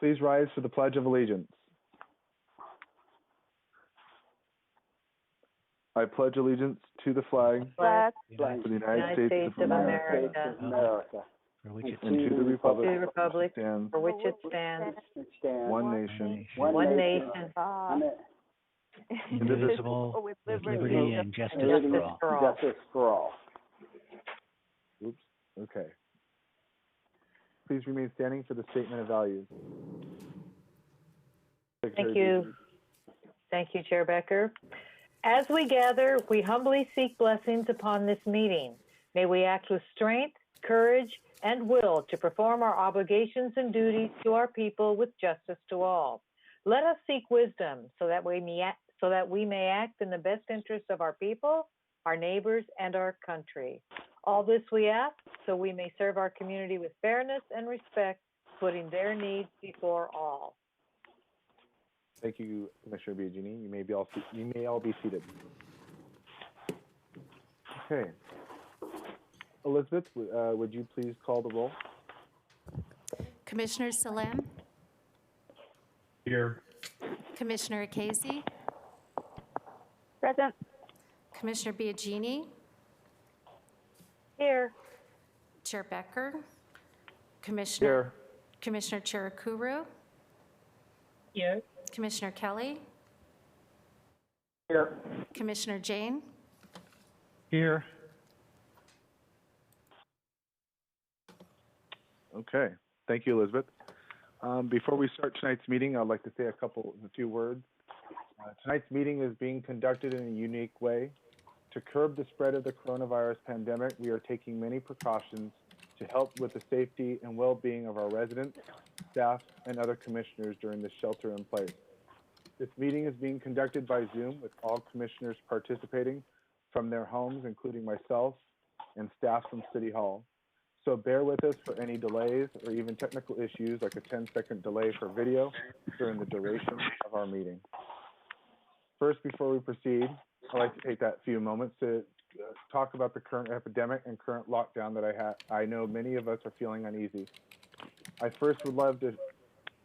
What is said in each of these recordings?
Please rise for the Pledge of Allegiance. I pledge allegiance to the flag Flag of the United States of America, for which it and to the republic to the republic stands for which it stands, one nation, one nation, indivisible, with liberty and justice for all. Oops. Okay. Please remain standing for the statement of values. Thank you. Thank you, Chair Becker. As we gather, we humbly seek blessings upon this meeting. May we act with strength, courage, and will to perform our obligations and duties to our people with justice to all. Let us seek wisdom so that we may act in the best interests of our people, our neighbors, and our country. All this we ask so we may serve our community with fairness and respect, putting their needs before all. Thank you, Commissioner Biagini. You may all be seated. Okay. Elizabeth, would you please call the roll? Commissioner Saleme? Here. Commissioner Ikezi? Present. Commissioner Biagini? Here. Chair Becker? Commissioner Here. Cherukuru? Here. Commissioner Kelly? Here. Commissioner Jain? Here. Okay. Thank you, Elizabeth. Before we start tonight's meeting, I'd like to say a few words. Tonight's meeting is being conducted in a unique way. To curb the spread of the coronavirus pandemic, we are taking many precautions to help with the safety and well-being of our residents, staff, and other commissioners during the shelter in place. This meeting is being conducted by Zoom with all commissioners participating from their homes, including myself and staff from City Hall. So bear with us for any delays or even technical issues like a 10-second delay for video during the duration of our meeting. First, before we proceed, I'd like to take that few moments to talk about the current epidemic and current lockdown that I know many of us are feeling uneasy. I first would love to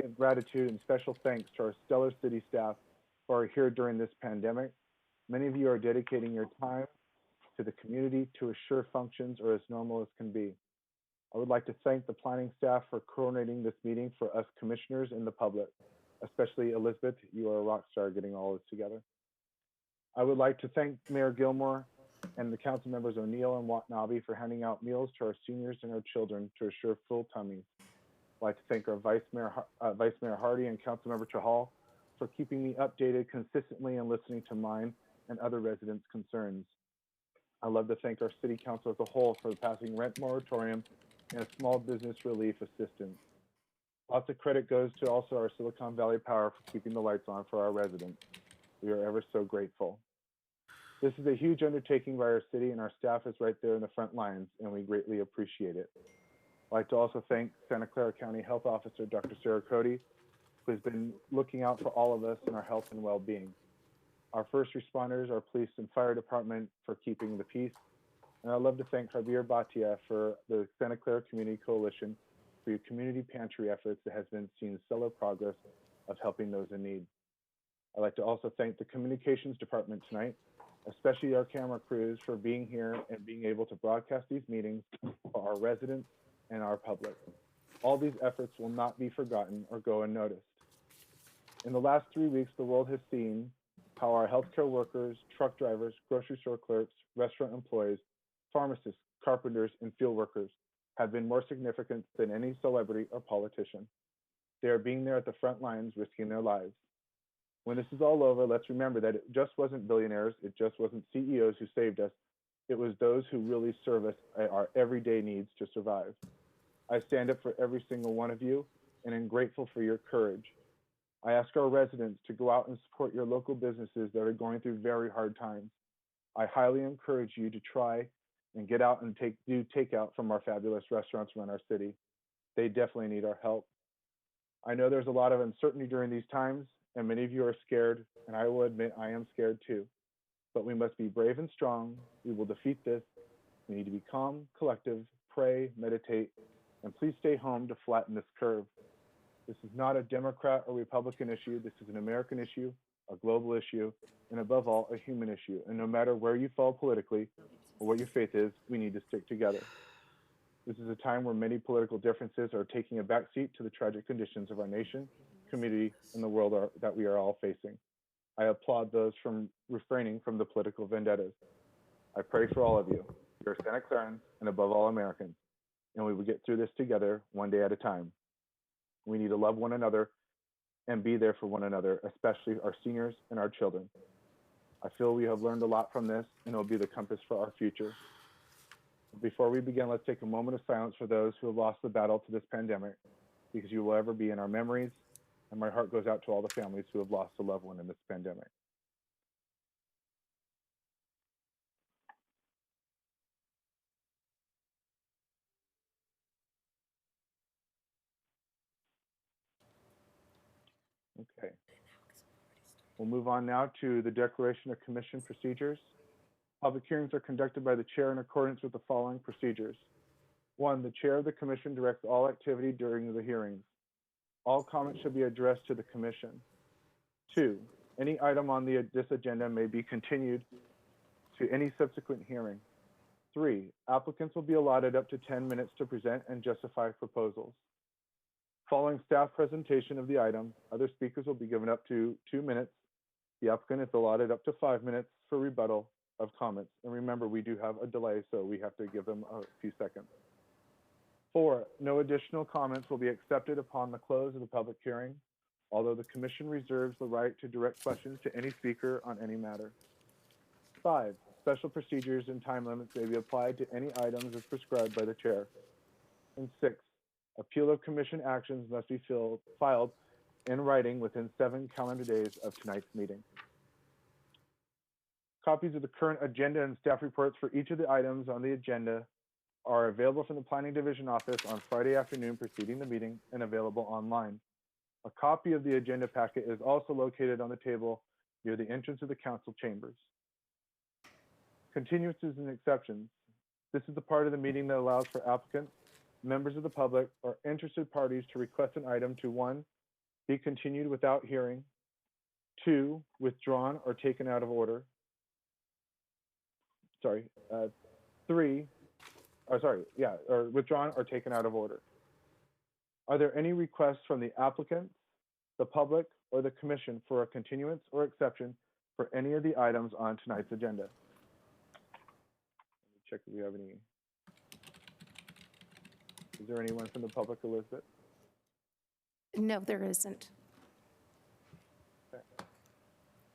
give gratitude and special thanks to our stellar city staff who are here during this pandemic. Many of you are dedicating your time to the community to assure functions are as normal as can be. I would like to thank the planning staff for coordinating this meeting for us commissioners and the public, especially Elizabeth. You are a rock star getting all this together. I would like to thank Mayor Gilmore and the council members O'Neill and Watanabe for handing out meals to our seniors and our children to assure full tummies. I'd like to thank our Vice Mayor Hardy and Councilmember Chahal for keeping me updated consistently and listening to mine and other residents' concerns. I'd love to thank our City Council as a whole for the passing rent moratorium and a small business relief assistance. Lots of credit goes to also our Silicon Valley Power for keeping the lights on for our residents. We are ever so grateful. This is a huge undertaking by our city, and our staff is right there in the front lines, and we greatly appreciate it. I'd like to also thank Santa Clara County Health Officer, Dr. Sarah Cody, who has been looking out for all of us in our health and well-being. Our first responders, our police and fire department for keeping the peace. And I'd love to thank Javier Batia for the Santa Clara Community Coalition for your community pantry efforts that has been seeing stellar progress of helping those in need. I'd like to also thank the communications department tonight, especially our camera crews for being here and being able to broadcast these meetings for our residents and our public. All these efforts will not be forgotten or go unnoticed. In the last 3 weeks, the world has seen how our healthcare workers, truck drivers, grocery store clerks, restaurant employees, pharmacists, carpenters, and field workers have been more significant than any celebrity or politician. They are being there at the front lines, risking their lives. When this is all over, let's remember that it just wasn't billionaires, it just wasn't CEOs who saved us. It was those who really serve us our everyday needs to survive. I stand up for every single one of you and am grateful for your courage. I ask our residents to go out and support your local businesses that are going through very hard times. I highly encourage you to try and get out and do takeout from our fabulous restaurants around our city. They definitely need our help. I know there's a lot of uncertainty during these times, and many of you are scared, and I will admit I am scared too. But we must be brave and strong. We will defeat this. We need to be calm, collective, pray, meditate, and please stay home to flatten this curve. This is not a Democrat or Republican issue. This is an American issue, a global issue, and above all, a human issue. And no matter where you fall politically or what your faith is, we need to stick together. This is a time where many political differences are taking a backseat to the tragic conditions of our nation, community, and the world that we are all facing. I applaud those from refraining from the political vendettas. I pray for all of you. We are Santa Clarans and above all Americans, and we will get through this together one day at a time. We need to love one another and be there for one another, especially our seniors and our children. I feel we have learned a lot from this, and it will be the compass for our future. Before we begin, let's take a moment of silence for those who have lost the battle to this pandemic, because you will ever be in our memories, and my heart goes out to all the families who have lost a loved one in this pandemic. Okay. We'll move on now to the declaration of commission procedures. Public hearings are conducted by the chair in accordance with the following procedures. 1, the chair of the commission directs all activity during the hearings. All comments should be addressed to the commission. 2, any item on this agenda may be continued to any subsequent hearing. 3, applicants will be allotted up to 10 minutes to present and justify proposals. Following staff presentation of the item, other speakers will be given up to 2 minutes. The applicant is allotted up to 5 minutes for rebuttal of comments. And remember, we do have a delay, so we have to give them a few seconds. 4, no additional comments will be accepted upon the close of the public hearing, although the commission reserves the right to direct questions to any speaker on any matter. 5, special procedures and time limits may be applied to any items as prescribed by the chair. And 6, appeal of commission actions must be filed in writing within 7 calendar days of tonight's meeting. Copies of the current agenda and staff reports for each of the items on the agenda are available from the Planning Division office on Friday afternoon preceding the meeting and available online. A copy of the agenda packet is also located on the table near the entrance of the council chambers. Continuances and exceptions. This is the part of the meeting that allows for applicants, members of the public, or interested parties to request an item to 1, be continued without hearing, 2, withdrawn or taken out of order, 3, or withdrawn or taken out of order. Are there any requests from the applicant, the public, or the commission for a continuance or exception for any of the items on tonight's agenda? Let me check if we have any. Is there anyone from the public, Elizabeth? No, there isn't. Okay.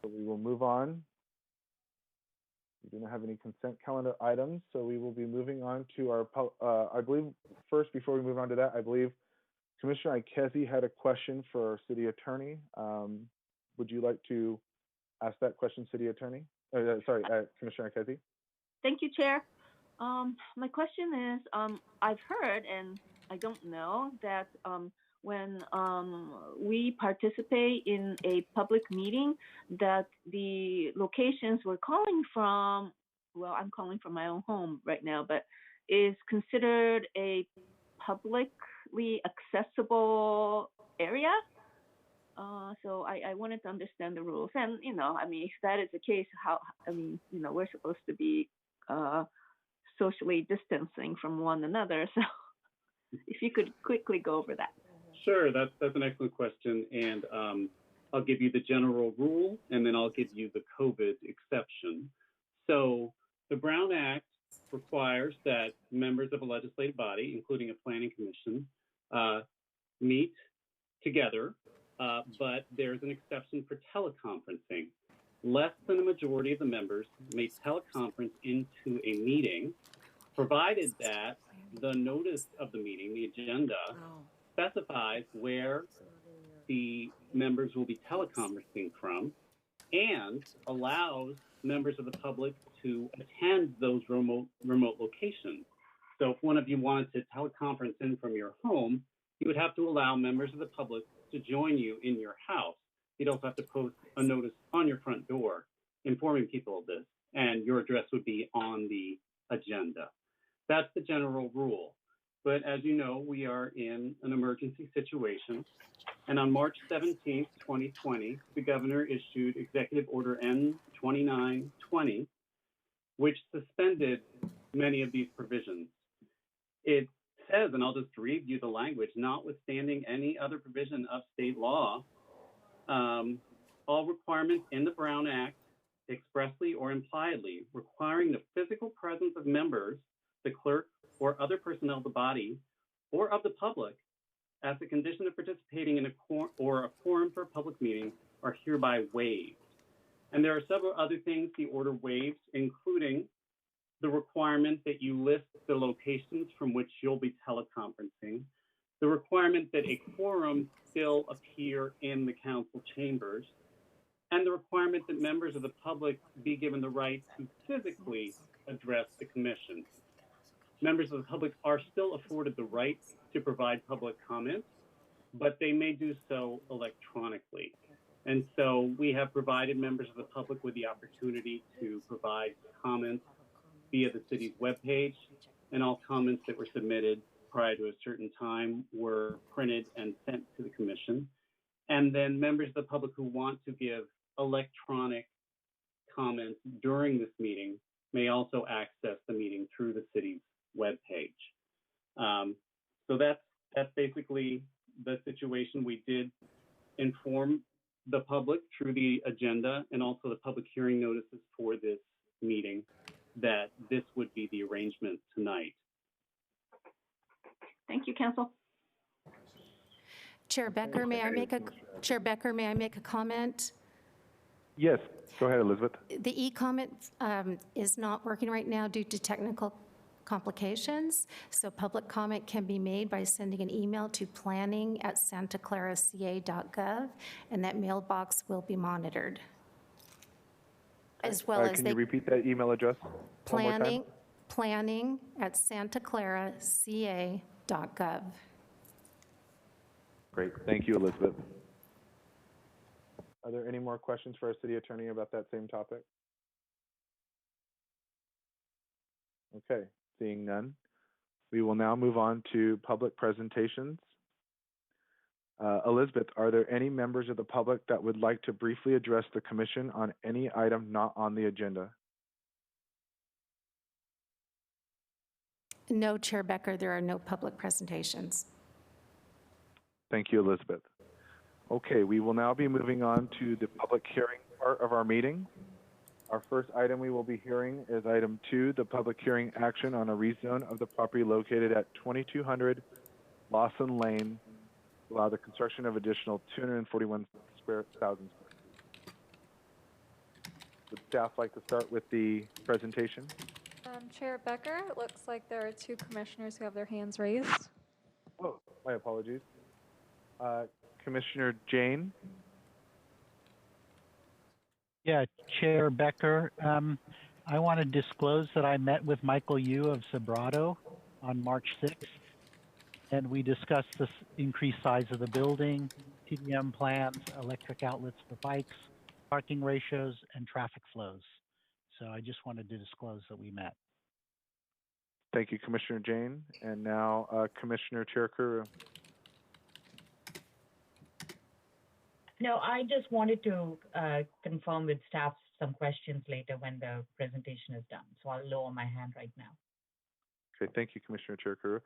So we will move on. We do not have any consent calendar items, so we will be moving on to our, I believe, first, before we move on to that, I believe Commissioner Ikezi had a question for our city attorney. Would you like to ask that question, city attorney? Commissioner Ikezi? Thank you, Chair. My question is, I've heard, and I don't know, that when we participate in a public meeting, that the locations we're calling from, well, I'm calling from my own home right now, but is considered a publicly accessible area. So I wanted to understand the rules. And, you know, I mean, if that is the case, we're supposed to be socially distancing from one another. So if you could quickly go over that. Sure, that's an excellent question, and I'll give you the general rule, and then I'll give you the COVID exception. So the Brown Act requires that members of a legislative body, including a planning commission, meet together, but there's an exception for teleconferencing. Less than a majority of the members may teleconference into a meeting, provided that the notice of the meeting, the agenda, specifies where the members will be teleconferencing from and allows members of the public to attend those remote locations. So if one of you wanted to teleconference in from your home, you would have to allow members of the public to join you in your house. You'd also have to post a notice on your front door informing people of this, and your address would be on the agenda. That's the general rule. but as you know, we are in an emergency situation. And on March 17th, 2020, the governor issued Executive Order N-2920, which suspended many of these provisions. It says, and I'll just read you the language, notwithstanding any other provision of state law, all requirements in the Brown Act, expressly or impliedly, requiring the physical presence of members, the clerk, or other personnel of the body, or of the public, as a condition of participating in a quorum for a public meeting, are hereby waived. And there are several other things the order waives, including the requirement that you list the locations from which you'll be teleconferencing, the requirement that a quorum still appear in the council chambers, and the requirement that members of the public be given the right to physically address the commission. Members of the public are still afforded the right to provide public comment, but they may do so electronically. And so we have provided members of the public with the opportunity to provide comments via the city's webpage, and all comments that were submitted prior to a certain time were printed and sent to the commission. And then members of the public who want to give electronic comments during this meeting may also access the meeting through the city's webpage. So that's basically the situation. We did inform the public through the agenda and also the public hearing notices for this meeting that this would be the arrangement tonight. Thank you, Council. Chair Becker, may I make a comment? Yes, go ahead, Elizabeth. The e-comment is not working right now due to technical complications, so public comment can be made by sending an email to planning@santaclaraca.gov, and that mailbox will be monitored. As well as can you repeat that email address one more time? planning@santaclaraca.gov. Great, thank you, Elizabeth. Are there any more questions for our city attorney about that same topic? Okay, seeing none, we will now move on to public presentations. Elizabeth, are there any members of the public that would like to briefly address the commission on any item not on the agenda? No, Chair Becker, there are no public presentations. Thank you, Elizabeth. Okay, we will now be moving on to the public hearing part of our meeting. Our first item we will be hearing is item 2, the public hearing action on a rezone of the property located at 2200 Lawson Lane, to allow the construction of additional 241,000 square feet. Would staff like to start with the presentation? Chair Becker, it looks like there are 2 commissioners who have their hands raised. Oh, my apologies. Commissioner Jain? Yeah, Chair Becker, I want to disclose that I met with Michael Yu of Sobrato on March 6th, and we discussed the increased size of the building, TDM plans, electric outlets for bikes, parking ratios, and traffic flows. So I just wanted to disclose that we met. Thank you, Commissioner Jain. And now Commissioner Cherukuru. No, I just wanted to confirm with staff some questions later when the presentation is done. So I'll lower my hand right now. Okay, thank you, Commissioner Cherukuru.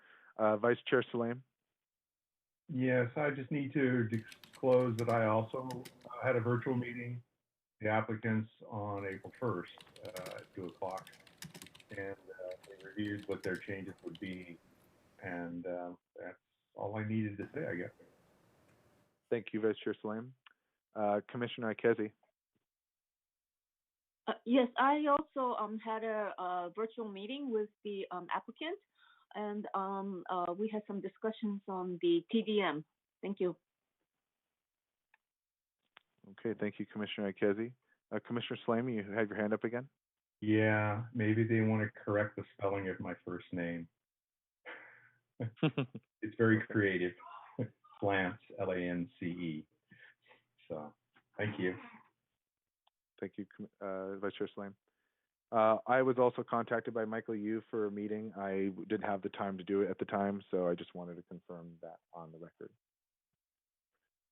Vice Chair Saleme. Yes, I just need to disclose that I also had a virtual meeting, the applicants on April 1st at 2 o'clock, and they reviewed what their changes would be, and that's all I needed to say, I guess. Thank you, Vice Chair Saleme. Commissioner Ikezi. Yes, I also had a virtual meeting with the applicant, and we had some discussions on the TDM. Thank you. Okay, thank you, Commissioner Ikezi. Commissioner Saleme, you have your hand up again? Yeah, maybe they want to correct the spelling of my first name. It's very creative. Lance, Lance. So, thank you. Thank you, Vice Chair Saleme. I was also contacted by Michael Yu for a meeting. I didn't have the time to do it at the time, so I just wanted to confirm that on the record.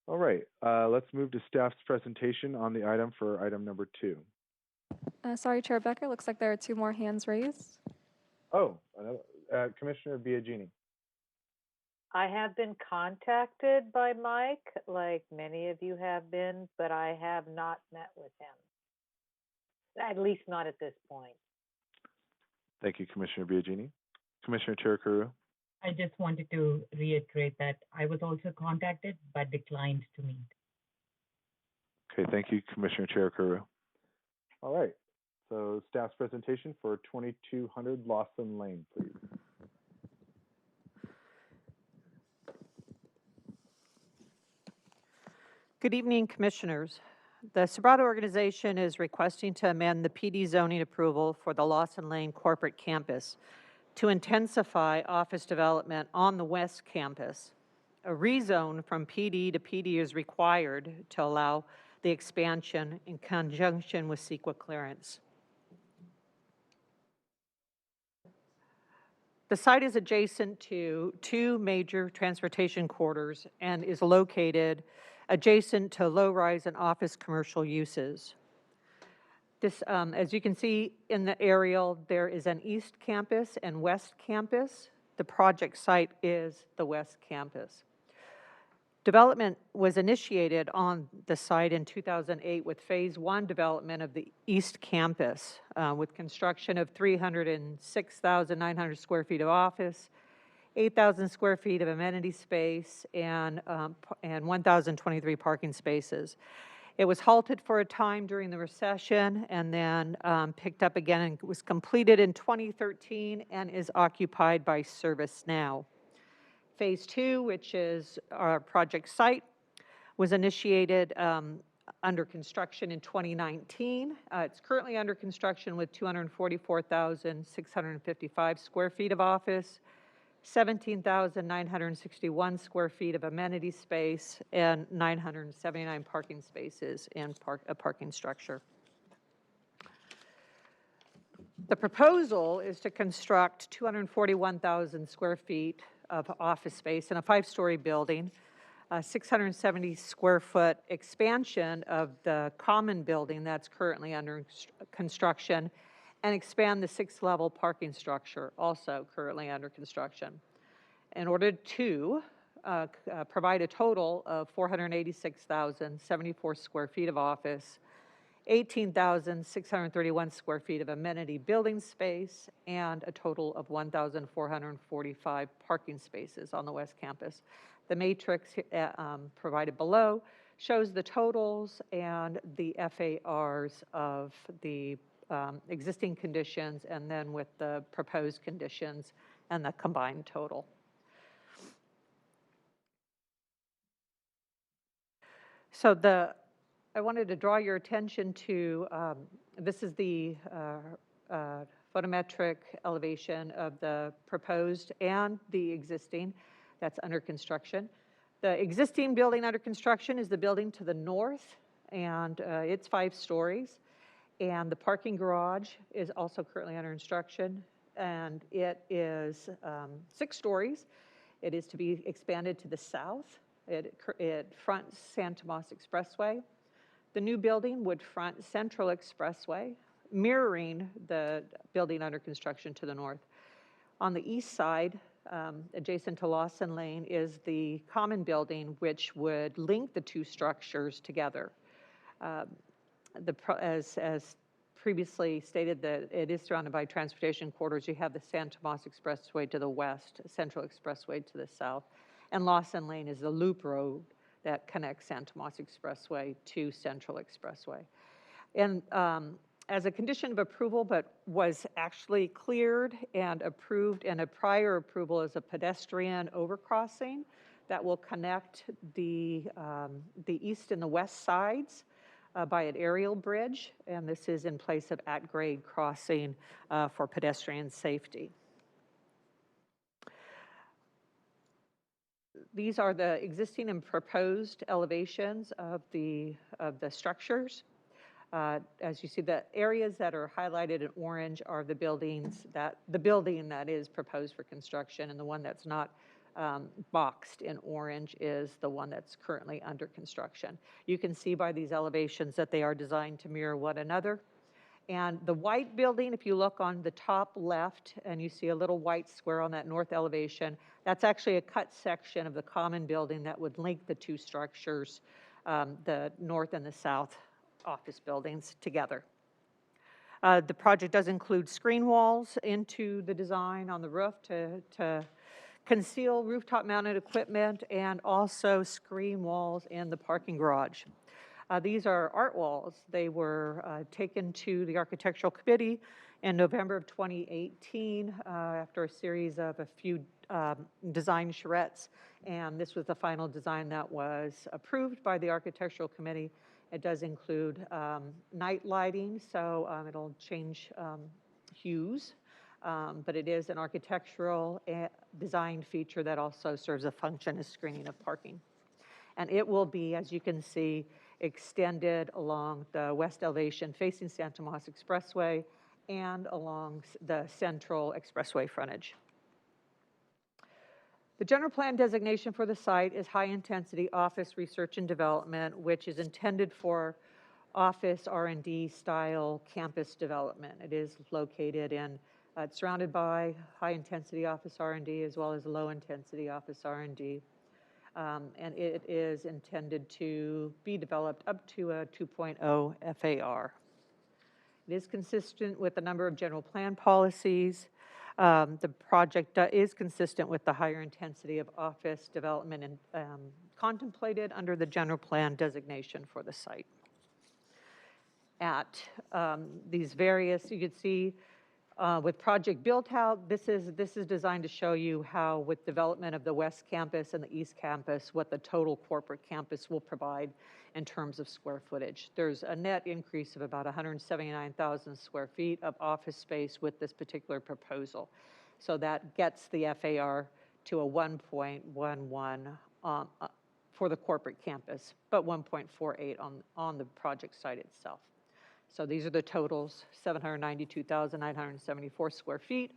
All right, let's move to staff's presentation on the item for item number 2. Sorry, Chair Becker, looks like there are 2 more hands raised. Oh, Commissioner Biagini. I have been contacted by Mike, like many of you have been, but I have not met with him. At least not at this point. Thank you, Commissioner Biagini. Commissioner Cherukuru. I just wanted to reiterate that I was also contacted but declined to meet. Okay, thank you, Commissioner Cherukuru. All right, so staff's presentation for 2200 Lawson Lane, please. Good evening, Commissioners. The Sudhanshu organization is requesting to amend the PD zoning approval for the Lawson Lane corporate campus to intensify office development on the west campus. A rezone from PD to PD is required to allow the expansion in conjunction with CEQA clearance. The site is adjacent to 2 major transportation corridors and is located adjacent to low-rise and office commercial uses. This, as you can see in the aerial, there is an east campus and west campus. The project site is the west campus. Development was initiated on the site in 2008 with phase 1 development of the east campus with construction of 306,900 square feet of office, 8,000 square feet of amenity space, and 1,023 parking spaces. It was halted for a time during the recession and then picked up again and was completed in 2013 and is occupied by ServiceNow. Phase 2, which is our project site, was initiated under construction in 2019. It's currently under construction with 244,655 square feet of office, 17,961 square feet of amenity space, and 979 parking spaces in a parking structure. The proposal is to construct 241,000 square feet of office space in a 5-story building, a 670 square foot expansion of the common building that's currently under construction, and expand the 6-level parking structure, also currently under construction, in order to provide a total of 486,074 square feet of office, 18,631 square feet of amenity building space, and a total of 1,445 parking spaces on the West Campus. The matrix provided below shows the totals and the FARs of the existing conditions, and then with the proposed conditions and the combined total. So I wanted to draw your attention to, this is the photometric elevation of the proposed and the existing that's under construction. The existing building under construction is the building to the north, and it's 5 stories. And the parking garage is also currently under construction, and it is 6 stories. It is to be expanded to the south. It fronts San Tomas Expressway. The new building would front Central Expressway, mirroring the building under construction to the north. On the east side, adjacent to Lawson Lane, is the common building, which would link the 2 structures together. As previously stated, that it is surrounded by transportation corridors. You have the San Tomas Expressway to the west, Central Expressway to the south, and Lawson Lane is the loop road that connects San Tomas Expressway to Central Expressway. And as a condition of approval, but was actually cleared and approved in a prior approval as a pedestrian overcrossing that will connect the east and the west sides by an aerial bridge, and this is in place of at-grade crossing for pedestrian safety. These are the existing and proposed elevations of the structures. As you see, the areas that are highlighted in orange are the buildings the building that is proposed for construction, and the one that's not boxed in orange is the one that's currently under construction. You can see by these elevations that they are designed to mirror one another. And the white building, if you look on the top left and you see a little white square on that north elevation, that's actually a cut section of the common building that would link the two structures, the north and the south office buildings together. The project does include screen walls into the design on the roof to conceal rooftop mounted equipment, and also screen walls in the parking garage. These are art walls. They were taken to the Architectural Committee in November of 2018 after a series of a few design charrettes, and this was the final design that was approved by the Architectural Committee. It does include night lighting, so it'll change hues, but it is an architectural design feature that also serves a function as screening of parking. And it will be, as you can see, extended along the west elevation facing Santa Moss Expressway and along the central expressway frontage. The general plan designation for the site is high-intensity office research and development, which is intended for office R&D style campus development. It is located in, it's surrounded by high-intensity office R&D as well as low-intensity office R&D. And it is intended to be developed up to a 2.0 FAR. It is consistent with a number of general plan policies. The project is consistent with the higher intensity of office development and contemplated under the general plan designation for the site. At these various, you can see with Project Built Out, this is designed to show you how, with development of the West Campus and the East Campus, what the total corporate campus will provide in terms of square footage. There's a net increase of about 179,000 square feet of office space with this particular proposal. So that gets the FAR to a 1.11 for the corporate campus, but 1.48 on the project site itself. So these are the totals: 792,974 square feet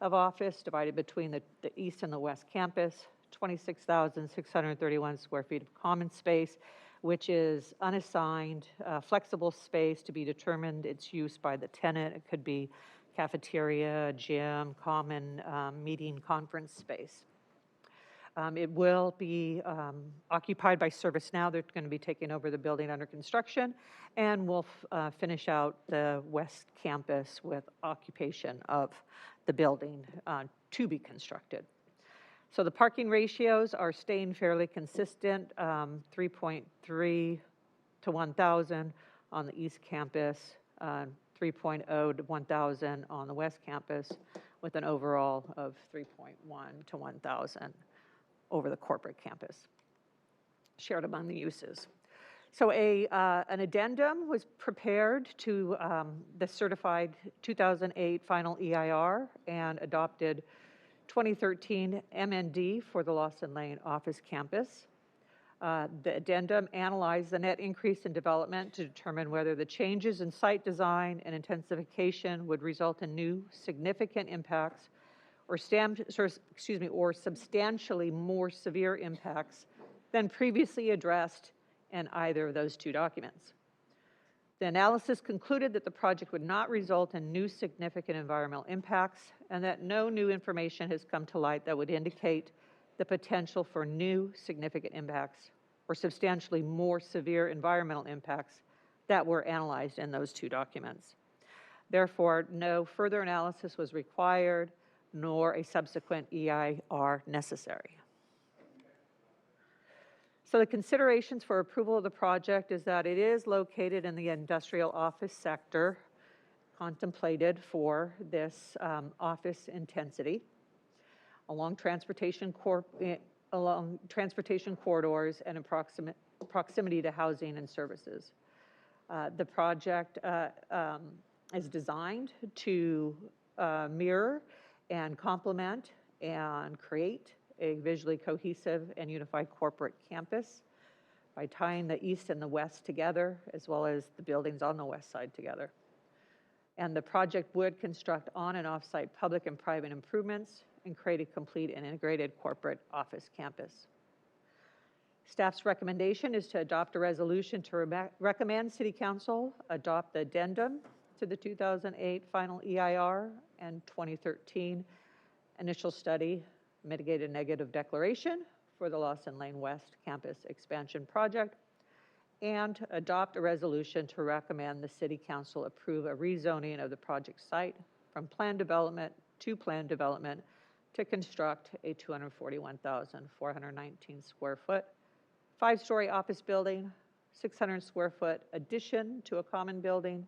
of office divided between the east and the west campus, 26,631 square feet of common space, which is unassigned, flexible space to be determined its use by the tenant. It could be cafeteria, gym, common meeting conference space. It will be occupied by ServiceNow. They're going to be taking over the building under construction, and we'll finish out the West Campus with occupation of the building to be constructed. So the parking ratios are staying fairly consistent, 3.3 to 1,000 on the East Campus, 3.0 to 1,000 on the West Campus, with an overall of 3.1 to 1,000 over the corporate campus, shared among the uses. So an addendum was prepared to the certified 2008 final EIR and adopted 2013 MND for the Lawson Lane office campus. The addendum analyzed the net increase in development to determine whether the changes in site design and intensification would result in new significant impacts or substantially more severe impacts than previously addressed in either of those two documents. The analysis concluded that the project would not result in new significant environmental impacts and that no new information has come to light that would indicate the potential for new significant impacts or substantially more severe environmental impacts that were analyzed in those two documents. Therefore, no further analysis was required, nor a subsequent EIR necessary. So the considerations for approval of the project is that it is located in the industrial office sector contemplated for this office intensity along transportation corridors and in proximity to housing and services. The project is designed to mirror and complement and create a visually cohesive and unified corporate campus. by tying the east and the west together, as well as the buildings on the west side together. And the project would construct on and off-site public and private improvements and create a complete and integrated corporate office campus. Staff's recommendation is to adopt a resolution to recommend City Council adopt the addendum to the 2008 final EIR and 2013 initial study mitigated negative declaration for the Lawson Lane West Campus Expansion Project, and adopt a resolution to recommend the City Council approve a rezoning of the project site from planned development to construct a 241,419 square foot, 5-story office building, 600 square foot addition to a common building,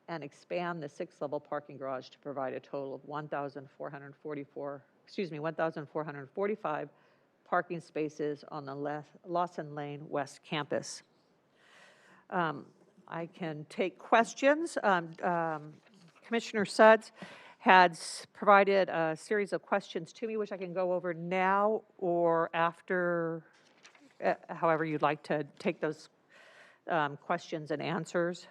and expand the 6-level parking garage to provide a total of 1,445 parking spaces on the Lawson Lane West Campus. I can take questions. Commissioner Suds had provided a series of questions to me, which I can go over now or after, however you'd like to take those questions and answers.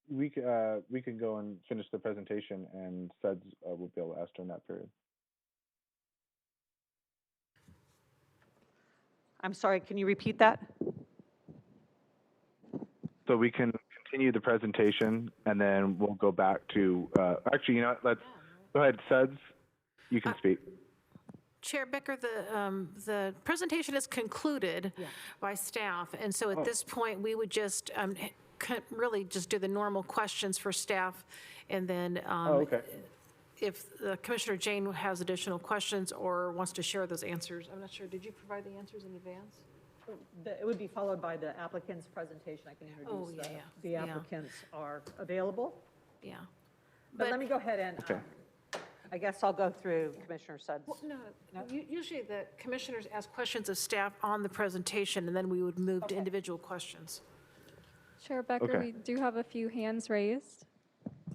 We can go and finish the presentation, and Suds will be able to ask during that period. I'm sorry, can you repeat that? So we can continue the presentation, and then we'll go back to, actually, you know what, let's, go ahead, Suds, you can speak. Chair Becker, the presentation is concluded by staff, and so at this point, we would just really just do the normal questions for staff, and then okay. If Commissioner Jain has additional questions or wants to share those answers, I'm not sure, did you provide the answers in advance? It would be followed by the applicant's presentation. I can introduce the applicants are available. Yeah. But let me go ahead and, I guess I'll go through Commissioner Suds. Well, no, usually the commissioners ask questions of staff on the presentation, and then we would move to individual questions. Chair Becker, we do have a few hands raised.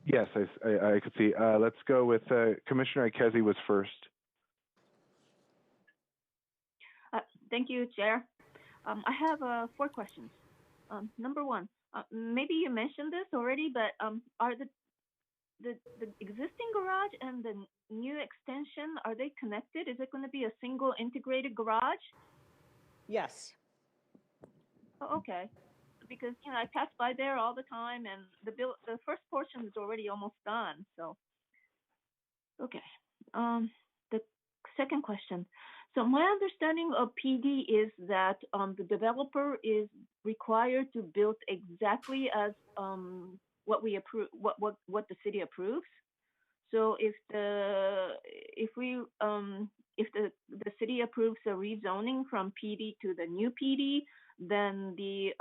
Yes, I could see. Let's go with Commissioner Ikezi was first. Thank you, Chair. I have 4 questions. Number 1, maybe you mentioned this already, but are the existing garage and the new extension, are they connected? Is it going to be a single integrated garage? Yes. Oh, okay. Because, you know, I pass by there all the time, and the first portion is already almost done. So, okay. The second question. So my understanding of PD is that the developer is required to build exactly as what we approve, what the city approves. So if the city approves a rezoning from PD to the new PD, then the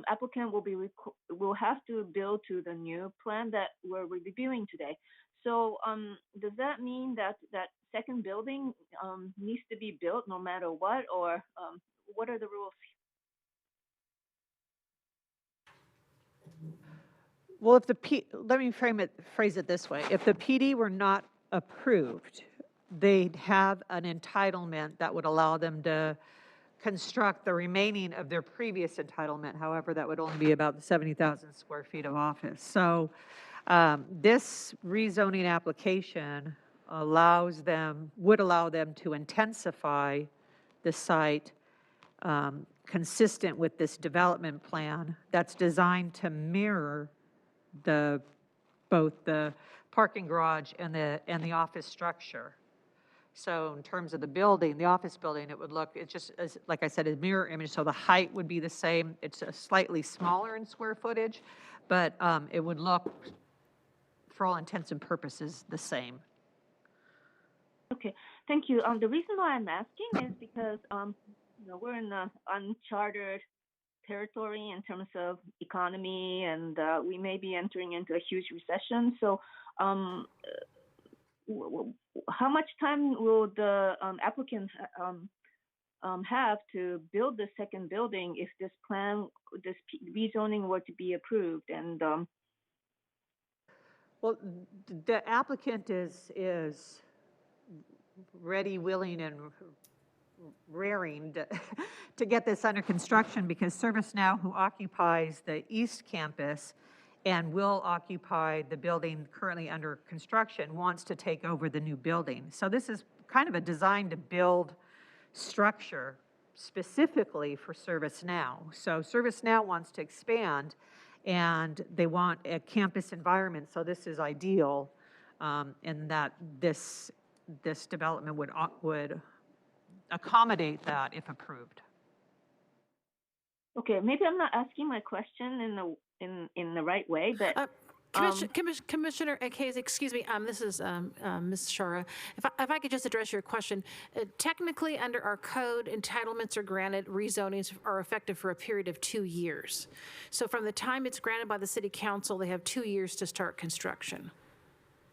applicant will have to build to the new plan that we're reviewing today. So does that mean that that second building needs to be built no matter what, or what are the rules? Well, if let me phrase it this way. If the PD were not approved, they'd have an entitlement that would allow them to construct the remaining of their previous entitlement. However, that would only be about 70,000 square feet of office. So this rezoning application would allow them to intensify the site consistent with this development plan that's designed to mirror both the parking garage and the office structure. So in terms of the building, the office building, it would look, it's just, like I said, a mirror image, so the height would be the same. It's slightly smaller in square footage, but it would look, for all intents and purposes, the same. Okay, thank you. The reason why I'm asking is because you know, we're in the uncharted territory in terms of economy, and we may be entering into a huge recession. So how much time will the applicants have to build the second building if this rezoning were to be approved? And well, the applicant is ready, willing, and raring to get this under construction, because ServiceNow, who occupies the East Campus and will occupy the building currently under construction, wants to take over the new building. So this is kind of a design to build structure specifically for ServiceNow. So ServiceNow wants to expand, and they want a campus environment, so this is ideal, in that this development would accommodate that if approved. Okay, maybe I'm not asking my question in the right way, but Commissioner Ikezi, excuse me, this is Ms. Shara. If I could just address your question. Technically, under our code, entitlements are granted, rezonings are effective for a period of 2 years. So from the time it's granted by the city council, they have 2 years to start construction.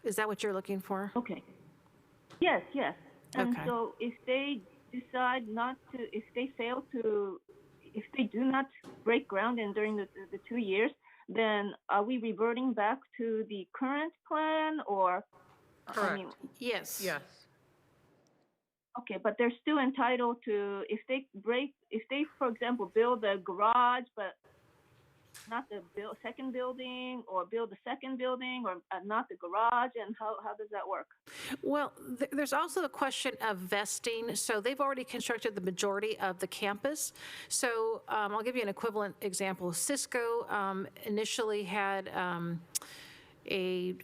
Is that what you're looking for? Okay. Yes. And Okay. so if they decide not to, if they do not break ground during the 2 years, then are we reverting back to the current plan, or? Correct. I mean, Yes. Yes. okay, but they're still entitled to, if they, for example, build a garage, but not the second building, or build the second building, or not the garage, and how does that work? Well, there's also the question of vesting. So they've already constructed the majority of the campus. So I'll give you an equivalent example. Cisco initially had an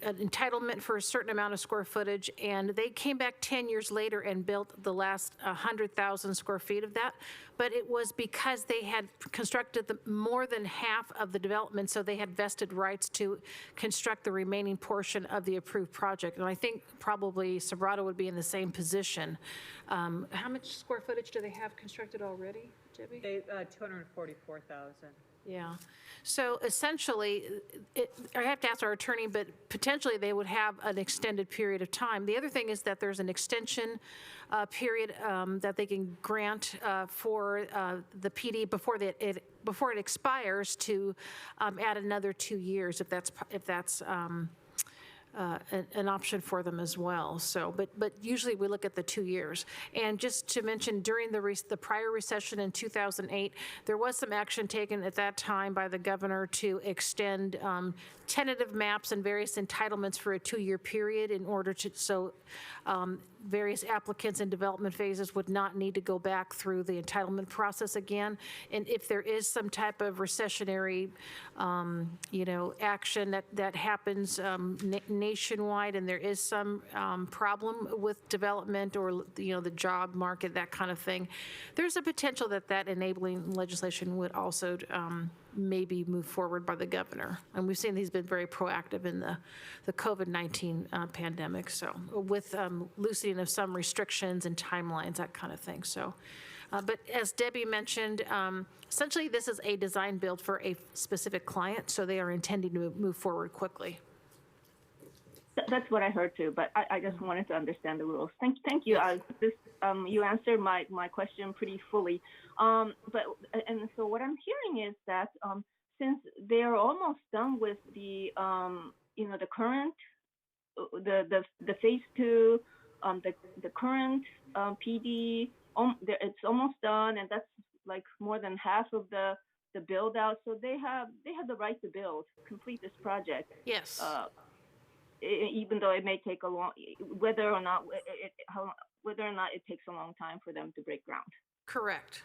entitlement for a certain amount of square footage, and they came back 10 years later and built the last 100,000 square feet of that. But it was because they had constructed more than half of the development, so they had vested rights to construct the remaining portion of the approved project. And I think probably Sobrato would be in the same position. How much square footage do they have constructed already, Debbie? 244,000. Yeah. So essentially, I have to ask our attorney, but potentially they would have an extended period of time. The other thing is that there's an extension period that they can grant for the PD before it expires to add another 2 years, if that's an option for them as well. So, but usually we look at the 2 years. And just to mention, during the prior recession in 2008, there was some action taken at that time by the governor to extend tentative maps and various entitlements for a 2-year period in order to, so various applicants in development phases would not need to go back through the entitlement process again. And if there is some type of recessionary, action that happens nationwide, and there is some problem with development or, the job market, that kind of thing, there's a potential that enabling legislation would also maybe move forward by the governor. And we've seen he's been very proactive in the COVID-19 pandemic, so with loosening of some restrictions and timelines, that kind of thing. So, but as Debbie mentioned, essentially this is a design build for a specific client, so they are intending to move forward quickly. That's what I heard too, but I just wanted to understand the rules. Thank you. You answered my question pretty fully. And so what I'm hearing is that since they are almost done with the the current the phase 2, the current PD, it's almost done, and that's like more than half of the build out. So they have the right to complete this project. Yes. Even though it may take a long, whether or not it takes a long time for them to break ground. Correct.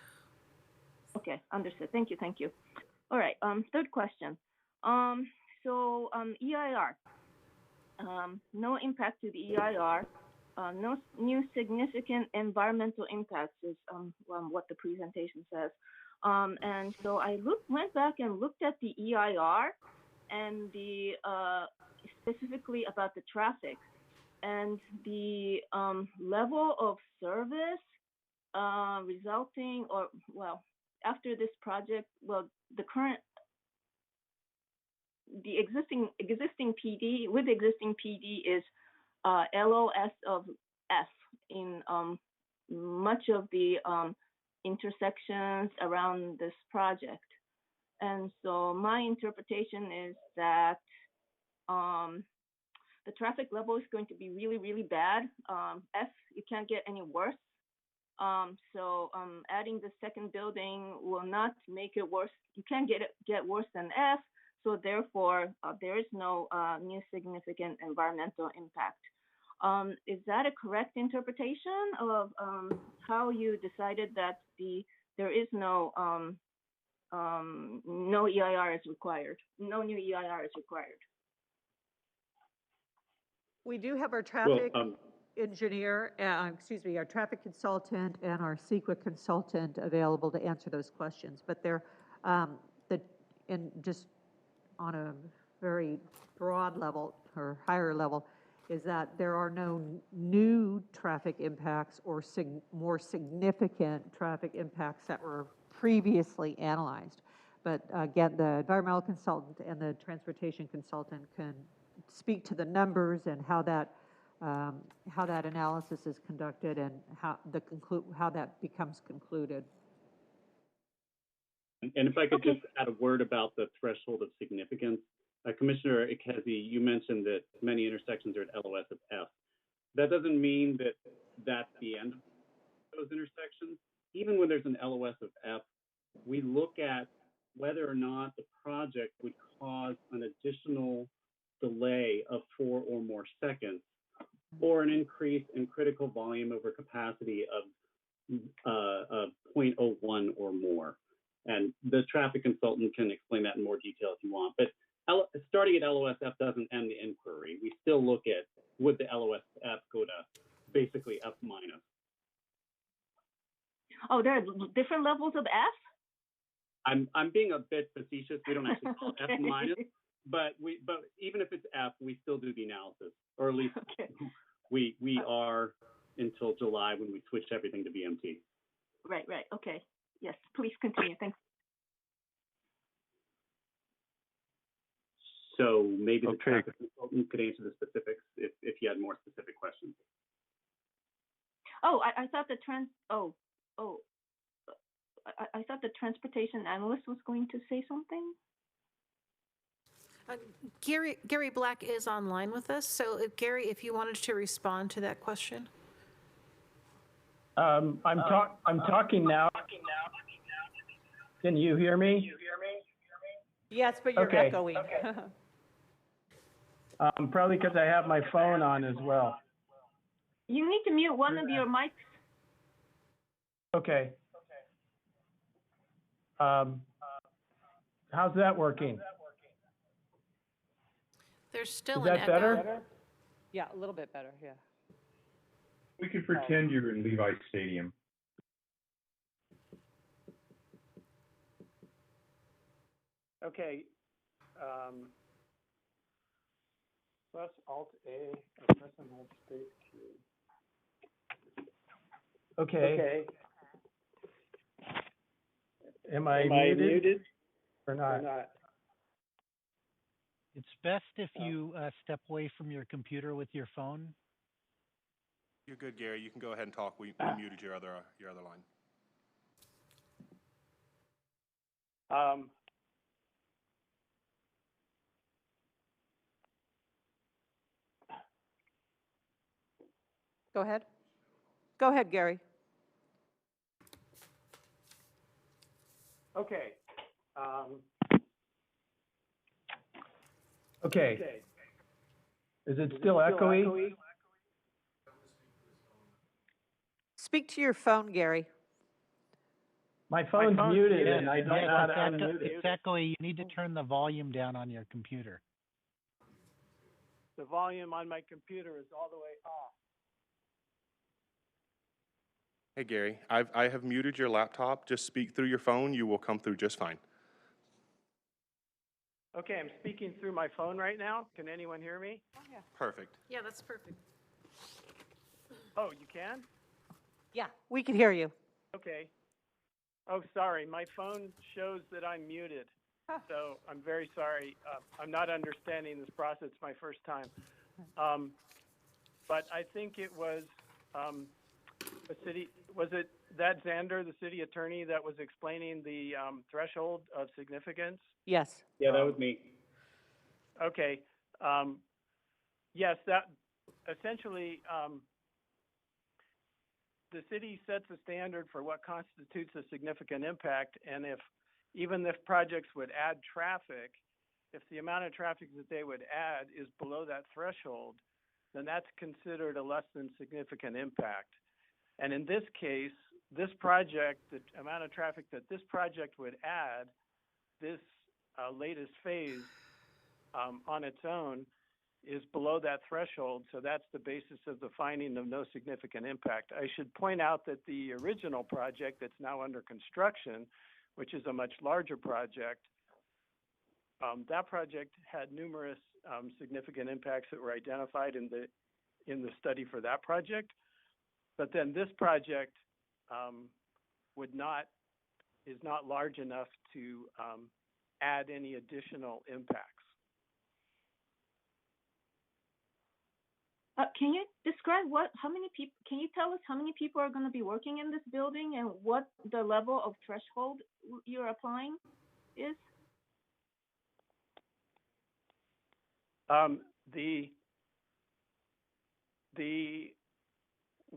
Okay, understood. Thank you. All right. Third question. So EIR. No impact to the EIR. No new significant environmental impacts is what the presentation says. And so I went back and looked at the EIR and the specifically about the traffic and the level of service resulting, or after this project, the existing PD with existing PD is LOS of F in much of the intersections around this project. And so my interpretation is that the traffic level is going to be really, really bad. F, you can't get any worse. So adding the second building will not make it worse. You can't get worse than F. So therefore, there is no new significant environmental impact. Is that a correct interpretation of how you decided that there is no EIR is required, no new EIR is required? We do have our traffic engineer, our traffic consultant and our CEQA consultant available to answer those questions. But they're, just on a very broad level or higher level, is that there are no new traffic impacts or more significant traffic impacts that were previously analyzed. But again, the environmental consultant and the transportation consultant can speak to the numbers and how that analysis is conducted and how that becomes concluded. And if I could just add a word about the threshold of significance. Commissioner Ikezi, you mentioned that many intersections are at LOS of F. That doesn't mean that that's the end of those intersections. Even when there's an LOS of F, we look at whether or not the project would cause an additional delay of 4 or more seconds, or an increase in critical volume over capacity of 0.01 or more. And the traffic consultant can explain that in more detail if you want. But starting at LOSF doesn't end the inquiry. We still look at, would the LOSF go to basically F minus? Oh, there are different levels of F? I'm being a bit facetious. We don't actually call it F minus, but even if it's F, we still do the analysis, or at least we are until July when we switch everything to BMT. Right. Okay. Yes, please continue. Thanks. So maybe the traffic consultant could answer the specifics if you had more specific questions. Oh, I thought I thought the transportation analyst was going to say something. Gary Black is online with us. So Gary, if you wanted to respond to that question. I'm talking now. Can you hear me? Yes, but you're echoing. Probably because I have my phone on as well. You need to mute one of your mics. Okay. How's that working? There's still an echo. Is that better? Yeah, a little bit better, yeah. We could pretend you're in Levi Stadium. Okay. Press Alt A, press and hold space Q. Okay. Am I muted or not? It's best if you step away from your computer with your phone. You're good, Gary. You can go ahead and talk. We muted your other line. Go ahead. Go ahead, Gary. Okay. Okay. Is it still echoey? Speak to your phone, Gary. My phone's muted and I don't know how to unmute it. It's echoey. You need to turn the volume down on your computer. The volume on my computer is all the way off. Hey, Gary, I have muted your laptop. Just speak through your phone. You will come through just fine. Okay, I'm speaking through my phone right now. Can anyone hear me? Oh, yeah. Perfect. Yeah, that's perfect. Oh, you can? Yeah, we can hear you. Okay. Oh, sorry. My phone shows that I'm muted. So I'm very sorry. I'm not understanding this process. It's my first time. But I think it was was it that Xander, the city attorney, that was explaining the threshold of significance? Yes. Yeah, that was me. Okay. Yes, that essentially the city sets a standard for what constitutes a significant impact, and even if projects would add traffic, if the amount of traffic that they would add is below that threshold, then that's considered a less than significant impact. And in this case, this project, the amount of traffic that this project would add, this latest phase on its own is below that threshold, so that's the basis of the finding of no significant impact. I should point out that the original project that's now under construction, which is a much larger project, that project had numerous significant impacts that were identified in the study for that project. But then this project is not large enough to add any additional impacts. Can you describe how many people, can you tell us how many people are going to be working in this building and what the level of threshold you're applying is?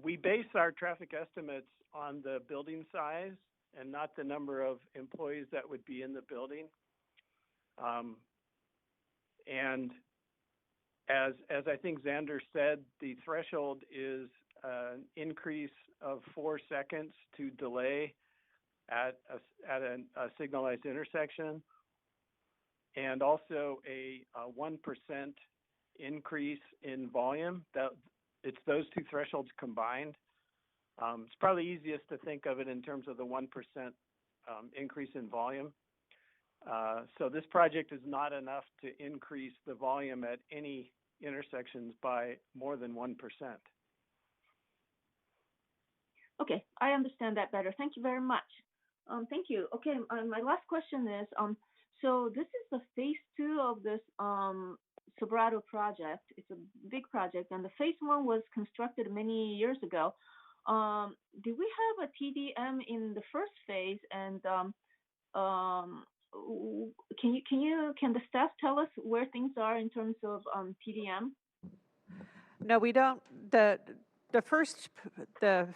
We base our traffic estimates on the building size and not the number of employees that would be in the building. And as I think Xander said, the threshold is an increase of 4 seconds to delay at a signalized intersection, and also a 1% increase in volume. It's those two thresholds combined. It's probably easiest to think of it in terms of the 1% increase in volume. So this project is not enough to increase the volume at any intersections by more than 1%. Okay, I understand that better. Thank you very much. Thank you. Okay, my last question is, so this is the phase 2 of this Sobrado project. It's a big project, and the phase 1 was constructed many years ago. Did we have a TDM in the first phase? And can the staff tell us where things are in terms of TDM? No, we don't. The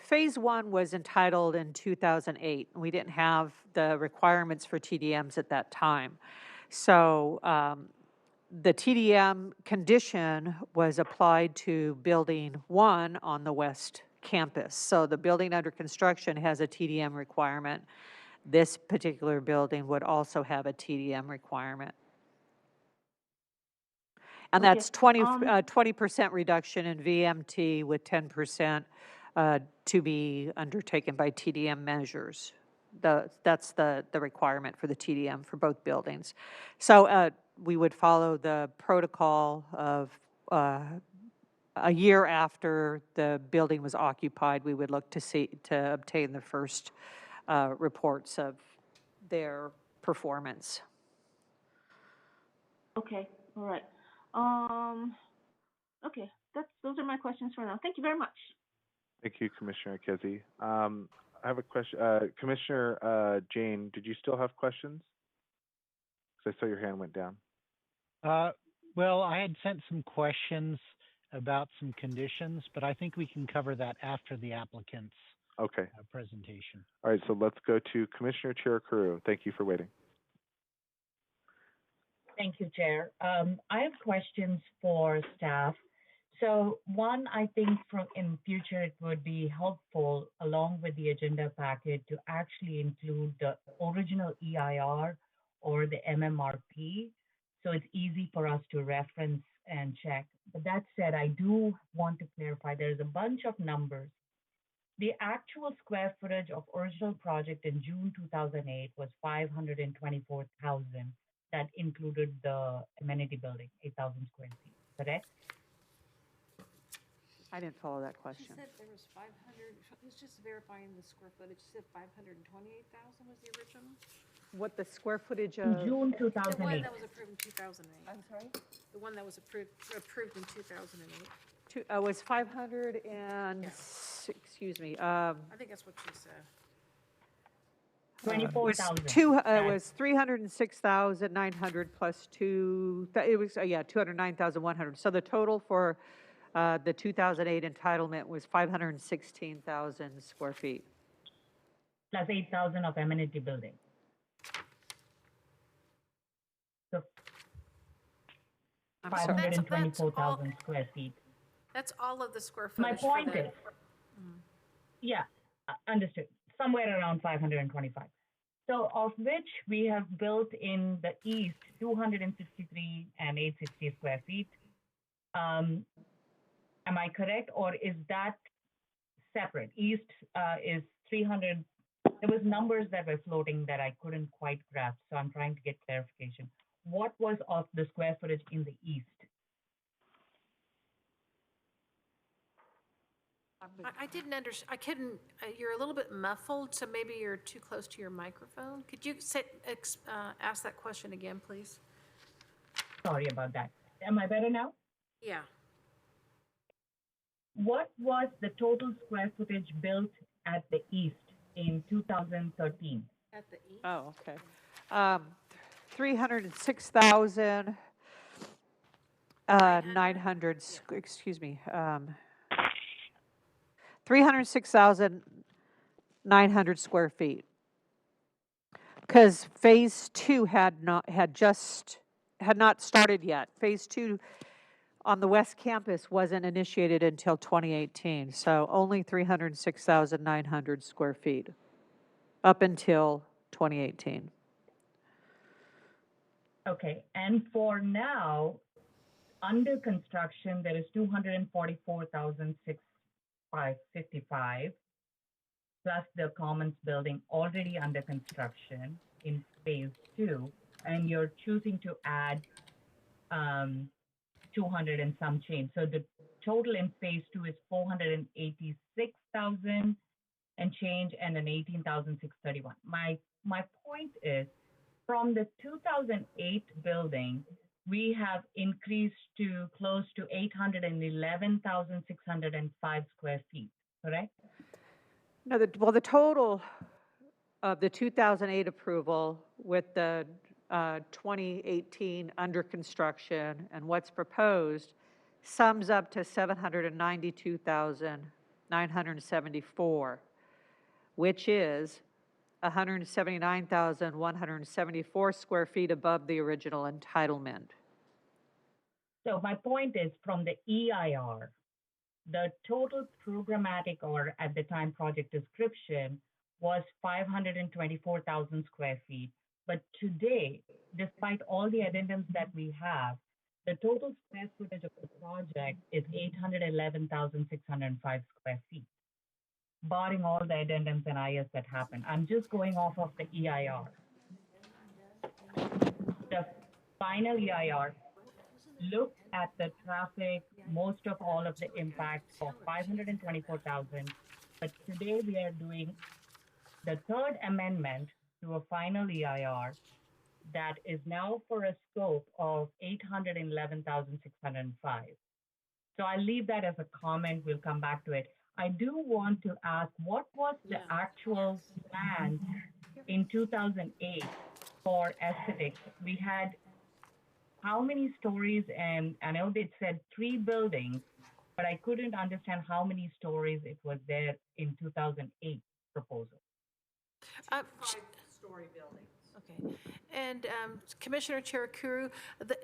phase 1 was entitled in 2008. We didn't have the requirements for TDMs at that time. So the TDM condition was applied to building 1 on the west campus. So the building under construction has a TDM requirement. This particular building would also have a TDM requirement. And okay. That's 20% reduction in VMT with 10% to be undertaken by TDM measures. That's the requirement for the TDM for both buildings. So we would follow the protocol of a year after the building was occupied, we would look to obtain the first reports of their performance. Okay, all right. Okay, those are my questions for now. Thank you very much. Thank you, Commissioner Ikezi. I have a question. Commissioner Jain, did you still have questions? Because I saw your hand went down. Well, I had sent some questions about some conditions, but I think we can cover that after the applicant's presentation. All right, so let's go to Commissioner Cherukuru. Thank you for waiting. Thank you, Chair. I have questions for staff. So one, I think in future it would be helpful along with the agenda packet to actually include the original EIR or the MMRP, so it's easy for us to reference and check. But that said, I do want to clarify there's a bunch of numbers. The actual square footage of original project in June 2008 was 524,000. That included the amenity building, 8,000 square feet, correct? I didn't follow that question. She said there was 500, it's just verifying the square footage. She said 528,000 was the original? What the square footage of? In June 2008. The one that was approved in 2008. I'm sorry? The one that was approved in 2008. Was 500 and, excuse me. I think that's what she said. 24,000. It was 306,900 plus it was, 209,100. So the total for the 2008 entitlement was 516,000 square feet. Plus 8,000 of amenity building. So I'm sorry. That's 524,000 square feet. That's all of the square My footage. point is, yeah, understood. Somewhere around 525. So of which we have built in the east 263 and 860 square feet. Am I correct, or is that separate? East is 300. There was numbers that were floating that I couldn't quite grasp, so I'm trying to get clarification. What was of the square footage in the east? I didn't understand. I couldn't. You're a little bit muffled, so maybe you're too close to your microphone. Could you ask that question again, please? Sorry about that. Am I better now? Yeah. What was the total square footage built at the east in 2013? At the east? Oh, okay. 306,900, excuse me, 306,900 square feet. Because phase 2 had not started yet. Phase 2 on the West Campus wasn't initiated until 2018, so only 306,900 square feet up until 2018. Okay, and for now, under construction, there is 244,655 plus the Commons building already under construction in phase 2, and you're choosing to add 200 and some change. So the total in phase 2 is 486,000 and change, and then 18,631. My point is, from the 2008 building, we have increased to close to 811,605 square feet, correct? No, the total of the 2008 approval with the 2018 under construction and what's proposed sums up to 792,974, which is 179,174 square feet above the original entitlement. So my point is, from the EIR, the total programmatic, or at the time project description, was 524,000 square feet. But today, despite all the addendums that we have, the total square footage of the project is 811,605 square feet, barring all the addendums and IS that happen. I'm just going off of the EIR. The final EIR looked at the traffic, most of all of the impacts for 524,000. But today we are doing the third amendment to a final EIR that is now for a scope of 811,605. So I'll leave that as a comment. We'll come back to it. I do want to ask, what was the actual plan in 2008 for aesthetics? We had how many stories? And I know they said 3 buildings, but I couldn't understand how many stories it was there in 2008 proposal. 5-story buildings. Okay. And Commissioner Cherukuru, the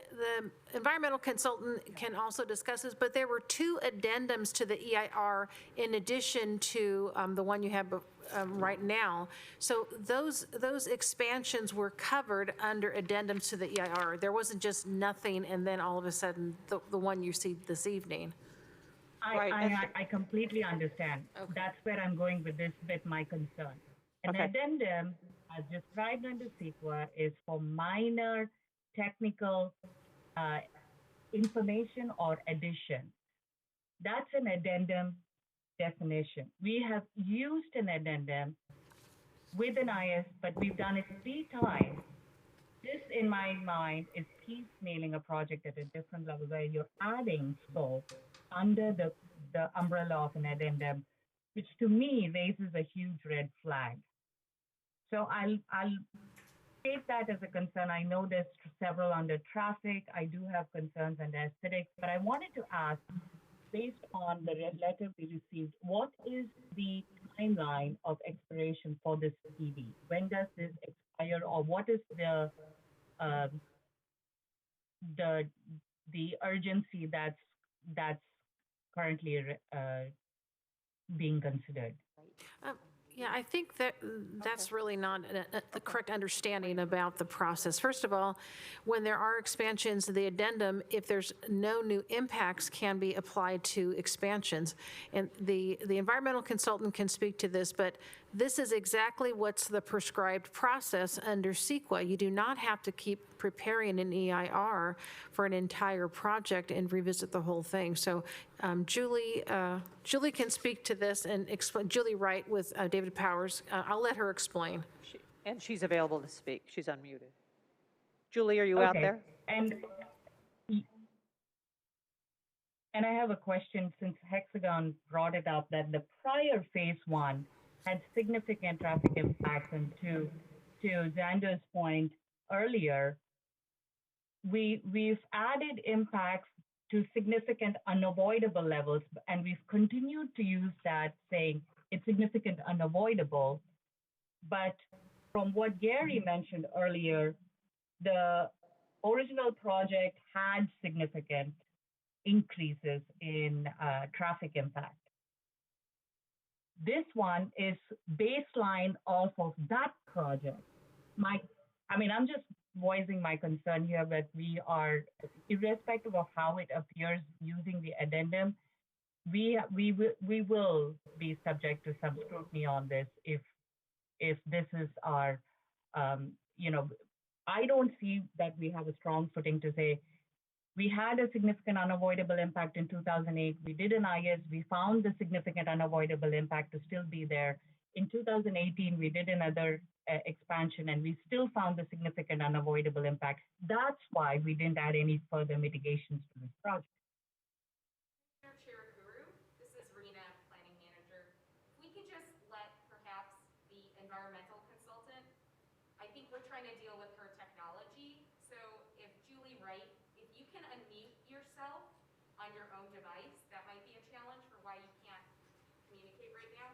environmental consultant can also discuss this, but there were 2 addendums to the EIR in addition to the one you have right now. So those expansions were covered under addendums to the EIR. There wasn't just nothing and then all of a sudden the one you see this evening. I completely understand. Okay. That's where I'm going with this bit, my concern. An addendum, as described under CEQA, is for minor technical information or addition. That's an addendum definition. We have used an addendum with an IS, but we've done it 3 times. This, in my mind, is piecemealing a project at a different level where you're adding scope under the umbrella of an addendum, which to me raises a huge red flag. So I'll state that as a concern. I know there's several under traffic. I do have concerns under aesthetics, but I wanted to ask, based on the letter we received, what is the timeline of expiration for this PD? When does this expire, or what is the urgency that's currently being considered? Yeah, I think that that's really not the correct understanding about the process. First of all, when there are expansions, the addendum, if there's no new impacts, can be applied to expansions. And the environmental consultant can speak to this, but this is exactly what's the prescribed process under CEQA. You do not have to keep preparing an EIR for an entire project and revisit the whole thing. So Julie can speak to this and explain. Julie Wright with David Powers. I'll let her explain. And she's available to speak. She's unmuted. Julie, are you out there? And I have a question, since Hexagon brought it up, that the prior phase one had significant traffic impacts, and to Xander's point earlier, we've added impacts to significant unavoidable levels, and we've continued to use that, saying it's significant unavoidable. But from what Gary mentioned earlier, the original project had significant increases in traffic impact. This one is baseline off of that project. I'm just voicing my concern here that we are, irrespective of how it appears using the addendum, we will be subject to some scrutiny on this if this is our, I don't see that we have a strong footing to say, we had a significant unavoidable impact in 2008. We did an IS. We found the significant unavoidable impact to still be there. In 2018, we did another expansion, and we still found the significant unavoidable impact. That's why we didn't add any further mitigations to this project. Cherukuru, this is Rena, planning manager. If we could just let perhaps the environmental consultant, I think we're trying to deal with her technology. So if Julie Wright, if you can unmute yourself on your own device, that might be a challenge for why you can't communicate right now.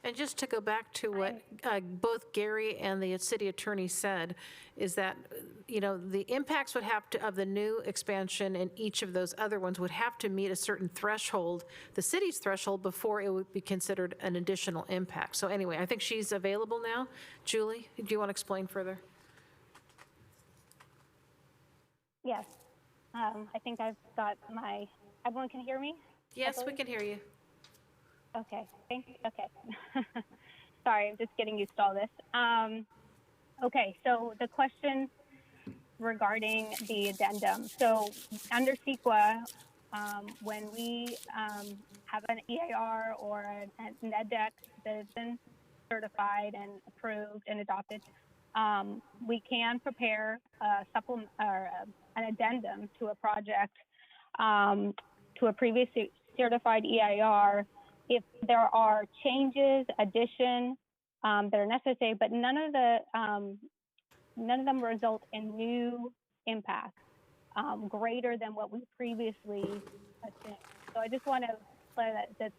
And just to go back to what both Gary and the city attorney said, is that, the impacts would have to, of the new expansion and each of those other ones would have to meet a certain threshold, the city's threshold, before it would be considered an additional impact. So anyway, I think she's available now. Julie, do you want to explain further? Yes. I think I've got everyone can hear me? Yes, we can hear you. Okay, thank you. Okay. Sorry, I'm just getting used to all this. Okay, so the question regarding the addendum. So under CEQA, when we have an EIR or an EDDEC that has been certified and approved and adopted, we can prepare a supplement or an addendum to a project, to a previously certified EIR, if there are changes, addition that are necessary, but none of them result in new impacts greater than what we previously assumed. So I just want to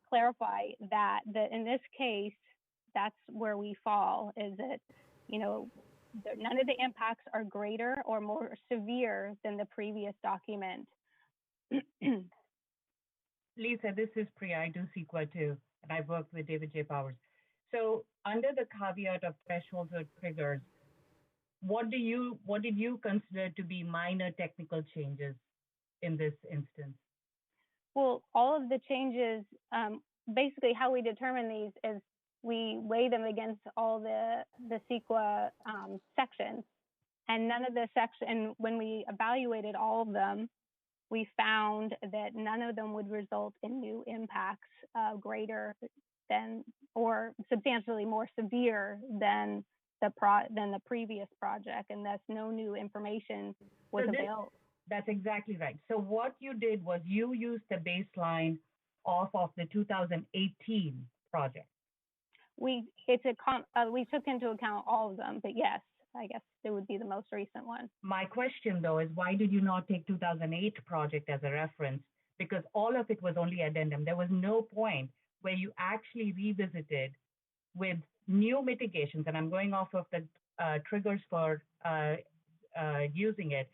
clarify that in this case, that's where we fall, is that, none of the impacts are greater or more severe than the previous document. Lisa, this is Priya. I do CEQA too, and I've worked with David J. Powers. So under the caveat of thresholds or triggers, what did you consider to be minor technical changes in this instance? Well, all of the changes, basically how we determine these is we weigh them against all the CEQA sections, and none of the section, when we evaluated all of them, we found that none of them would result in new impacts greater than or substantially more severe than the previous project, and thus no new information was available. That's exactly right. So what you did was you used the baseline off of the 2018 project. We took into account all of them, but yes, I guess it would be the most recent one. My question though is why did you not take 2008 project as a reference? Because all of it was only addendum. There was no point where you actually revisited with new mitigations, and I'm going off of the triggers for using it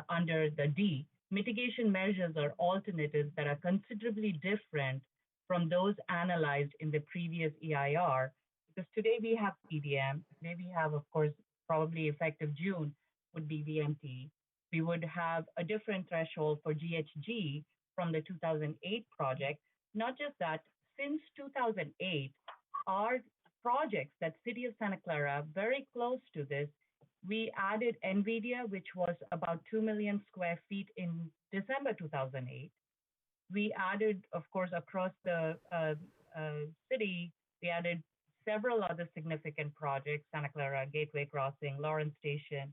under the D. Mitigation measures are alternatives that are considerably different from those analyzed in the previous EIR. Because today we have CDM, today we have, of course, probably effective June would be VMT. We would have a different threshold for GHG from the 2008 project. Not just that, since 2008, our projects that City of Santa Clara, very close to this, we added NVIDIA, which was about 2 million square feet in December 2008. We added, of course, across the city, we added several other significant projects, Santa Clara, Gateway Crossing, Lawrence Station.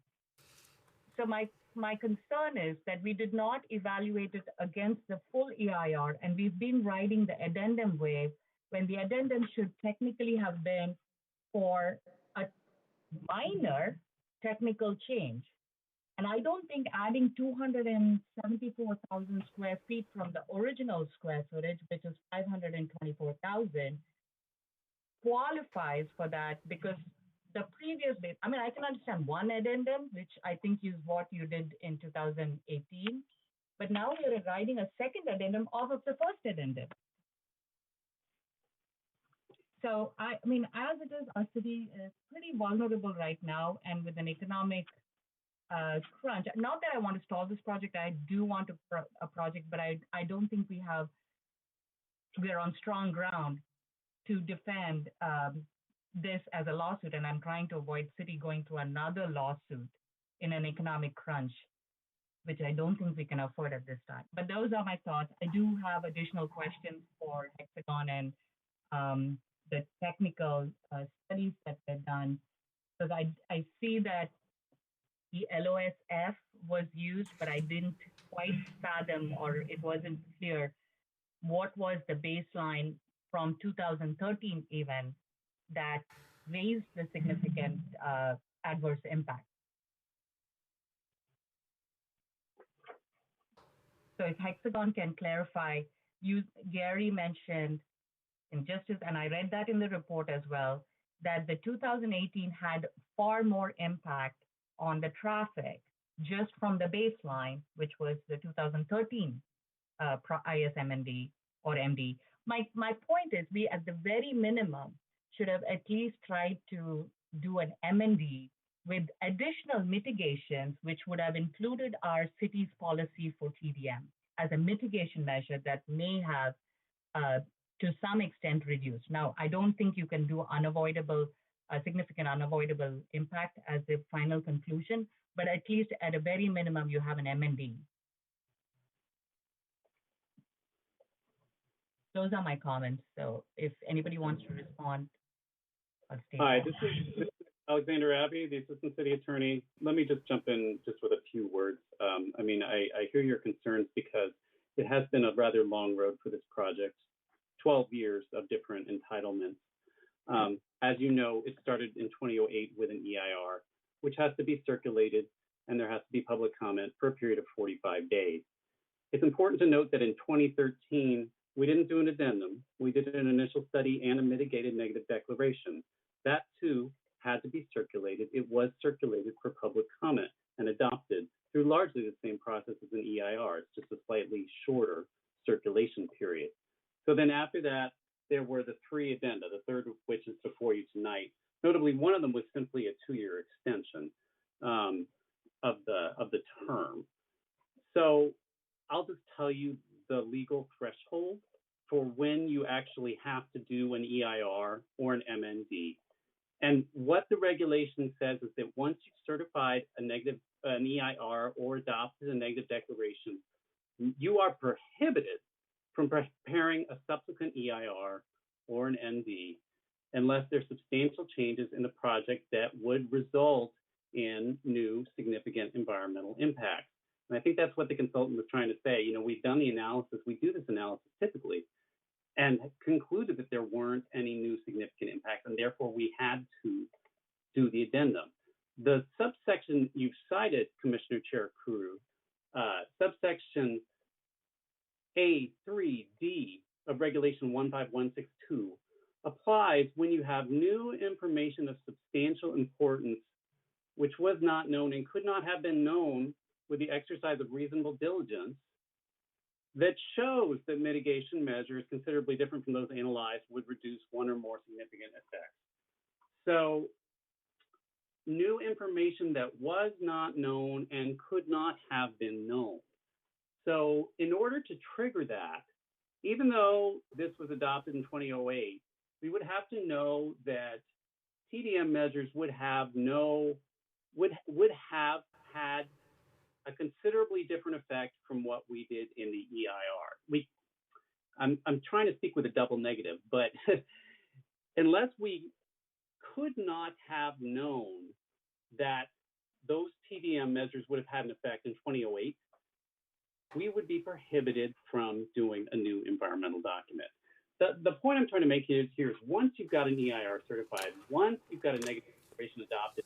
So my concern is that we did not evaluate it against the full EIR, and we've been riding the addendum wave when the addendum should technically have been for a minor technical change. And I don't think adding 274,000 square feet from the original square footage, which is 524,000, qualifies for that, because the previous base, I mean, I can understand one addendum, which I think is what you did in 2018, but now we're writing a second addendum off of the first addendum. So, I mean, as it is, our city is pretty vulnerable right now, and with an economic crunch. Not that I want to stall this project, I do want a project, but I don't think we're on strong ground to defend this as a lawsuit, and I'm trying to avoid city going through another lawsuit in an economic crunch, which I don't think we can afford at this time. But those are my thoughts. I do have additional questions for Hexagon and the technical studies that were done, because I see that the LOSF was used, but I didn't quite fathom, or it wasn't clear what was the baseline from 2013 even that raised the significant adverse impact. So if Hexagon can clarify, Gary mentioned injustice, and I read that in the report as well, that the 2018 had far more impact on the traffic just from the baseline, which was the 2013 ISMND or MD. My point is, we at the very minimum should have at least tried to do an MND with additional mitigations, which would have included our city's policy for TDM as a mitigation measure that may have, to some extent, reduced. Now, I don't think you can do significant unavoidable impact as the final conclusion, but at least at a very minimum, you have an MND. Those are my comments. So if anybody wants to respond, I'll stay. Hi, this is Alexander Abbe, the Assistant City Attorney. Let me just jump in just with a few words. I mean, I hear your concerns because it has been a rather long road for this project, 12 years of different entitlements. As you know, it started in 2008 with an EIR, which has to be circulated, and there has to be public comment for a period of 45 days. It's important to note that in 2013, we didn't do an addendum. We did an initial study and a mitigated negative declaration. That too had to be circulated. It was circulated for public comment and adopted through largely the same process as an EIR. It's just a slightly shorter circulation period. So then after that, there were the three addenda, the third of which is before you tonight. Notably, one of them was simply a 2-year extension of the term. So I'll just tell you the legal threshold for when you actually have to do an EIR or an MND. And what the regulation says is that once you've certified an EIR or adopted a negative declaration, you are prohibited from preparing a subsequent EIR or an ND unless there's substantial changes in the project that would result in new significant environmental impacts. And I think that's what the consultant was trying to say. You know, we've done the analysis, we do this analysis typically, and concluded that there weren't any new significant impacts, and therefore we had to do the addendum. The subsection you've cited, Commissioner Cherukuru, subsection A3D of Regulation 15162 applies when you have new information of substantial importance which was not known and could not have been known with the exercise of reasonable diligence that shows that mitigation measures considerably different from those analyzed would reduce one or more significant effects. So new information that was not known and could not have been known. So in order to trigger that, even though this was adopted in 2008, we would have to know that TDM measures would have had a considerably different effect from what we did in the EIR. I'm trying to speak with a double negative, but unless we could not have known that those TDM measures would have had an effect in 2008, we would be prohibited from doing a new environmental document. The point I'm trying to make here is once you've got an EIR certified, once you've got a negative declaration adopted,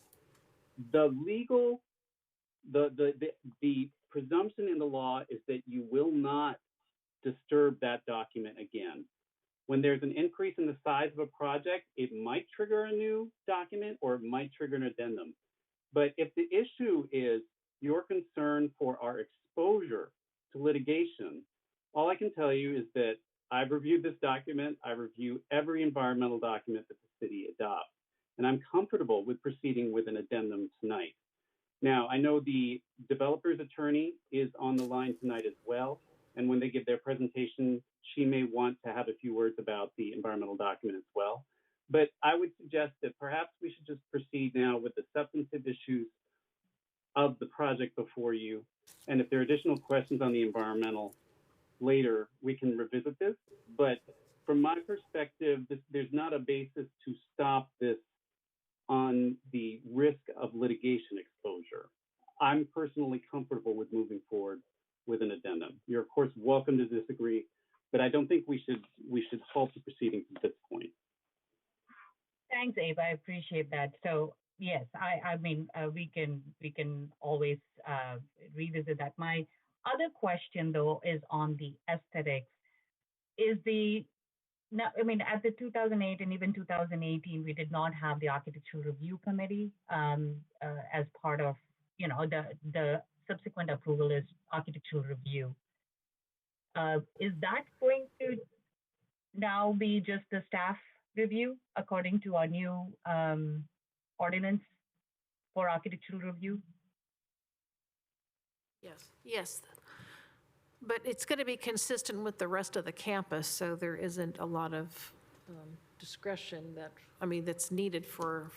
the presumption in the law is that you will not disturb that document again. When there's an increase in the size of a project, it might trigger a new document or it might trigger an addendum. But if the issue is your concern for our exposure to litigation, all I can tell you is that I've reviewed this document. I review every environmental document that the city adopts, and I'm comfortable with proceeding with an addendum tonight. Now, I know the developer's attorney is on the line tonight as well, and when they give their presentation, she may want to have a few words about the environmental document as well. But I would suggest that perhaps we should just proceed now with the substantive issues of the project before you. And if there are additional questions on the environmental later, we can revisit this. But from my perspective, there's not a basis to stop this on the risk of litigation exposure. I'm personally comfortable with moving forward with an addendum. You're of course welcome to disagree, but I don't think we should halt the proceedings at this point. Thanks, Abe. I appreciate that. So yes, I mean we can always revisit that. My other question though is on the aesthetics. Now, I mean, at the 2008 and even 2018, we did not have the architectural review committee as part of, you know, the subsequent approval is architectural review. Is that going to now be just the staff review according to our new ordinance for architectural review? Yes. But it's going to be consistent with the rest of the campus, so there isn't a lot of discretion that's needed for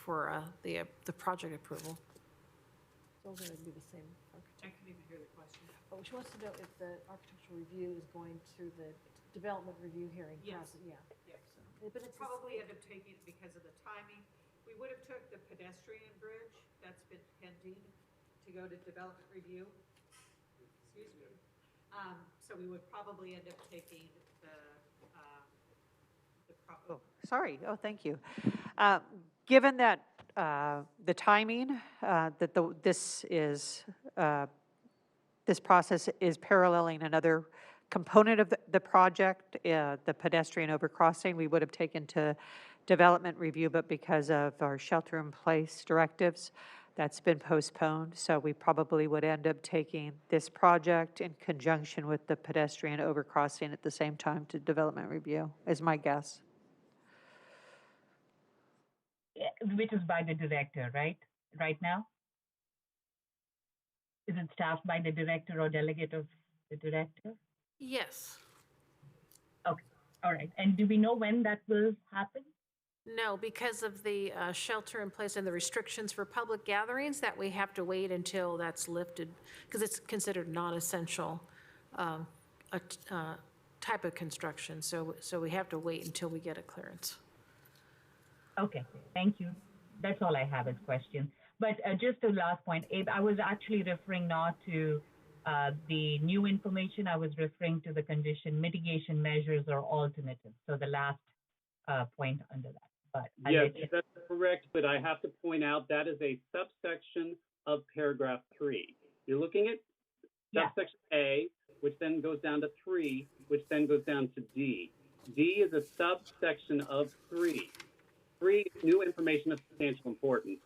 the project approval. It's all going to be the same architect. I couldn't even hear the question. Oh, she wants to know if the architectural review is going through the development review hearing process. Yeah. But it's probably end up taking it because of the timing. We would have took the pedestrian bridge that's been pending to go to development review. Excuse me. So we would probably end up taking thank you. Given that the timing that this process is paralleling another component of the project, the pedestrian overcrossing, we would have taken to development review, but because of our shelter-in-place directives, that's been postponed. So we probably would end up taking this project in conjunction with the pedestrian overcrossing at the same time to development review, is my guess. Which is by the director, right? Right now? Is it staffed by the director or delegate of the director? Yes. Okay, all right. And do we know when that will happen? No, because of the shelter in place and the restrictions for public gatherings, that we have to wait until that's lifted, because it's considered non-essential type of construction. So we have to wait until we get a clearance. Okay, thank you. That's all I have as questions. But just the last point, Abe, I was actually referring not to The new information, I was referring to the condition mitigation measures or alternatives. So the last point under that. But yes, that's correct, but I have to point out that is a subsection of paragraph 3. You're looking at subsection A, which then goes down to 3, which then goes down to D. D is a subsection of 3. 3 is new information of substantial importance.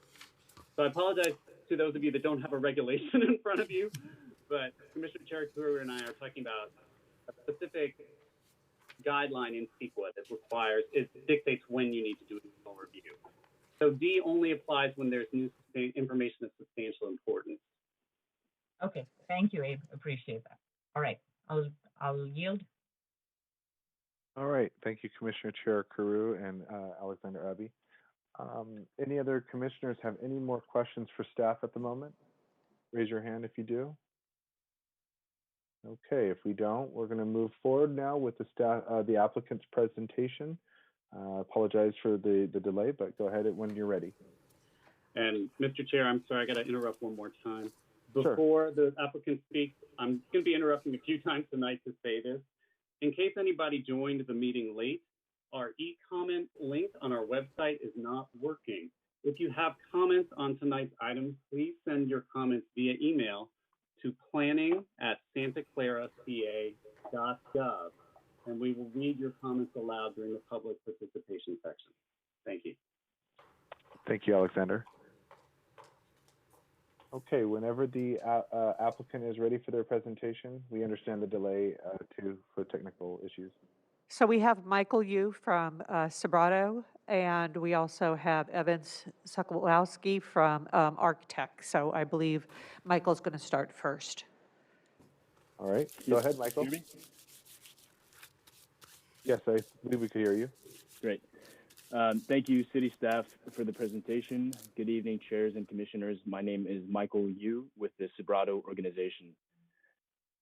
So I apologize to those of you that don't have a regulation in front of you, but Commissioner Cherukuru and I are talking about a specific guideline in CEQA that requires, it dictates when you need to do a full review. So D only applies when there's new information of substantial importance. Okay, thank you, Abe. Appreciate that. All right, I'll yield. All right, thank you, Commissioner Cherukuru and Alexander Abbe. Any other commissioners have any more questions for staff at the moment? Raise your hand if you do. Okay, if we don't, we're going to move forward now with the applicant's presentation. Apologize for the delay, but go ahead when you're ready. And Mr. Chair, I'm sorry, I got to interrupt one more time. Sure. Before the applicant speaks, I'm going to be interrupting a few times tonight to say this. In case anybody joined the meeting late, our e-comment link on our website is not working. If you have comments on tonight's items, please send your comments via email to planning@santaclaraca.gov, and we will read your comments aloud during the public participation section. Thank you. Thank you, Alexander. Okay, whenever the applicant is ready for their presentation, we understand the delay too for technical issues. So we have Michael Yu from Sobrato, and we also have Evan Sokolowski from Architect. So I believe Michael's going to start first. All right, go ahead, Michael. Can you hear me? Yes, I believe we could hear you. Great. Thank you, city staff, for the presentation. Good evening, chairs and commissioners. My name is Michael Yu with the Sobrato organization.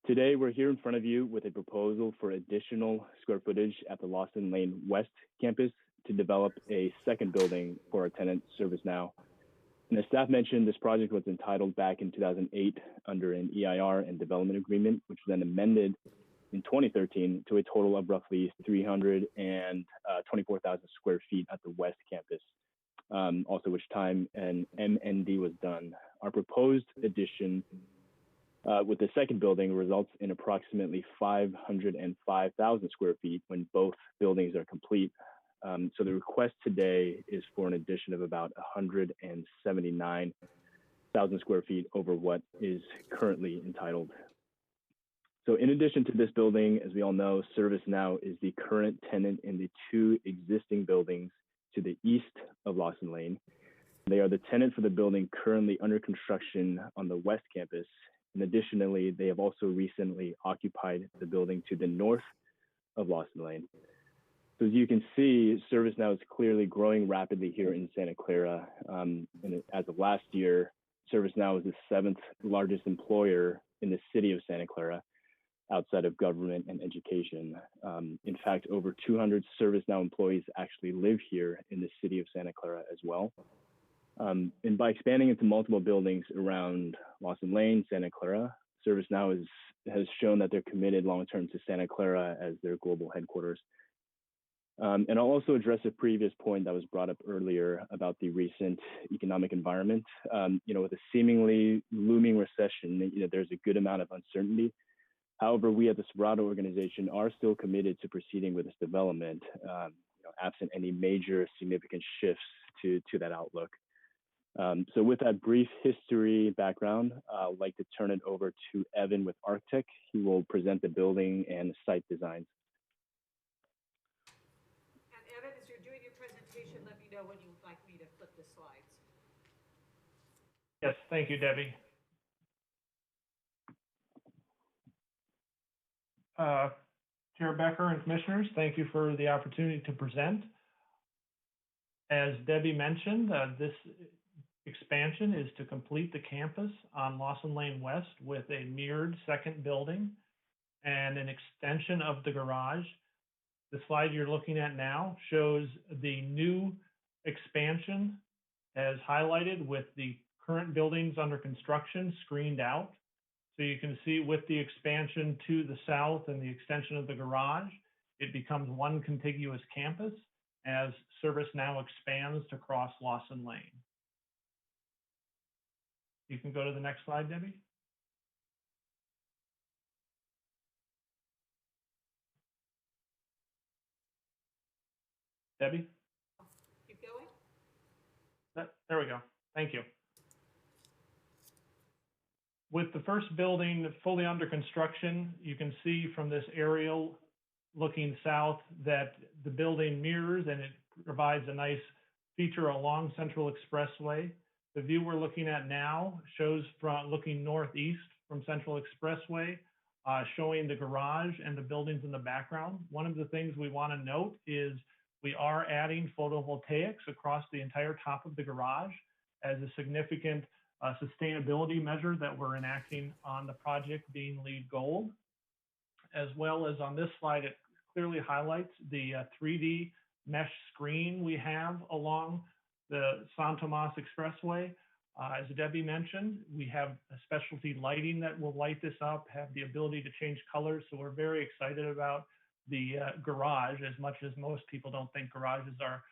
Today, we're here in front of you with a proposal for additional square footage at the Lawson Lane West campus to develop a second building for our tenant, ServiceNow. And as staff mentioned, this project was entitled back in 2008 under an EIR and development agreement, which was then amended in 2013 to a total of roughly 324,000 square feet at the West campus, also which time an MND was done. Our proposed addition with the second building results in approximately 505,000 square feet when both buildings are complete. So the request today is for an addition of about 179,000 square feet over what is currently entitled. So in addition to this building, as we all know, ServiceNow is the current tenant in the 2 existing buildings to the east of Lawson Lane. They are the tenant for the building currently under construction on the West campus. And additionally, they have also recently occupied the building to the north of Lawson Lane. So as you can see, ServiceNow is clearly growing rapidly here in Santa Clara. And as of last year, ServiceNow is the 7th largest employer in the city of Santa Clara, outside of government and education. In fact, over 200 ServiceNow employees actually live here in the city of Santa Clara as well. And by expanding into multiple buildings around Lawson Lane, Santa Clara, ServiceNow has shown that they're committed long-term to Santa Clara as their global headquarters. And I'll also address a previous point that was brought up earlier about the recent economic environment. With a seemingly looming recession, there's a good amount of uncertainty. However, we at the Sobrato organization are still committed to proceeding with this development, absent any major significant shifts to that outlook. So with that brief history background, I'd like to turn it over to Evan with Architect. He will present the building and site designs. And Evan, as you're doing your presentation, let me know when you would like me to flip the slides. Yes, thank you, Debbie. Chair Becker and Commissioners, thank you for the opportunity to present. As Debbie mentioned, this expansion is to complete the campus on Lawson Lane West with a mirrored second building and an extension of the garage. The slide you're looking at now shows the new expansion as highlighted with the current buildings under construction screened out. So you can see with the expansion to the south and the extension of the garage, it becomes one contiguous campus as service now expands to cross Lawson Lane. You can go to the next slide, Debbie. Debbie? Keep going. There we go. Thank you. With the first building fully under construction, you can see from this aerial looking south that the building mirrors and it provides a nice feature along Central Expressway. The view we're looking at now shows from looking northeast from Central Expressway, showing the garage and the buildings in the background. One of the things we want to note is we are adding photovoltaics across the entire top of the garage as a significant sustainability measure that we're enacting on the project being LEED Gold. As well as on this slide, it clearly highlights the 3D mesh screen we have along the San Tomas Expressway. As Debbie mentioned, we have a specialty lighting that will light this up, have the ability to change colors. So we're very excited about the garage. As much as most people don't think garages are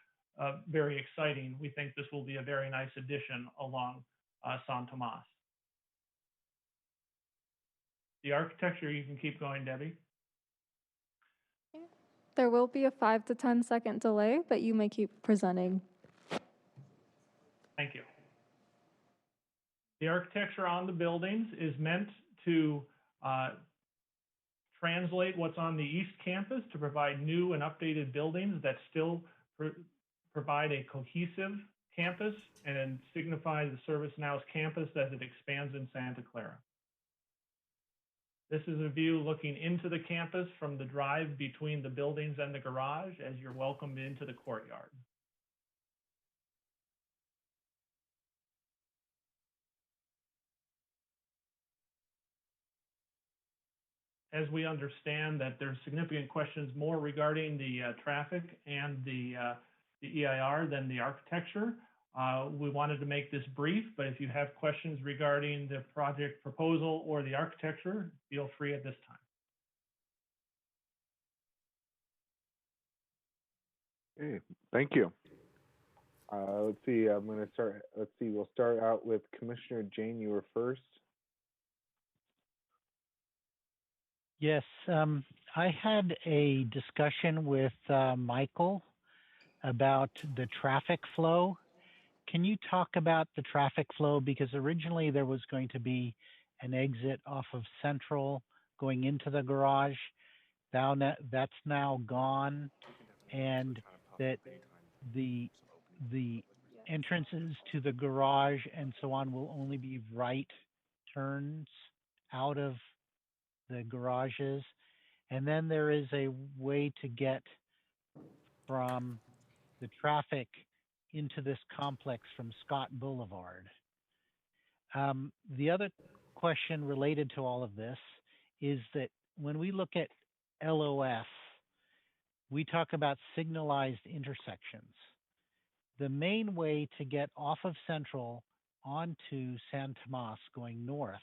very exciting, we think this will be a very nice addition along San Tomas. The architecture, you can keep going, Debbie. There will be a 5 to 10 second delay, but you may keep presenting. Thank you. The architecture on the buildings is meant to translate what's on the East Campus to provide new and updated buildings that still provide a cohesive campus and signify the ServiceNow's campus as it expands in Santa Clara. This is a view looking into the campus from the drive between the buildings and the garage as you're welcomed into the courtyard. As we understand that there's significant questions more regarding the traffic and the EIR than the architecture, we wanted to make this brief, but if you have questions regarding the project proposal or the architecture, feel free at this time. Okay, thank you. Let's see, I'm going to start, let's see, we'll start out with Commissioner Jain, you were first. Yes, I had a discussion with Michael about the traffic flow. Can you talk about the traffic flow? Because originally there was going to be an exit off of Central going into the garage. That's now gone, and that the entrances to the garage and so on will only be right turns out of the garages. And then there is a way to get from the traffic into this complex from Scott Boulevard. The other question related to all of this is that when we look at LOS, we talk about signalized intersections. The main way to get off of Central onto San Tomas going north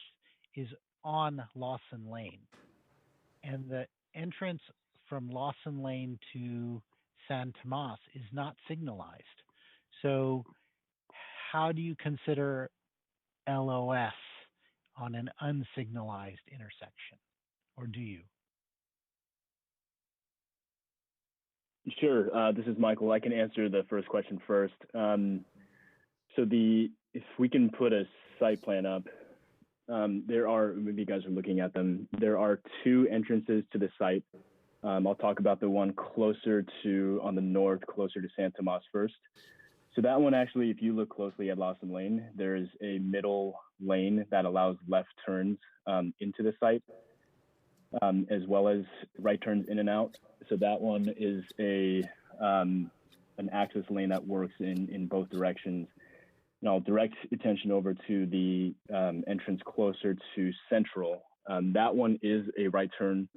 is on Lawson Lane. And the entrance from Lawson Lane to San Tomas is not signalized. So how do you consider LOS on an unsignalized intersection, or do you? Sure, this is Michael. I can answer the first question first. So if we can put a site plan up, there are, maybe you guys are looking at them, there are two entrances to the site. I'll talk about the one closer to, on the north, closer to San Tomas first. So that one actually, if you look closely at Lawson Lane, there is a middle lane that allows left turns into the site, as well as right turns in and out. So that one is an access lane that works in both directions. And I'll direct attention over to the entrance closer to Central. That one is a right turn,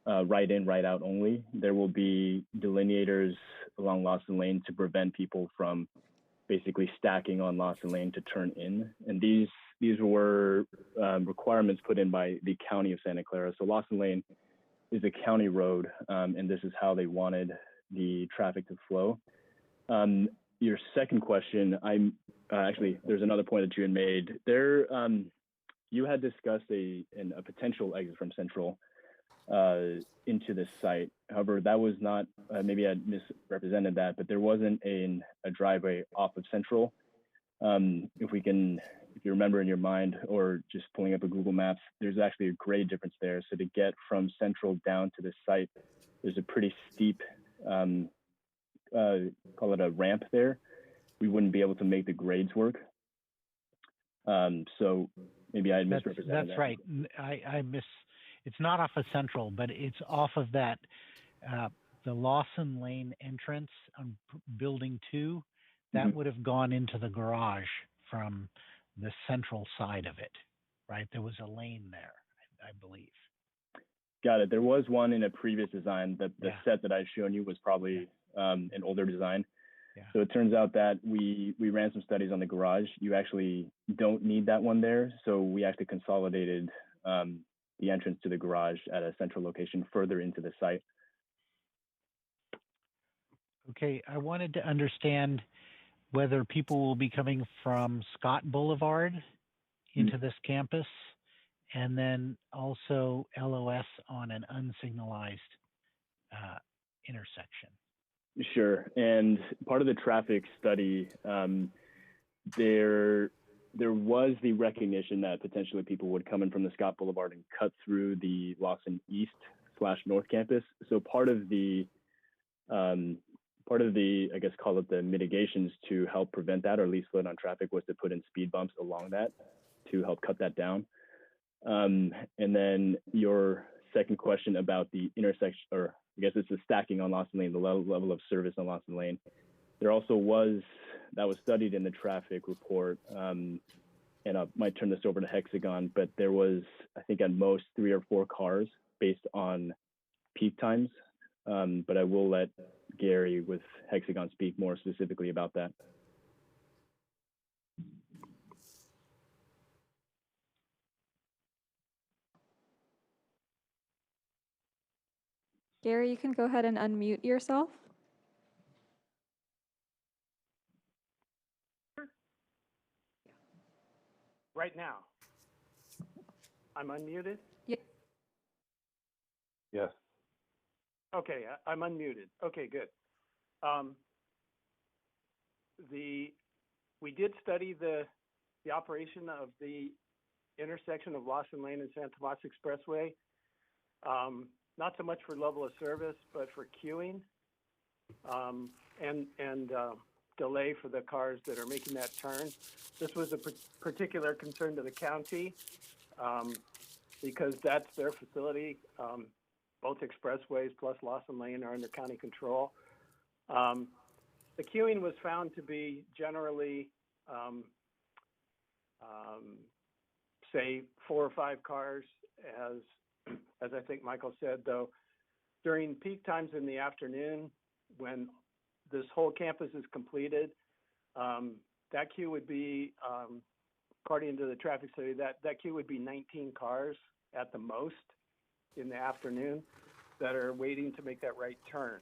right in, right out only. There will be delineators along Lawson Lane to prevent people from basically stacking on Lawson Lane to turn in. And these were requirements put in by the County of Santa Clara. So Lawson Lane is a county road, and this is how they wanted the traffic to flow. Your second question, actually, there's another point that you had made. You had discussed a potential exit from Central into this site. However, that was not, maybe I misrepresented that, but there wasn't a driveway off of Central. If you remember in your mind or just pulling up a Google Maps, there's actually a grade difference there. So to get from Central down to this site, there's a pretty steep, call it a ramp there. We wouldn't be able to make the grades work. So maybe I misrepresented that. That's right. It's not off of Central, but it's off of that, the Lawson Lane entrance on Building 2. That would have gone into the garage from the central side of it, right? There was a lane there, I believe. Got it. There was one in a previous design. The set that I've shown you was probably an older design. Yeah. So it turns out that we ran some studies on the garage. You actually don't need that one there. So we actually consolidated the entrance to the garage at a central location further into the site. Okay, I wanted to understand whether people will be coming from Scott Boulevard into this campus, and then also LOS on an unsignalized intersection. Sure, and part of the traffic study, there was the recognition that potentially people would come in from the Scott Boulevard and cut through the Lawson East/North campus. So part of the, I guess, call it the mitigations to help prevent that, or at least slow down traffic, was to put in speed bumps along that to help cut that down. And then your second question about the intersection, or I guess it's the stacking on Lawson Lane, the level of service on Lawson Lane. There also was, that was studied in the traffic report, and I might turn this over to Hexagon, but there was, I think, at most 3 or 4 cars based on peak times. But I will let Gary with Hexagon speak more specifically about that. Gary, you can go ahead and unmute yourself. Right now. I'm unmuted? Yes. Okay, I'm unmuted. Okay, good. We did study the operation of the intersection of Lawson Lane and San Tomas Expressway. Not so much for level of service, but for queuing and delay for the cars that are making that turn. This was a particular concern to the county because that's their facility. Both expressways plus Lawson Lane are under county control. The queuing was found to be generally, say, 4 or 5 cars, as I think Michael said, though, during peak times in the afternoon, when this whole campus is completed, that queue would be, according to the traffic study, that queue would be 19 cars at the most in the afternoon that are waiting to make that right turn.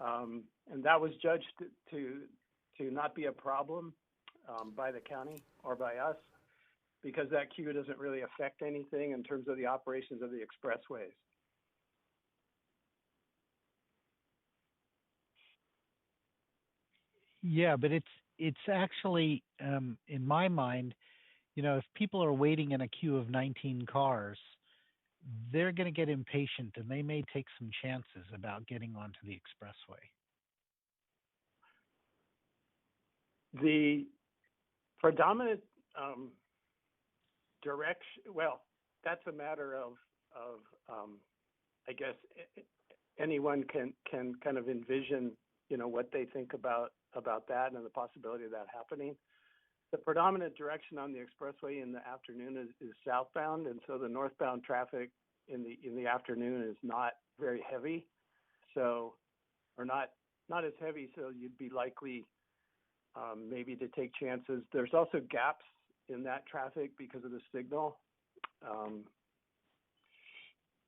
And that was judged to not be a problem by the county or by us, because that queue doesn't really affect anything in terms of the operations of the expressways. Yeah, but it's actually, in my mind, if people are waiting in a queue of 19 cars, they're going to get impatient and they may take some chances about getting onto the expressway. The predominant direction, well, that's a matter of I guess anyone can kind of envision, what they think about that and the possibility of that happening. The predominant direction on the expressway in the afternoon is southbound, and so the northbound traffic in the afternoon is not very heavy, or not as heavy, so you'd be likely maybe to take chances. There's also gaps in that traffic because of the signal.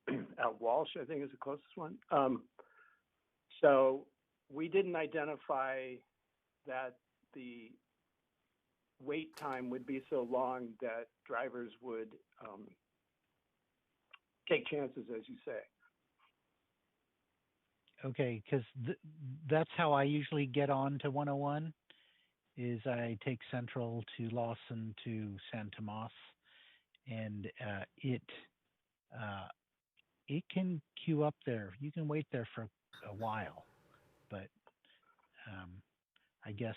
At Walsh, I think is the closest one. So we didn't identify that the wait time would be so long that drivers would take chances, as you say. Okay, because that's how I usually get on to 101, is I take Central to Lawson to San Tomas, and it can queue up there. You can wait there for a while, but I guess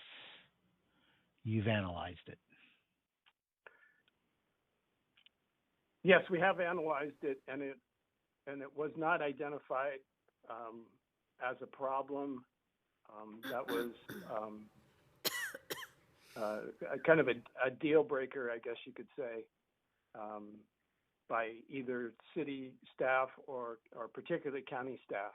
you've analyzed it. Yes, we have analyzed it, and it was not identified as a problem. That was kind of a deal breaker, I guess you could say, by either city staff or particularly county staff.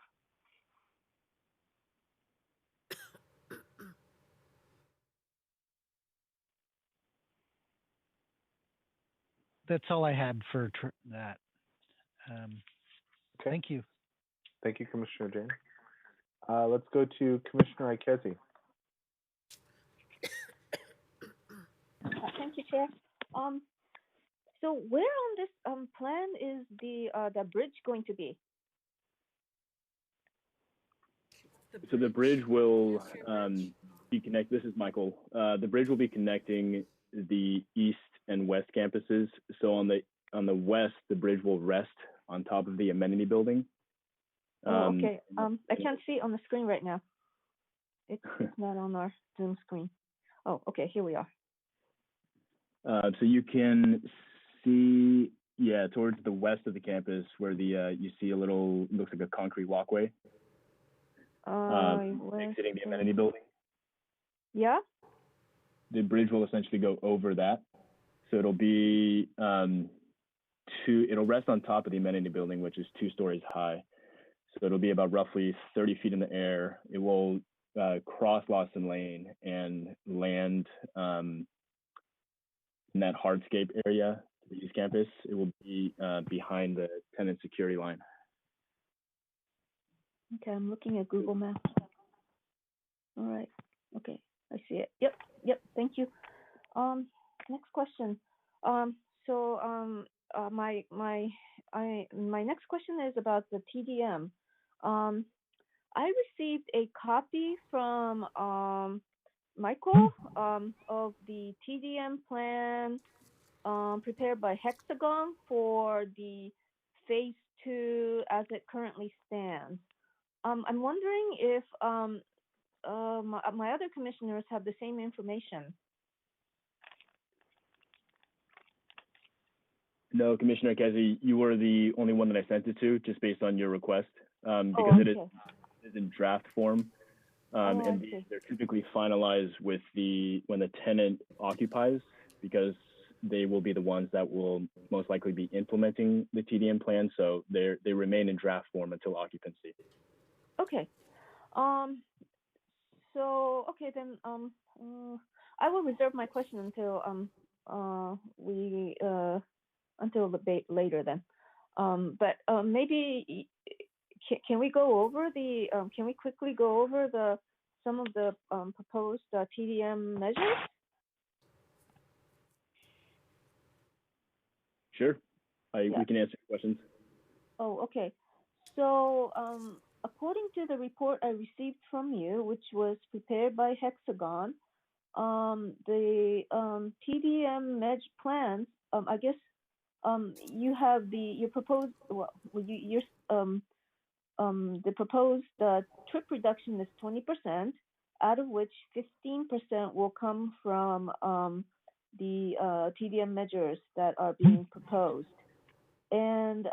That's all I had for that. Okay. Thank you. Thank you, Commissioner Jain. Let's go to Commissioner Ikezi. Thank you, Chair. So where on this plan is the bridge going to be? So the bridge will be connect. This is Michael. The bridge will be connecting the east and west campuses. So on the west, the bridge will rest on top of the amenity building. Okay. I can't see on the screen right now. It's not on our Zoom screen. Oh, okay. Here we are. So you can see, yeah, towards the west of the campus where the you see a little, looks like a concrete walkway. Exiting the amenity building. Yeah. The bridge will essentially go over that. So it'll be it'll rest on top of the amenity building, which is 2 stories high. So it'll be about roughly 30 feet in the air. It will cross Lawson Lane and land in that hardscape area to the east campus. It will be behind the tenant security line. Okay, I'm looking at Google Maps. All right. Okay, I see it. Yep. Thank you. Next question. My next question is about the TDM. I received a copy from Michael of the TDM plan prepared by Hexagon for the phase 2 as it currently stands. I'm wondering if my other commissioners have the same information. No, Commissioner Ikezi, you were the only one that I sent it to, just based on your request, because it is in draft form, and they're typically finalized with when the tenant occupies, because they will be the ones that will most likely be implementing the TDM plan, so they remain in draft form until occupancy. Okay. I will reserve my question until until the date later then. But maybe can we go over can we quickly go over some of the proposed TDM measures? Sure. We can answer questions. Oh, okay. So according to the report I received from you, which was prepared by Hexagon, the TDM MEDG plans, I guess you have the proposed trip reduction is 20%, out of which 15% will come from the TDM measures that are being proposed. And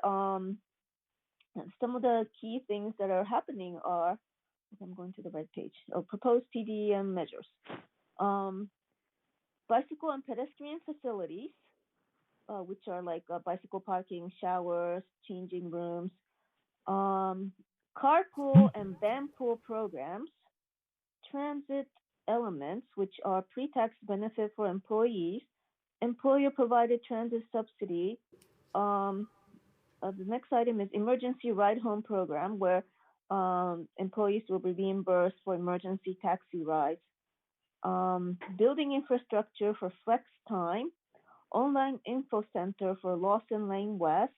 some of the key things that are happening are, I'm going to the right page, proposed TDM measures. Bicycle and pedestrian facilities, which are like bicycle parking, showers, changing rooms, carpool and van pool programs, transit elements, which are pre-tax benefit for employees, employer-provided transit subsidy. The next item is emergency ride home program, where employees will be reimbursed for emergency taxi rides. Building infrastructure for flex time, online info center for Lawson Lane West,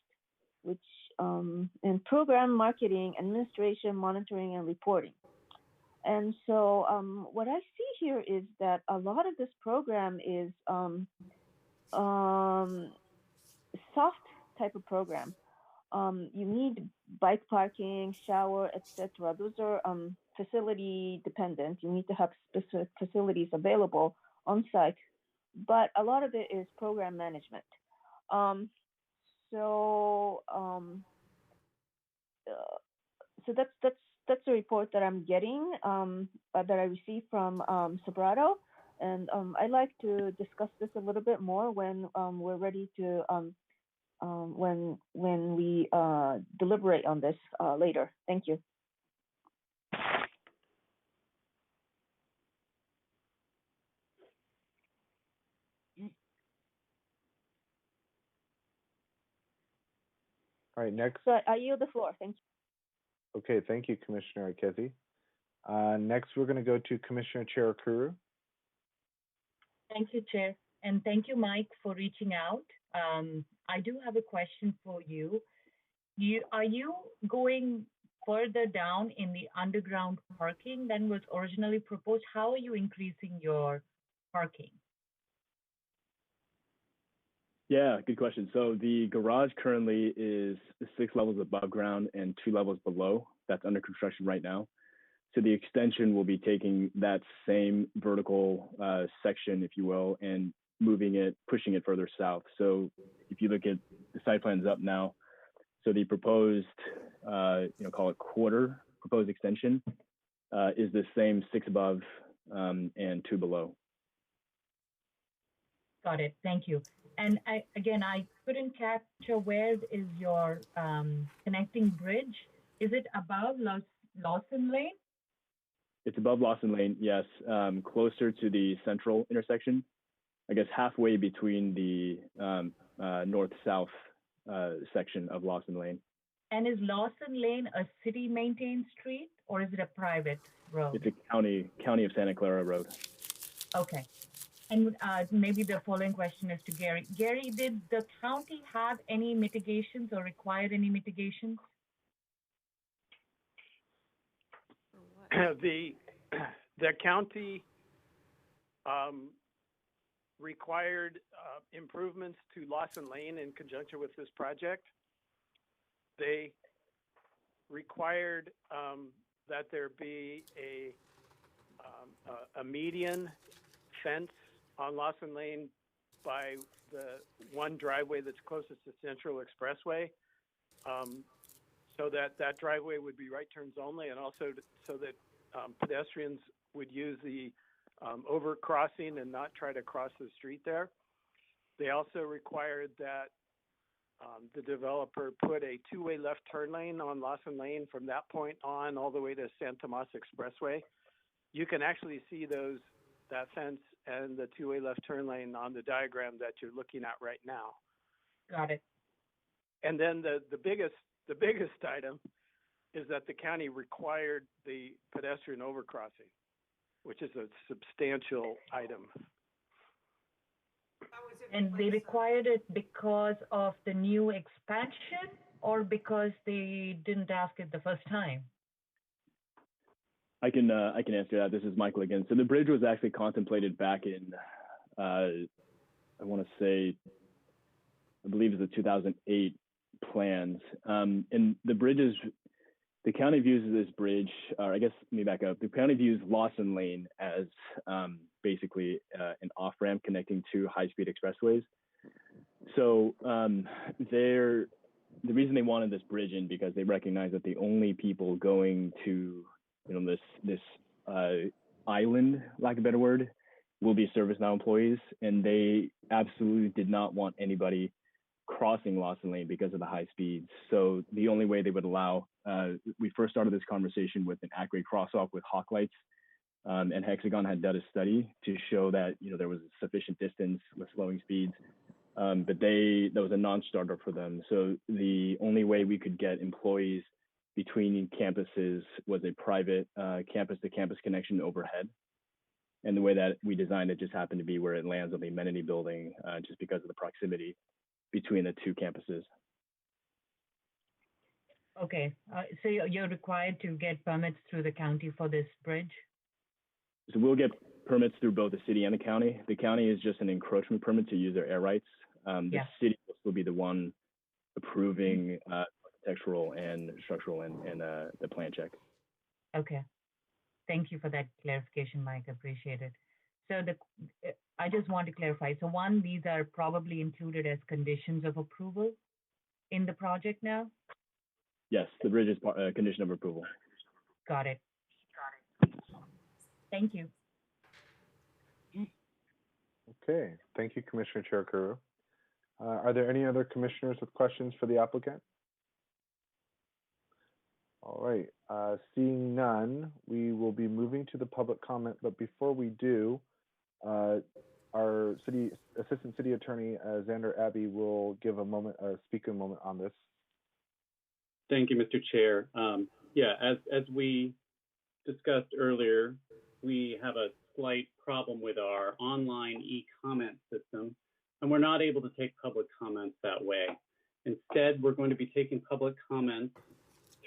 which and program marketing, administration, monitoring, and reporting. And so what I see here is that a lot of this program is soft type of program. You need bike parking, shower, etc. Those are facility dependent. You need to have specific facilities available on site, but a lot of it is program management. So that's the report that I'm getting, that I received from Sobrato, and I'd like to discuss this a little bit more when we're ready to when we deliberate on this later. Thank you. All right, next. So I yield the floor. Thank you. Okay, thank you, Commissioner Ikezi. Next, we're going to go to Commissioner Cherukuru. Thank you, Chair. And thank you, Mike, for reaching out. I do have a question for you. Are you going further down in the underground parking than was originally proposed? How are you increasing your parking? Yeah, good question. So the garage currently is 6 levels above ground and 2 levels below. That's under construction right now. So the extension will be taking that same vertical section, if you will, and moving it, pushing it further south. So if you look at the site plans up now, so the proposed, call it quarter proposed extension is the same 6 above and 2 below. Got it. Thank you. And I couldn't capture where is your connecting bridge. Is it above Lawson Lane? It's above Lawson Lane, yes, closer to the central intersection. I guess halfway between the north-south section of Lawson Lane. And is Lawson Lane a city-maintained street or is it a private road? It's a county of Santa Clara road. Okay. And maybe the following question is to Gary. Gary, did the county have any mitigations or require any mitigations? The county required improvements to Lawson Lane in conjunction with this project. They required that there be a median fence on Lawson Lane by the one driveway that's closest to Central Expressway, so that driveway would be right turns only, and also so that pedestrians would use the overcrossing and not try to cross the street there. They also required that the developer put a 2-way left turn lane on Lawson Lane from that point on all the way to San Tomas Expressway. You can actually see that fence and the 2-way left turn lane on the diagram that you're looking at right now. Got it. And then the biggest item is that the county required the pedestrian overcrossing, which is a substantial item. And they required it because of the new expansion or because they didn't ask it the first time? I can answer that. This is Michael again. So the bridge was actually contemplated back in, I want to say, I believe it's the 2008 plans. And the county views this bridge, or I guess let me back up. The county views Lawson Lane as basically an off-ramp connecting two high-speed expressways. So the reason they wanted this bridge in because they recognize that the only people going to this island, lack of a better word, will be ServiceNow employees, and they absolutely did not want anybody crossing Lawson Lane because of the high speeds. So the only way they would allow, we first started this conversation with an at-grade crosswalk with hawk lights and Hexagon had done a study to show that there was sufficient distance with slowing speeds, but that was a non-starter for them. So the only way we could get employees between campuses was a private campus-to-campus connection overhead. And the way that we designed it just happened to be where it lands on the amenity building, just because of the proximity between the two campuses. Okay, so you're required to get permits through the county for this bridge? So we'll get permits through both the city and the county. The county is just an encroachment permit to use their air rights. The city will still be the one approving architectural and structural and the plan check. Okay. Thank you for that clarification, Mike. Appreciate it. So I just want to clarify. So one, these are probably included as conditions of approval in the project now? Yes, the bridge is a condition of approval. Got it. Thank you. Okay, thank you, Commissioner Cherukuru. Are there any other commissioners with questions for the applicant? All right, seeing none, we will be moving to the public comment, but before we do, our Assistant City Attorney, Xander Abbe, will give speak a moment on this. Thank you, Mr. Chair. As we discussed earlier, we have a slight problem with our online e-comment system, and we're not able to take public comments that way. Instead, we're going to be taking public comments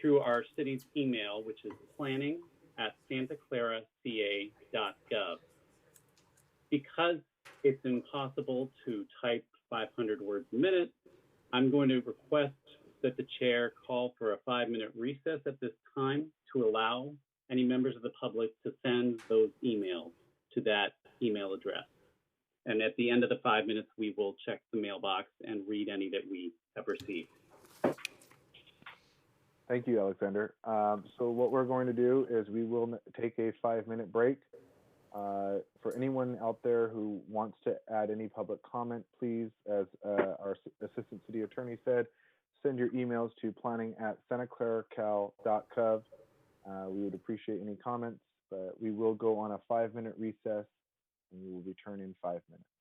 through our city's email, which is planning@santaclaraca.gov. Because it's impossible to type 500 words a minute, I'm going to request that the chair call for a 5-minute recess at this time to allow any members of the public to send those emails to that email address. And at the end of the 5 minutes, we will check the mailbox and read any that we have received. Thank you, Alexander. So what we're going to do is we will take a 5-minute break. For anyone out there who wants to add any public comment, please, as our Assistant City Attorney said, send your emails to planning@santaclaracal.gov. We would appreciate any comments, but we will go on a 5-minute recess and we will return in 5 minutes.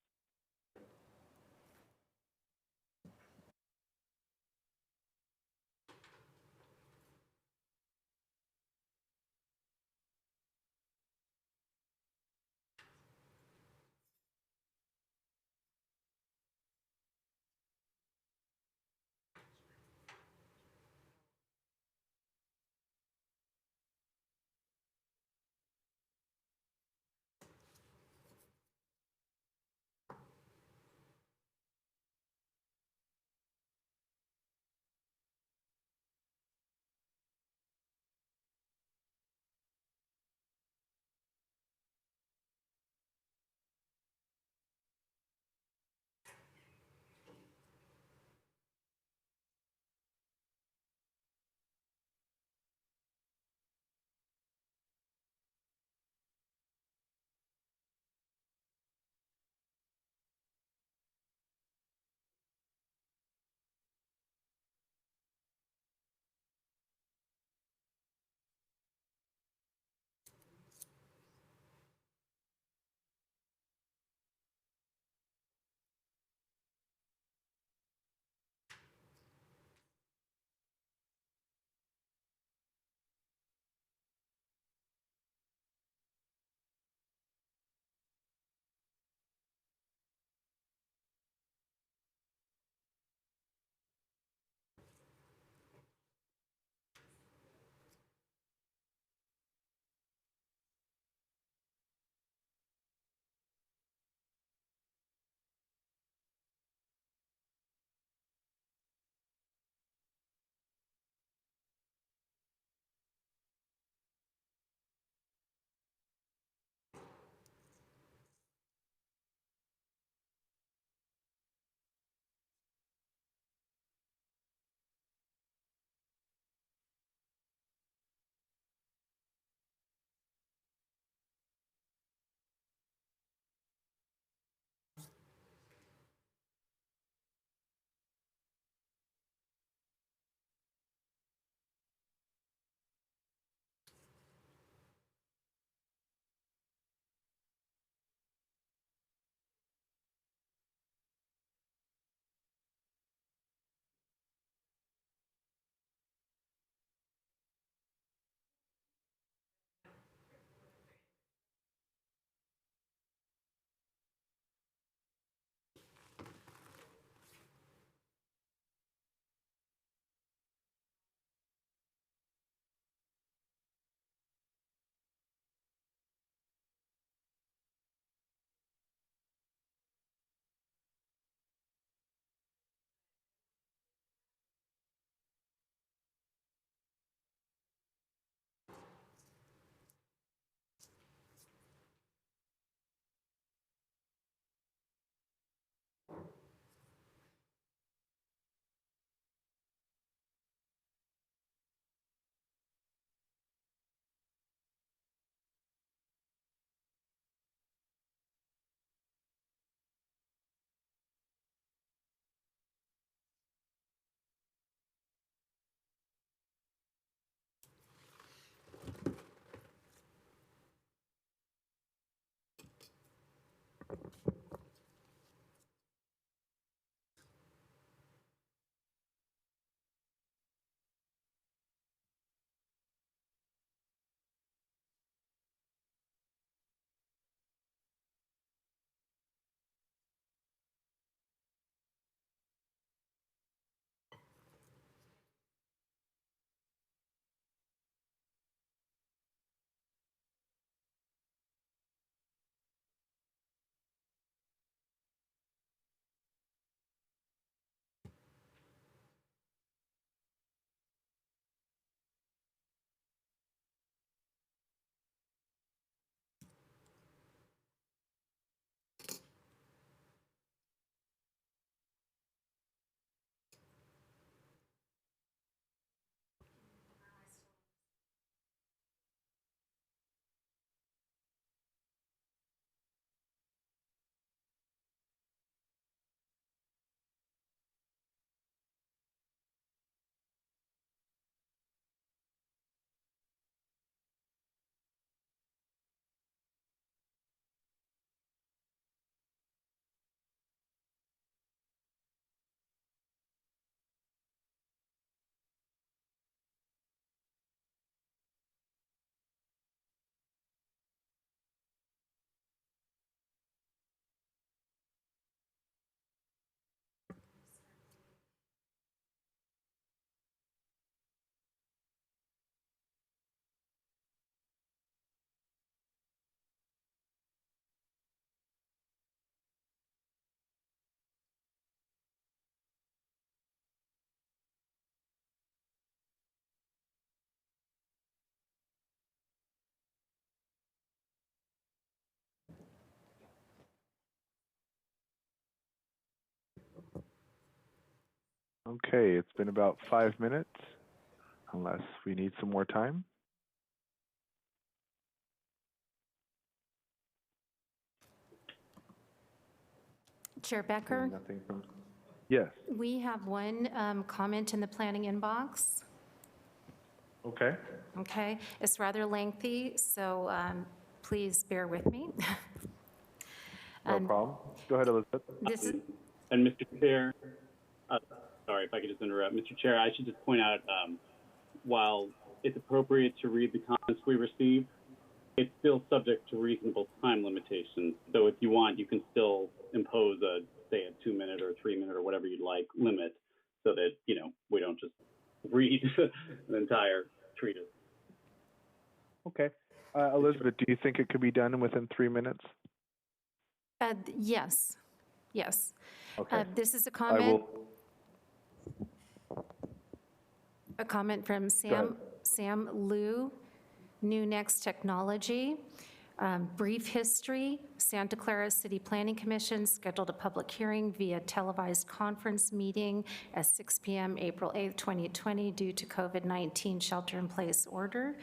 Okay, it's been about 5 minutes, unless we need some more time. Chair Becker, Nothing from. Yes. we have one comment in the planning inbox. Okay. Okay, it's rather lengthy, so please bear with me. No problem. Go ahead, Elizabeth. This is, And Mr. Chair, sorry if I could just interrupt. Mr. Chair, I should just point out, while it's appropriate to read the comments we received, it's still subject to reasonable time limitations. So if you want, you can still impose a, say, a 2-minute or 3-minute or whatever you'd like limit, so that, we don't just read the entire treatise. Okay. Elizabeth, do you think it could be done within 3 minutes? yes, yes. Okay. This is a I comment. will. A comment from Sam Liu, New Next Technology. Brief history, Santa Clara City Planning Commission scheduled a public hearing via televised conference meeting at 6 p.m. April 8, 2020 due to COVID-19 shelter-in-place order.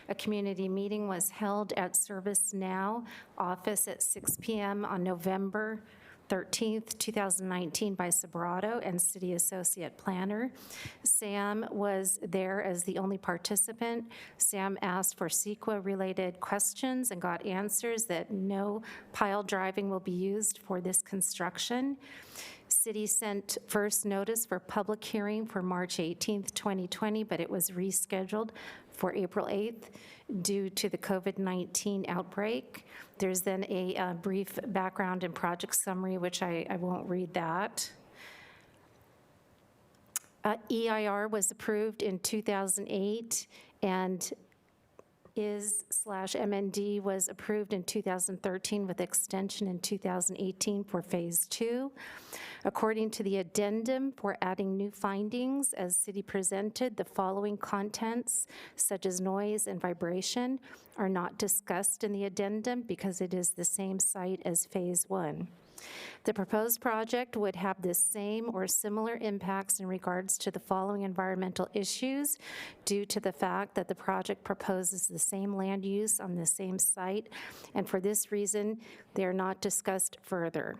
A community meeting was held at Service Now office at 6 p.m. on November 13th, 2019 by Sudhanshu and City Associate Planner. Sam was there as the only participant. Sam asked for CEQA-related questions and got answers that no pile driving will be used for this construction. City sent first notice for public hearing for March 18th, 2020, but it was rescheduled for April 8th due to the COVID-19 outbreak. There's then a brief background and project summary, which I won't read that. EIR was approved in 2008, and IS/MND was approved in 2013 with extension in 2018 for Phase 2. According to the addendum for adding new findings as city presented, the following contents, such as noise and vibration, are not discussed in the addendum because it is the same site as Phase 1. The proposed project would have the same or similar impacts in regards to the following environmental issues due to the fact that the project proposes the same land use on the same site, and for this reason, they are not discussed further.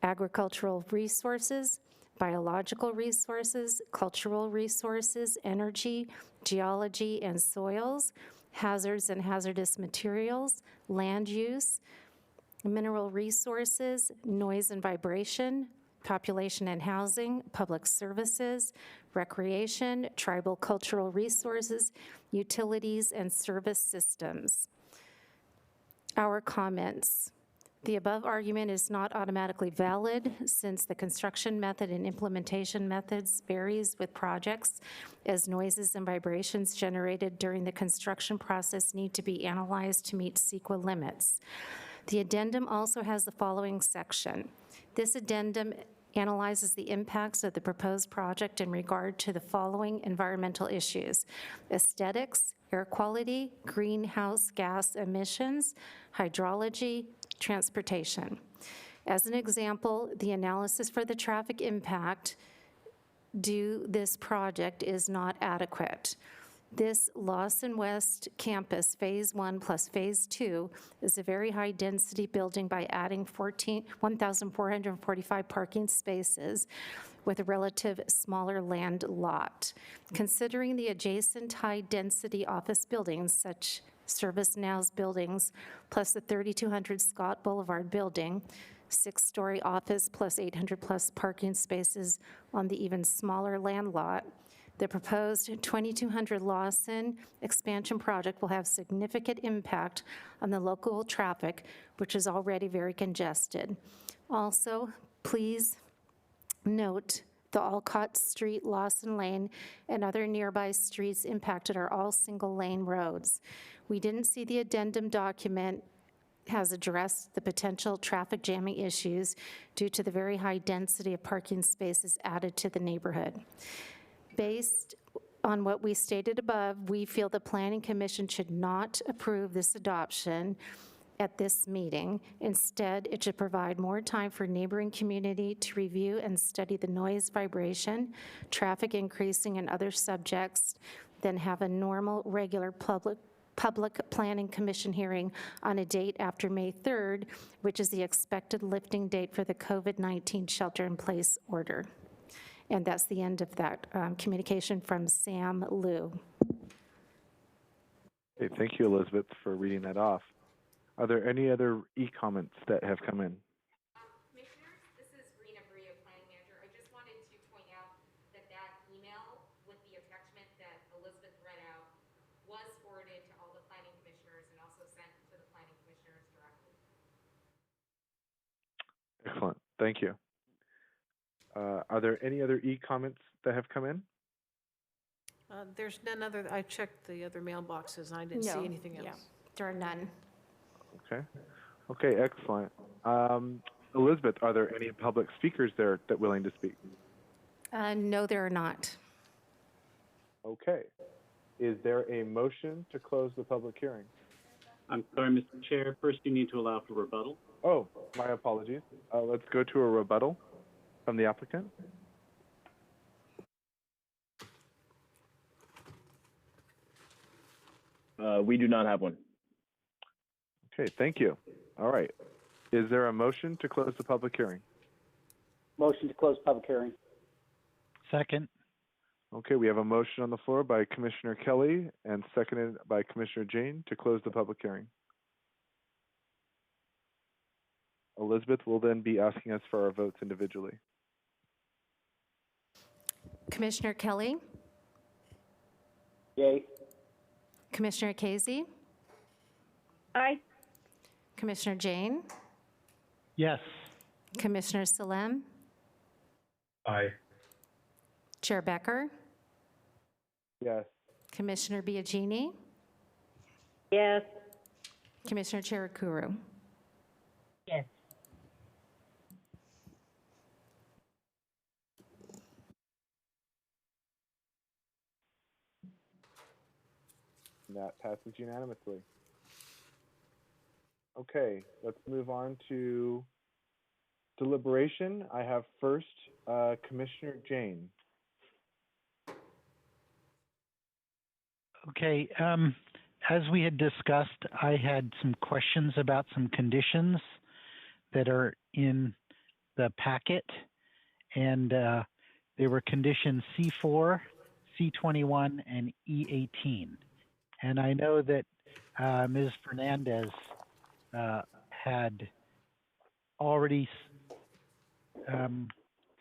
Agricultural resources, biological resources, cultural resources, energy, geology and soils, hazards and hazardous materials, land use, mineral resources, noise and vibration, population and housing, public services, recreation, tribal cultural resources, utilities, and service systems. Our comments. The above argument is not automatically valid since the construction method and implementation methods varies with projects, as noises and vibrations generated during the construction process need to be analyzed to meet CEQA limits. The addendum also has the following section. This addendum analyzes the impacts of the proposed project in regard to the following environmental issues: aesthetics, air quality, greenhouse gas emissions, hydrology, transportation. As an example, the analysis for the traffic impact due this project is not adequate. This Lawson West campus, Phase 1 plus Phase 2, is a very high-density building by adding 1,445 parking spaces with a relative smaller land lot. Considering the adjacent high-density office buildings, such Service Now's buildings, plus the 3,200 Scott Boulevard building, 6-story office plus 800 plus parking spaces on the even smaller land lot, the proposed 2,200 Lawson expansion project will have significant impact on the local traffic, which is already very congested. Also, please note the Alcott Street, Lawson Lane, and other nearby streets impacted are all single-lane roads. We didn't see the addendum document has addressed the potential traffic jamming issues due to the very high density of parking spaces added to the neighborhood. Based on what we stated above, we feel the Planning Commission should not approve this adoption at this meeting. Instead, it should provide more time for neighboring community to review and study the noise, vibration, traffic increasing, and other subjects than have a normal, regular Public Planning Commission hearing on a date after May 3rd, which is the expected lifting date for the COVID-19 shelter-in-place order. And that's the end of that communication from Sam Liu. Okay, thank you, Elizabeth, for reading that off. Are there any other e-comments that have come in? Commissioners, this is Priya, Planning Manager. I just wanted to point out that that email with the attachment that Elizabeth read out was forwarded to all the planning commissioners and also sent to the planning commissioners directly. Excellent, thank you. Are there any other e-comments that have come in? There's none other, I checked the other mailboxes, and I didn't see anything else. Yeah, there are none. Okay. Okay, excellent. Elizabeth, are there any public speakers there that willing to speak? No, there are not. Okay. Is there a motion to close the public hearing? I'm sorry, Mr. Chair. First, you need to allow for rebuttal. Oh, my apologies. Let's go to a rebuttal from the applicant. We do not have one. Okay, thank you. All right. Is there a motion to close the public hearing? Motion to close public hearing. Second. Okay, we have a motion on the floor by Commissioner Kelly and seconded by Commissioner Jain to close the public hearing. Elizabeth will then be asking us for our votes individually. Commissioner Kelly? Yay. Commissioner Ikezi? Aye. Commissioner Jain? Yes. Commissioner Saleme? Aye. Chair Becker? Yes. Commissioner Biagini? Yes. Commissioner Cherukuru? Yes. And that passes unanimously. Okay, let's move on to deliberation. I have first Commissioner Jain. Okay, as we had discussed, I had some questions about some conditions that are in the packet, and they were conditions C4, C21, and E18. And I know that Ms. Fernandez had already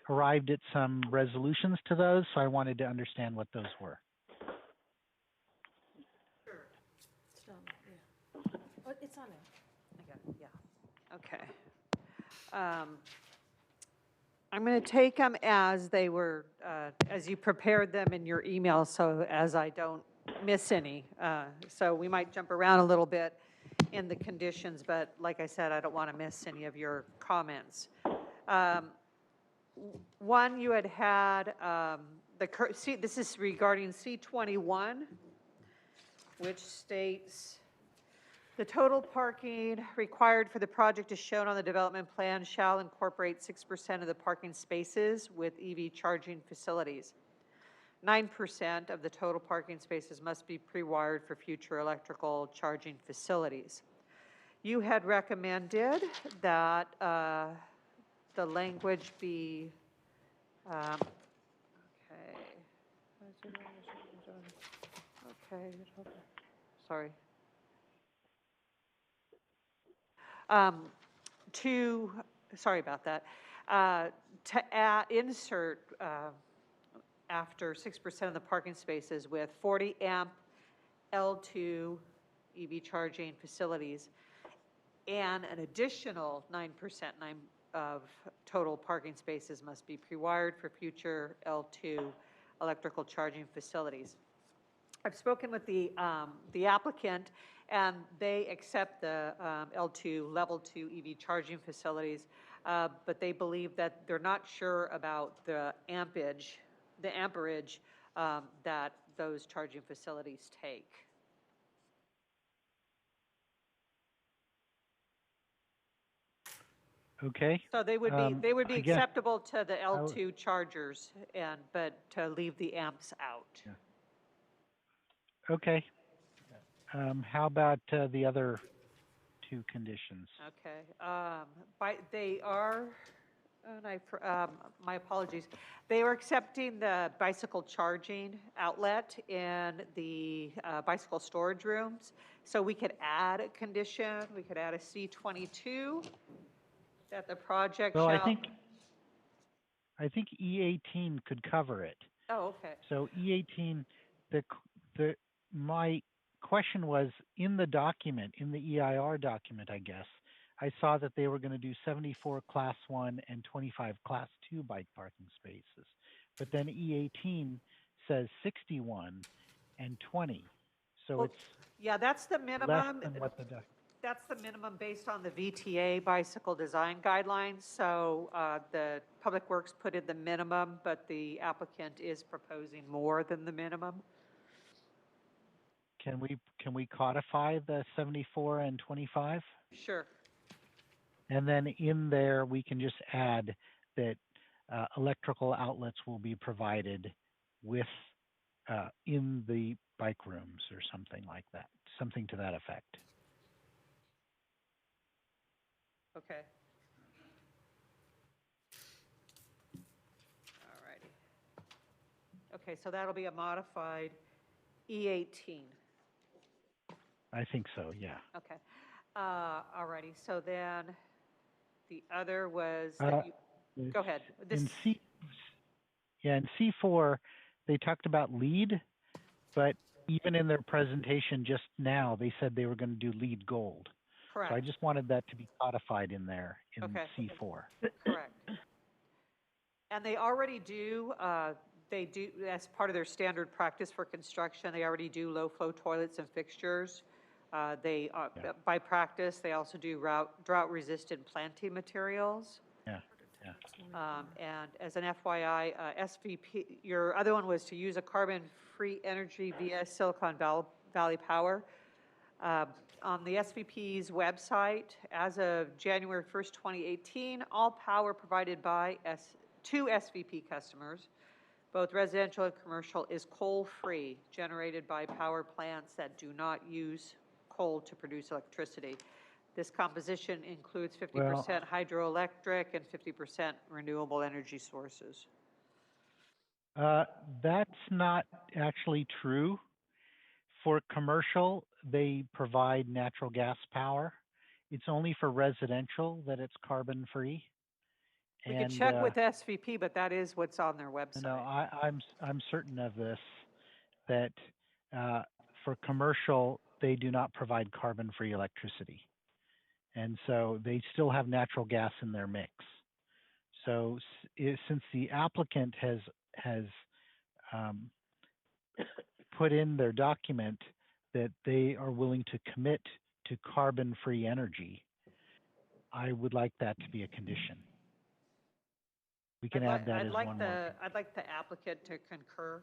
arrived at some resolutions to those, so I wanted to understand what those were. It's on there. I got it, yeah. Okay. I'm going to take them as they were, as you prepared them in your email, so as I don't miss any. So we might jump around a little bit in the conditions, but like I said, I don't want to miss any of your comments. One, you had this is regarding C21, which states, the total parking required for the project as shown on the development plan shall incorporate 6% of the parking spaces with EV charging facilities. 9% of the total parking spaces must be pre-wired for future electrical charging facilities. You had recommended that the language be, sorry. Sorry about that, to insert after 6% of the parking spaces with 40 amp L2 EV charging facilities and an additional 9% of total parking spaces must be pre-wired for future L2 electrical charging facilities. I've spoken with the applicant, and they accept the L2 level 2 EV charging facilities, but they believe that they're not sure about the amperage that those charging facilities take. Okay. So they would be I guess- acceptable to the L2 chargers, but to leave the amps out. Yeah. Okay. How about the other two conditions? Okay. They are, and my apologies. They were accepting the bicycle charging outlet in the bicycle storage rooms. So we could add a condition. We could add a C22 that the project Well, shall. I think E18 could cover it. Oh, okay. So E18, my question was in the document, in the EIR document, I guess, I saw that they were going to do 74 Class 1 and 25 Class 2 bike parking spaces. But then E18 says 61 and 20. So Well, it's yeah, that's the minimum. less than what the That's the minimum based on the VTA bicycle design guidelines. So the Public Works put in the minimum, but the applicant is proposing more than the minimum. Can we codify the 74 and 25? Sure. And then in there, we can just add that electrical outlets will be provided with in the bike rooms or something like that, something to that effect. Okay. All righty. Okay, so that'll be a modified E18. I think so, yeah. Okay. All righty. So then the other was that go ahead. In C4, they talked about lead, but even in their presentation just now, they said they were going to do lead gold. Correct. So I just wanted that to be codified in there in C4. Correct. And they already do, as part of their standard practice for construction, they already do low-flow toilets and fixtures. By practice, they also do drought-resistant planting materials. Yeah. And as an FYI, SVP, your other one was to use a carbon-free energy via Silicon Valley Power. On the SVP's website, as of January 1st, 2018, all power provided by to SVP customers, both residential and commercial, is coal-free, generated by power plants that do not use coal to produce electricity. This composition includes 50% hydroelectric and 50% renewable energy sources. That's not actually true. For commercial, they provide natural gas power. It's only for residential that it's carbon-free. We can check with SVP, but that is what's on their website. No, I'm certain of this, that for commercial, they do not provide carbon-free electricity. And so they still have natural gas in their mix. So since the applicant has put in their document that they are willing to commit to carbon-free energy, I would like that to be a condition. We can add that as one more. I'd like the applicant to concur.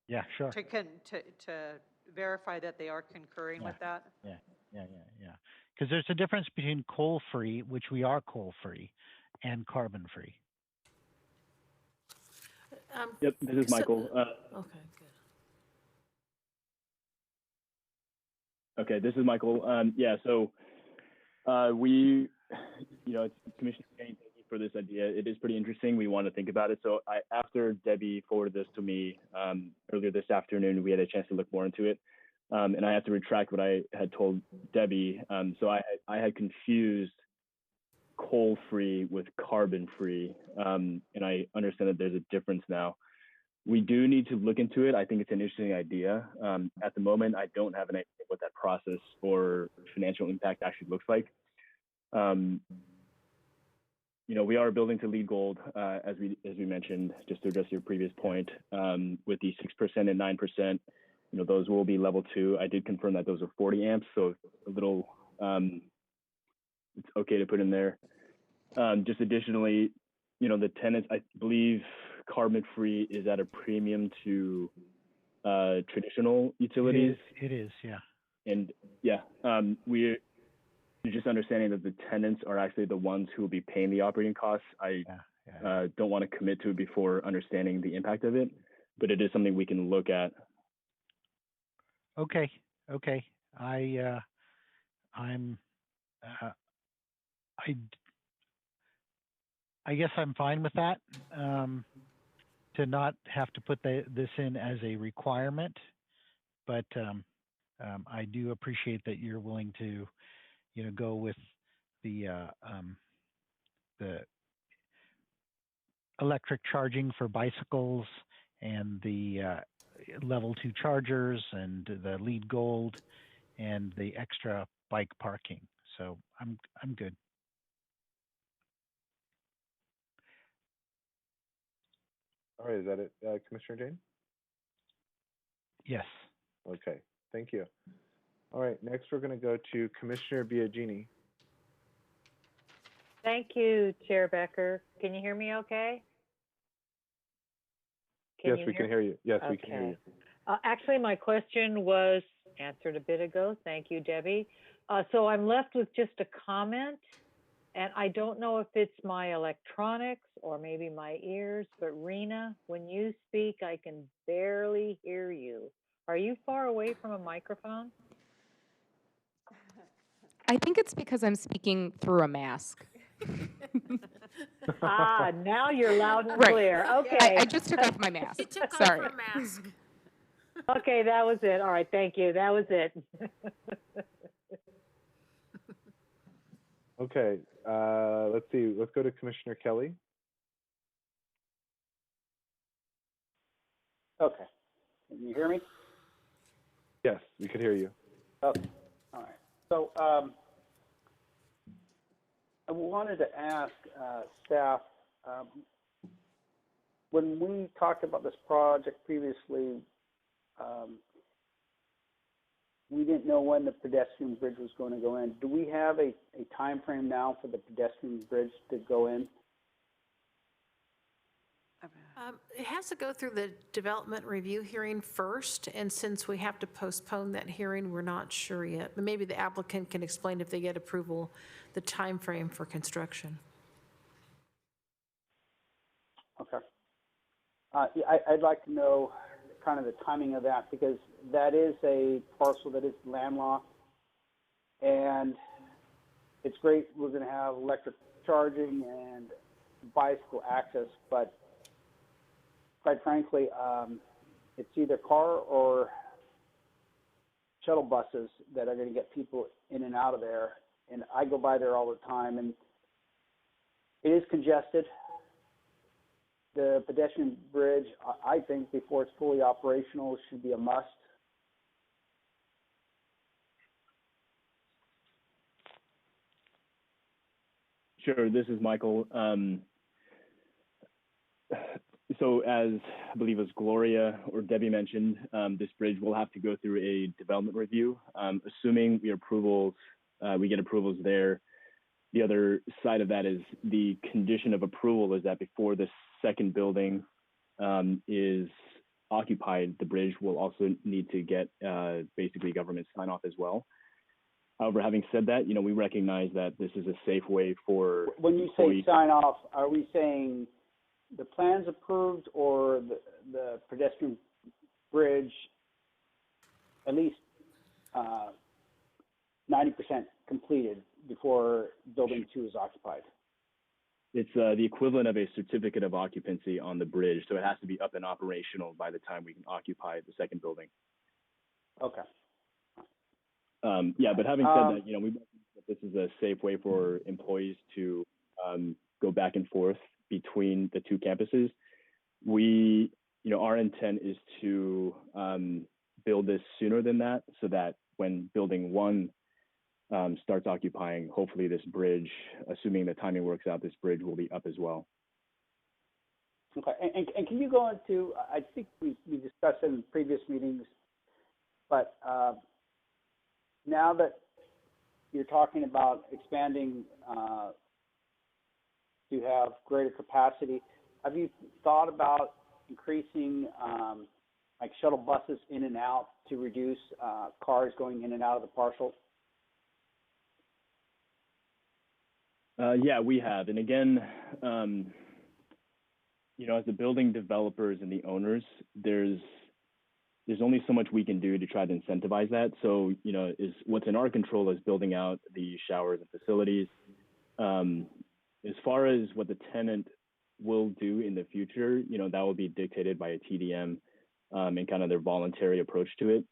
Yeah, sure. To verify that they are concurring with that. Yeah. Because there's a difference between coal-free, which we are coal-free, and carbon-free. Yep, this is Michael. Okay, good. Okay, this is Michael. So we, Commissioner Jain, thank you for this idea. It is pretty interesting. We want to think about it. So after Debbie forwarded this to me earlier this afternoon, we had a chance to look more into it. And I have to retract what I had told Debbie. So I had confused coal-free with carbon-free, and I understand that there's a difference now. We do need to look into it. I think it's an interesting idea. At the moment, I don't have an idea what that process or financial impact actually looks like. We are building to LEED Gold, as we mentioned, just to address your previous point, with the 6% and 9%. Those will be level 2. I did confirm that those are 40 amps, so a little, it's okay to put in there. Just additionally, the tenants, I believe carbon-free is at a premium to traditional utilities. It is, yeah. And yeah, we just understanding that the tenants are actually the ones who will be paying the operating costs. I don't want to commit to it before understanding the impact of it, but it is something we can look at. Okay. I guess I'm fine with that. To not have to put this in as a requirement, but I do appreciate that you're willing to, go with the electric charging for bicycles and the level 2 chargers and the LEED Gold and the extra bike parking. So I'm good. All right, is that it, Commissioner Jain? Yes. Okay, thank you. All right, next we're going to go to Commissioner Biagini. Thank you, Chair Becker. Can you hear me okay? Yes, we can hear you. Yes, we can hear you. Actually, my question was answered a bit ago. Thank you, Debbie. So I'm left with just a comment, and I don't know if it's my electronics or maybe my ears, but Rena, when you speak, I can barely hear you. Are you far away from a microphone? I think it's because I'm speaking through a mask. Now you're loud and Right. clear. Okay. I just took off my mask. He took Sorry. off her mask. Okay, that was it. All right, thank you. That was it. Okay, let's see. Let's go to Commissioner Kelly. Okay. Can you hear me? Yes, we could hear you. Okay. All right. So I wanted to ask staff, when we talked about this project previously, we didn't know when the pedestrian bridge was going to go in. Do we have a time frame now for the pedestrian bridge to go in? It has to go through the development review hearing first, and since we have to postpone that hearing, we're not sure yet. But maybe the applicant can explain, if they get approval, the time frame for construction. Okay. I'd like to know kind of the timing of that, because that is a parcel that is landlocked, and it's great. We're going to have electric charging and bicycle access, but quite frankly, it's either car or shuttle buses that are going to get people in and out of there. And I go by there all the time, and it is congested. The pedestrian bridge, I think, before it's fully operational, should be a must. Sure, this is Michael. So as I believe as Gloria or Debbie mentioned, this bridge will have to go through a development review. Assuming we get approvals there. The other side of that is the condition of approval is that before the second building is occupied, the bridge will also need to get basically government sign off as well. However, having said that, we recognize that this is a safe way for when you say sign off, are we saying the plan's approved or the pedestrian bridge at least 90% completed before building 2 is occupied? It's the equivalent of a certificate of occupancy on the bridge, so it has to be up and operational by the time we can occupy the second building. Okay. Yeah, but having said that, we recognize that this is a safe way for employees to go back and forth between the 2 campuses. Our intent is to build this sooner than that, so that when building 1 starts occupying, hopefully this bridge, assuming the timing works out, this bridge will be up as well. Okay, and can you go into, I think we discussed it in previous meetings, but now that you're talking about expanding to have greater capacity, have you thought about increasing like shuttle buses in and out to reduce cars going in and out of the parcel? Yeah, we have. And again, you know, as the building developers and the owners, there's only so much we can do to try to incentivize that. So, you know, what's in our control is building out the showers and facilities. As far as what the tenant will do in the future, you know, that will be dictated by a TDM and kind of their voluntary approach to it.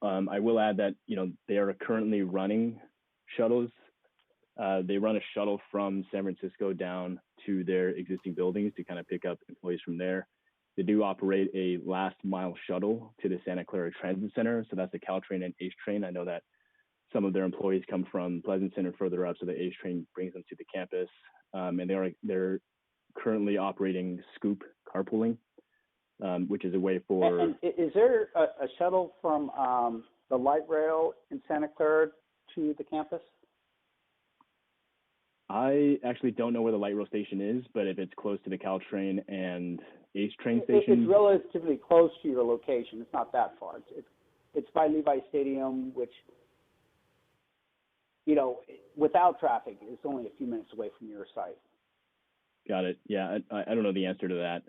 I will add that, you know, they are currently running shuttles. They run a shuttle from San Francisco down to their existing buildings to kind of pick up employees from there. They do operate a last mile shuttle to the Santa Clara Transit Center. So that's the Caltrain and ACE train. I know that some of their employees come from Pleasant Center further up. So the ACE train brings them to the campus. And they're currently operating Scoop carpooling, which is a way for... And is there a shuttle from the light rail in Santa Clara to the campus? I actually don't know where the light rail station is, but if it's close to the Caltrain and ACE train station... It's relatively close to your location. It's not that far. It's by Levi Stadium, which, you know, without traffic, is only a few minutes away from your site. Got it. Yeah, I don't know the answer to that.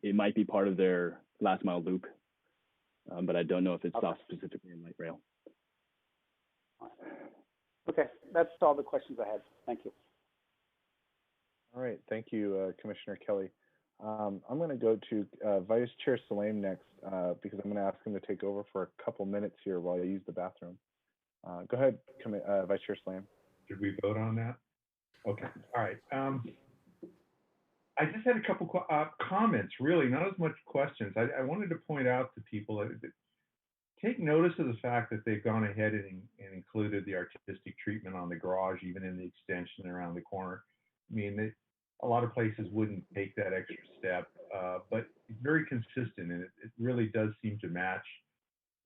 It might be part of their last mile loop, but I don't know if it stops specifically in light rail. Okay, that's all the questions I had. Thank you. All right, thank you, Commissioner Kelly. I'm going to go to Vice Chair Saleme next because I'm going to ask him to take over for a couple minutes here while I use the bathroom. Go ahead, Vice Chair Saleme. Did we vote on that? Okay, all right. I just had a couple comments, really, not as much questions. I wanted to point out to people that take notice of the fact that they've gone ahead and included the artistic treatment on the garage, even in the extension around the corner. I mean, a lot of places wouldn't take that extra step, but it's very consistent, and it really does seem to match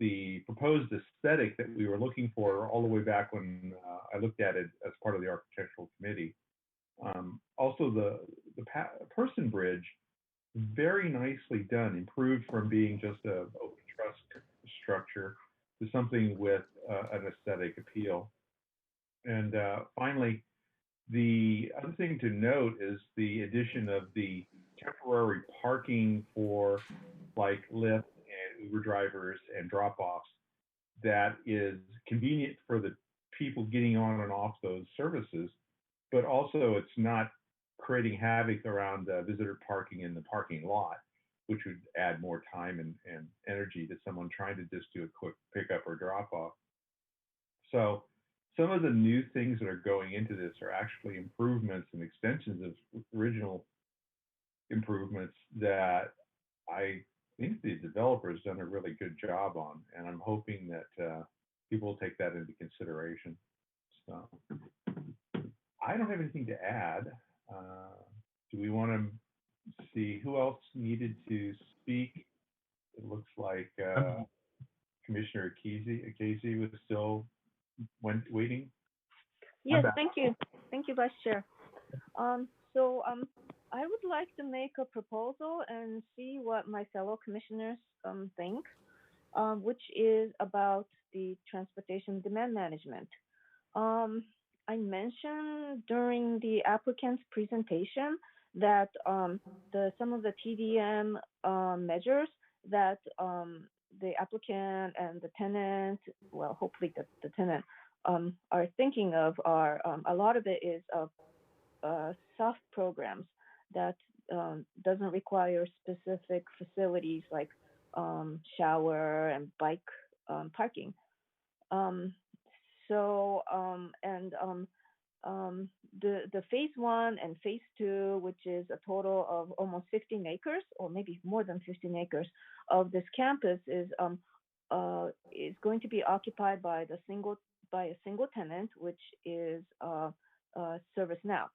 the proposed aesthetic that we were looking for all the way back when I looked at it as part of the architectural committee. Also, the person bridge, very nicely done, improved from being just a open truss structure to something with an aesthetic appeal. And finally, the other thing to note is the addition of the temporary parking for like Lyft and Uber drivers and drop-offs that is convenient for the people getting on and off those services, but also it's not creating havoc around visitor parking in the parking lot, which would add more time and energy to someone trying to just do a quick pickup or drop off. So some of the new things that are going into this are actually improvements and extensions of original improvements that I think the developer has done a really good job on, and I'm hoping that people will take that into consideration. So I don't have anything to add. Do we want to see who else needed to speak? It looks like Commissioner Ikezi was still waiting. Yes, thank you. Thank you, Vice Chair. I would like to make a proposal and see what my fellow commissioners think, which is about the transportation demand management. I mentioned during the applicant's presentation that some of the TDM measures that the applicant and the tenant, well, hopefully the tenant, are thinking of are a lot of it is soft programs that doesn't require specific facilities like shower and bike parking. The phase 1 and phase 2, which is a total of almost 15 acres, or maybe more than 15 acres of this campus, is going to be occupied by a single tenant, which is ServiceNow.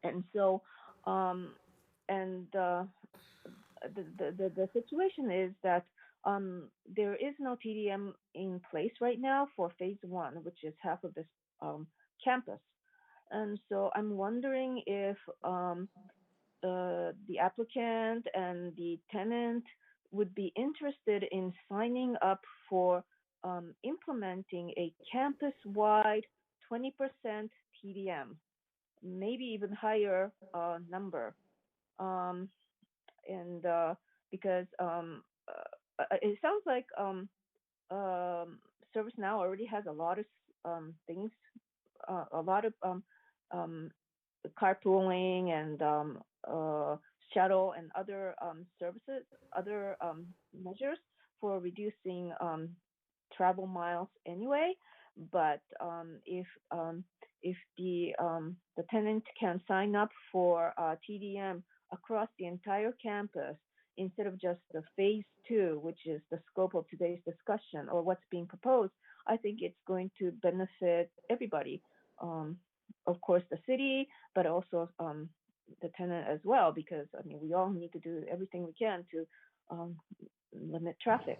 And so, the situation is that there is no TDM in place right now for phase 1, which is half of this campus. And so I'm wondering if the applicant and the tenant would be interested in signing up for implementing a campus-wide 20% TDM, maybe even higher number. Because it sounds like ServiceNow already has a lot of things, a lot of carpooling and shuttle and other services, other measures for reducing travel miles anyway. But if the tenant can sign up for TDM across the entire campus instead of just the phase 2, which is the scope of today's discussion or what's being proposed, I think it's going to benefit everybody. Of course, the city, but also the tenant as well, because I mean, we all need to do everything we can to limit traffic.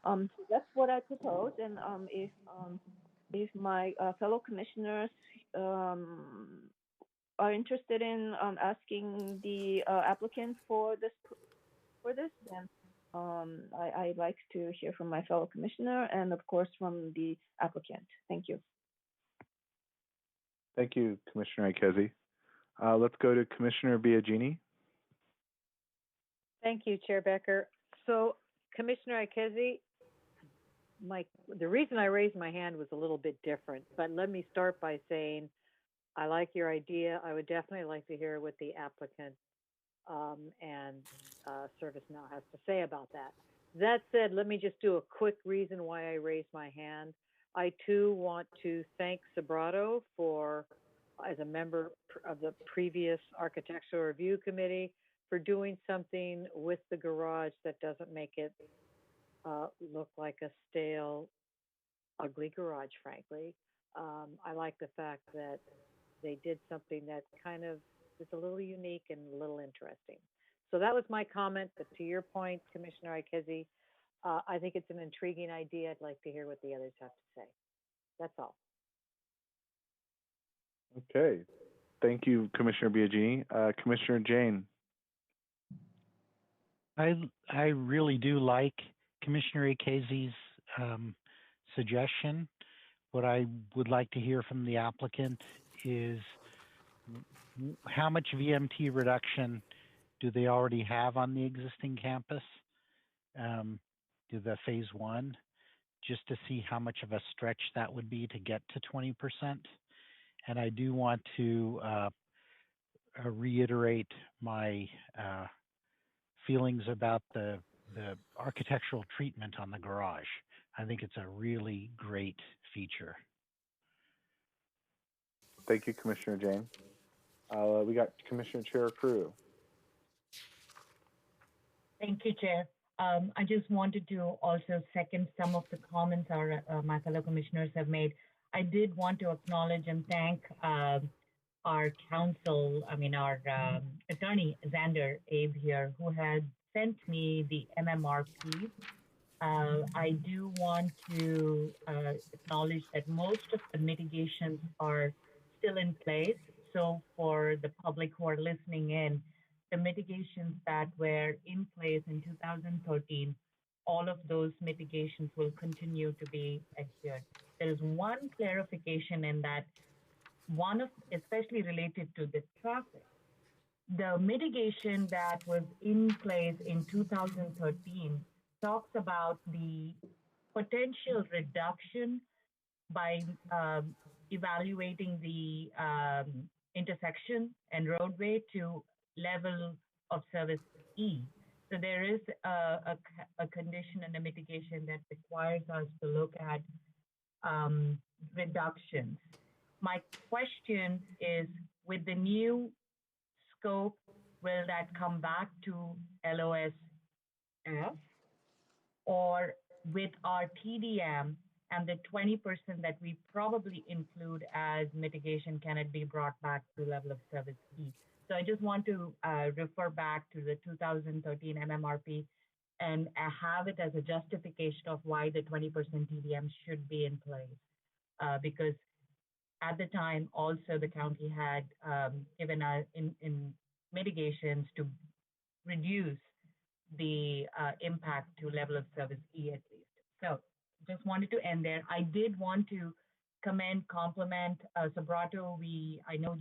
So that's what I propose, and if my fellow commissioners are interested in asking the applicant for this, then I'd like to hear from my fellow commissioner and of course from the applicant. Thank you. Thank you, Commissioner Ikezi. Let's go to Commissioner Biagini. Thank you, Chair Becker. So, Commissioner Ikezi, the reason I raised my hand was a little bit different, but let me start by saying I like your idea. I would definitely like to hear what the applicant and ServiceNow has to say about that. That said, let me just do a quick reason why I raised my hand. I too want to thank Subrato for, as a member of the previous Architectural Review Committee, for doing something with the garage that doesn't make it look like a stale, ugly garage, frankly. I like the fact that they did something that kind of is a little unique and a little interesting. So that was my comment, but to your point, Commissioner Ikezi, I think it's an intriguing idea. I'd like to hear what the others have to say. That's all. Okay. Thank you, Commissioner Biagini. Commissioner Jain. I really do like Commissioner Ikezi's suggestion. What I would like to hear from the applicant is how much VMT reduction do they already have on the existing campus? Do the phase 1, just to see how much of a stretch that would be to get to 20%. And I do want to reiterate my feelings about the architectural treatment on the garage. I think it's a really great feature. Thank you, Commissioner Jain. We got Commissioner Cherukuru. Thank you, Chair. I just wanted to also second some of the comments my fellow commissioners have made. I did want to acknowledge and thank our counsel, our attorney, Xander Abe here, who had sent me the MMRP. I do want to acknowledge that most of the mitigations are still in place. So for the public who are listening in, the mitigations that were in place in 2013, all of those mitigations will continue to be adhered. There is one clarification in that, especially related to the traffic. The mitigation that was in place in 2013 talks about the potential reduction by evaluating the intersection and roadway to level of service E. So there is a condition and a mitigation that requires us to look at reductions. My question is, with the new scope, will that come back to LOSF? Or with our TDM and the 20% that we probably include as mitigation, can it be brought back to level of service E? So I just want to refer back to the 2013 MMRP and have it as a justification of why the 20% TDM should be in place. Because at the time, also the county had given us in mitigations to reduce the impact to level of service E at least. So just wanted to end there. I did want to commend, compliment Sudhanshu. I know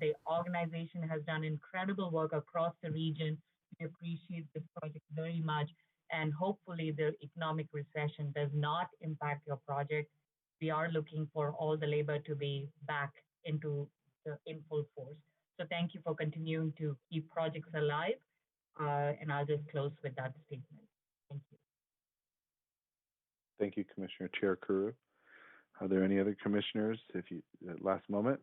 the organization has done incredible work across the region. We appreciate this project very much, and hopefully the economic recession does not impact your project. We are looking for all the labor to be back in full force. So thank you for continuing to keep projects alive. And I'll just close with that statement. Thank you. Thank you, Commissioner Cherukuru. Are there any other commissioners? Last moment.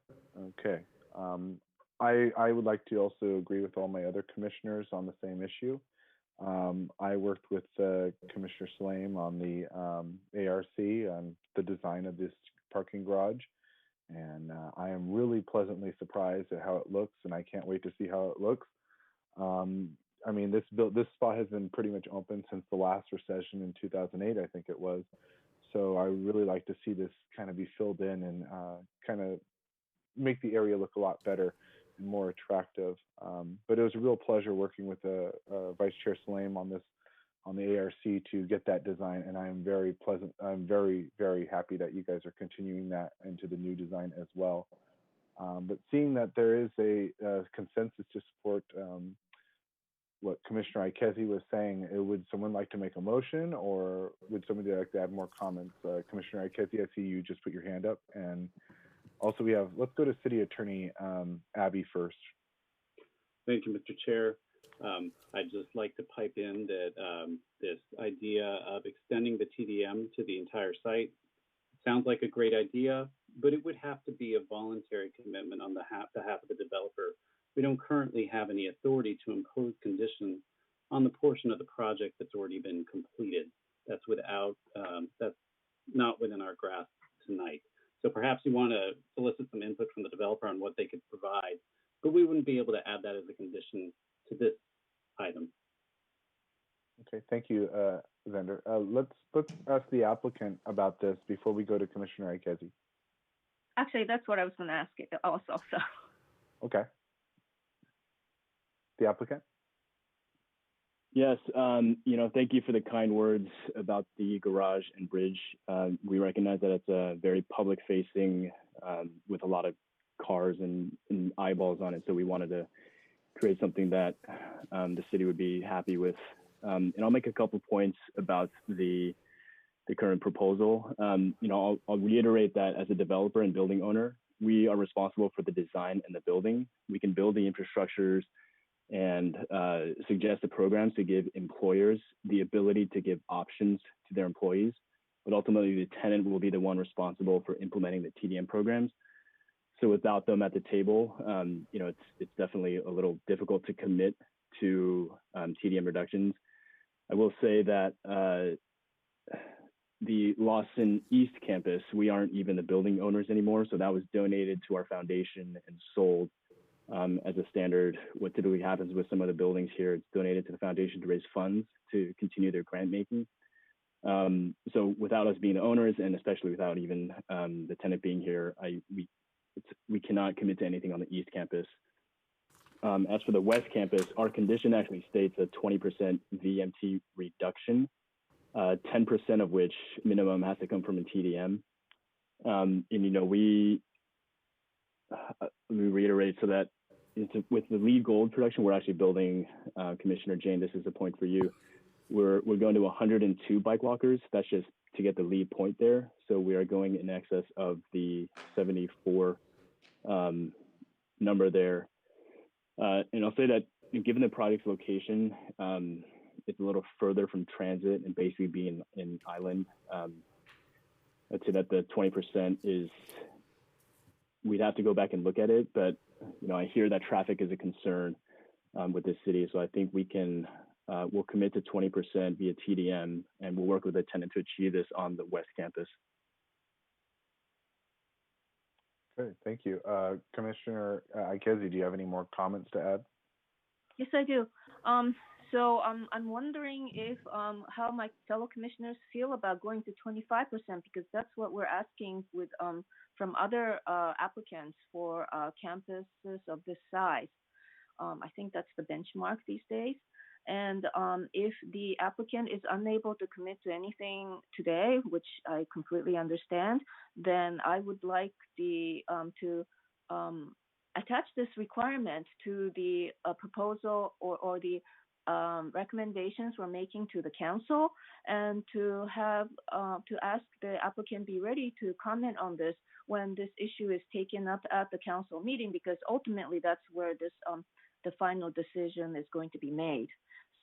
Okay. I would like to also agree with all my other commissioners on the same issue. I worked with Commissioner Saleme on the ARC on the design of this parking garage, and I am really pleasantly surprised at how it looks, and I can't wait to see how it looks. I mean, this spot has been pretty much open since the last recession in 2008, I think it was. So I really like to see this kind of be filled in and kind of make the area look a lot better and more attractive. But it was a real pleasure working with Vice Chair Saleme on the ARC to get that design, and I'm very, very happy that you guys are continuing that into the new design as well. But seeing that there is a consensus to support what Commissioner Ikezi was saying, would someone like to make a motion, or would somebody like to add more comments? Commissioner Ikezi, I see you just put your hand up. And also let's go to City Attorney Abbe first. Thank you, Mr. Chair. I'd just like to pipe in that this idea of extending the TDM to the entire site sounds like a great idea, but it would have to be a voluntary commitment on behalf of the developer. We don't currently have any authority to impose conditions on the portion of the project that's already been completed. That's not within our grasp tonight. So perhaps you want to solicit some input from the developer on what they could provide, but we wouldn't be able to add that as a condition to this item. Okay, thank you, Vendor. Let's ask the applicant about this before we go to Commissioner Ikezi. Actually, that's what I was going to ask it also. So. Okay. The applicant? Yes, thank you for the kind words about the garage and bridge. We recognize that it's a very public-facing with a lot of cars and eyeballs on it, so we wanted to create something that the city would be happy with. And I'll make a couple points about the current proposal. I'll reiterate that as a developer and building owner, we are responsible for the design and the building. We can build the infrastructures and suggest the programs to give employers the ability to give options to their employees, but ultimately the tenant will be the one responsible for implementing the TDM programs. So without them at the table, it's definitely a little difficult to commit to TDM reductions. I will say that the Lawson East campus, we aren't even the building owners anymore, so that was donated to our foundation and sold as a standard. What typically happens with some of the buildings here, it's donated to the foundation to raise funds to continue their grant making. So without us being the owners, and especially without even the tenant being here, we cannot commit to anything on the East campus. As for the West campus, our condition actually states a 20% VMT reduction, 10% of which minimum has to come from a TDM. We reiterate so that with the LEED Gold production, we're actually building, Commissioner Jain, this is a point for you. We're going to 102 bike walkers. That's just to get the LEED point there. So we are going in excess of the 74 number there. And I'll say that given the project's location, it's a little further from transit and basically being in Island. I'd say that the 20% is, we'd have to go back and look at it, but I hear that traffic is a concern with this city. So I think we'll commit to 20% via TDM, and we'll work with the tenant to achieve this on the West campus. Great, thank you. Commissioner Ikezi, do you have any more comments to add? Yes, I do. So I'm wondering if how my fellow commissioners feel about going to 25%, because that's what we're asking with from other applicants for campuses of this size. I think that's the benchmark these days. And if the applicant is unable to commit to anything today, which I completely understand, then I would like to attach this requirement to the proposal or the recommendations we're making to the council, and to have to ask the applicant be ready to comment on this when this issue is taken up at the council meeting, because ultimately that's where this the final decision is going to be made.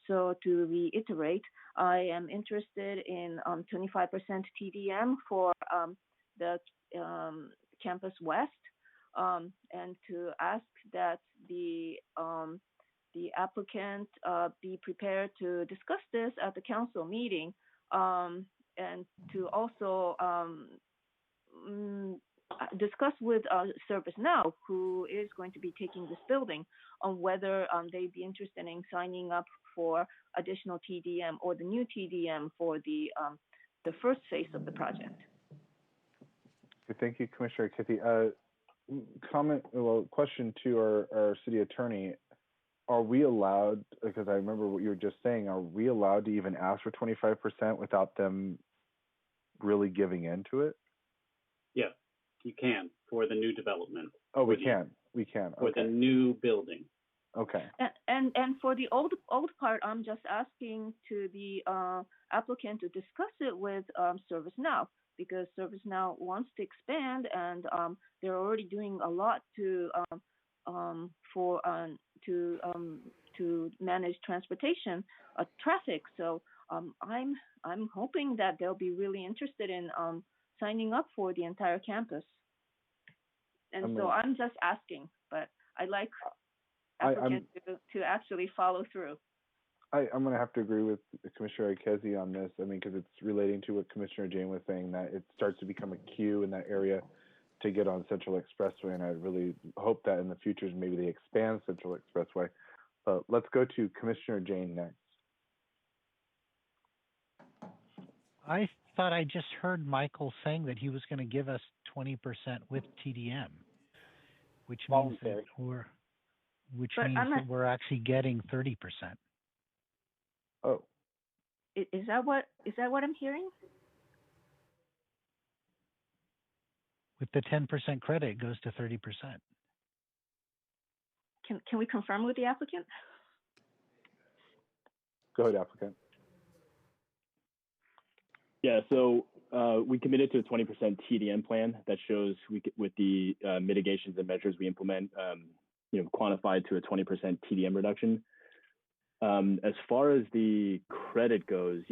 So to reiterate, I am interested in 25% TDM for the Campus West, and to ask that the applicant be prepared to discuss this at the council meeting, and to also discuss with ServiceNow, who is going to be taking this building, on whether they'd be interested in signing up for additional TDM or the new TDM for the first phase of the project. Thank you, Commissioner Ikezi. Question to our city attorney. Are we allowed, because I remember what you were just saying, are we allowed to even ask for 25% without them really giving into it? Yes, you can for the new development. Oh, we can. For the new building. Okay. And for the old part, I'm just asking to the applicant to discuss it with ServiceNow, because ServiceNow wants to expand, and they're already doing a lot to manage transportation traffic. So I'm hoping that they'll be really interested in signing up for the entire campus. And so I'm just asking, but I like applicants to actually follow through. I'm going to have to agree with Commissioner Ikezi on this. I mean, because it's relating to what Commissioner Jain was saying, that it starts to become a queue in that area to get on Central Expressway, and I really hope that in the future maybe they expand Central Expressway. But let's go to Commissioner Jain next. I thought I just heard Michael saying that he was going to give us 20% with TDM, which means that we're actually getting 30%. Oh. Is that what I'm hearing? With the 10% credit, it goes to 30%. Can we confirm with the applicant? Go ahead, applicant. Yeah, so we committed to a 20% TDM plan that shows with the mitigations and measures we implement, quantified to a 20% TDM reduction. As far as the credit goes,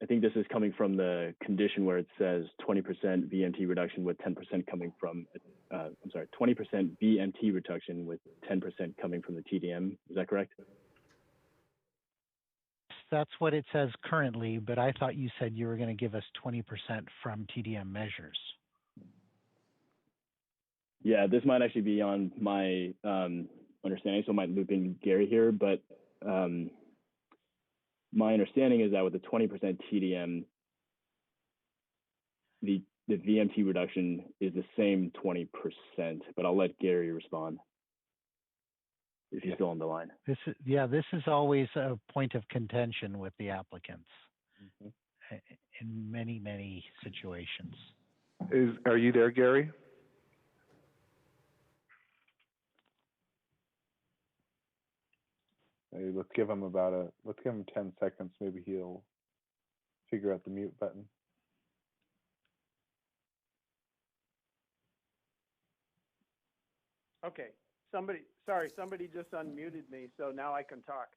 I think this is coming from the condition where it says 20% VMT reduction with 10% coming from, 20% VMT reduction with 10% coming from the TDM. Is that correct? That's what it says currently, but I thought you said you were going to give us 20% from TDM measures. Yeah, this might actually be on my understanding, so I might loop in Gary here, but my understanding is that with the 20% TDM, the VMT reduction is the same 20%, but I'll let Gary respond if he's still on the line. This is always a point of contention with the applicants in many, many situations. Are you there, Gary? Hey, let's give him 10 seconds. Maybe he'll figure out the mute button. Okay, somebody just unmuted me, so now I can talk.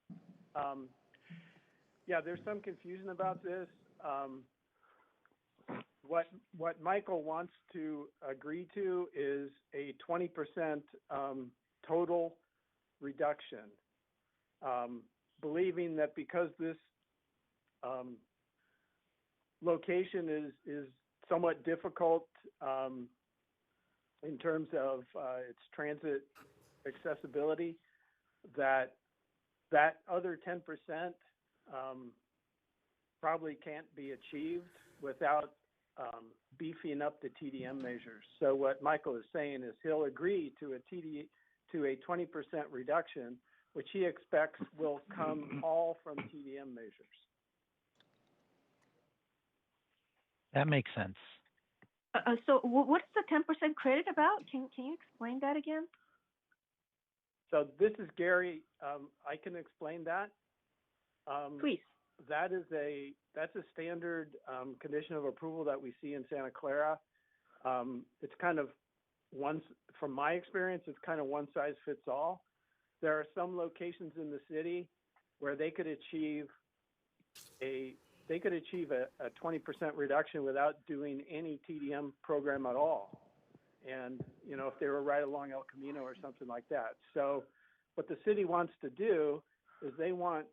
Yeah, there's some confusion about this. What Michael wants to agree to is a 20% total reduction, believing that because this location is somewhat difficult in terms of its transit accessibility, that other 10% probably can't be achieved without beefing up the TDM measures. So what Michael is saying is he'll agree to a 20% reduction, which he expects will come all from TDM measures. That makes sense. So what's the 10% credit about? Can you explain that again? So this is Gary. I can explain that. Please. That's a standard condition of approval that we see in Santa Clara. It's kind of from my experience, it's kind of one size fits all. There are some locations in the city where they could achieve a 20% reduction without doing any TDM program at all. And, if they were right along El Camino or something like that. So what the city wants to do is they want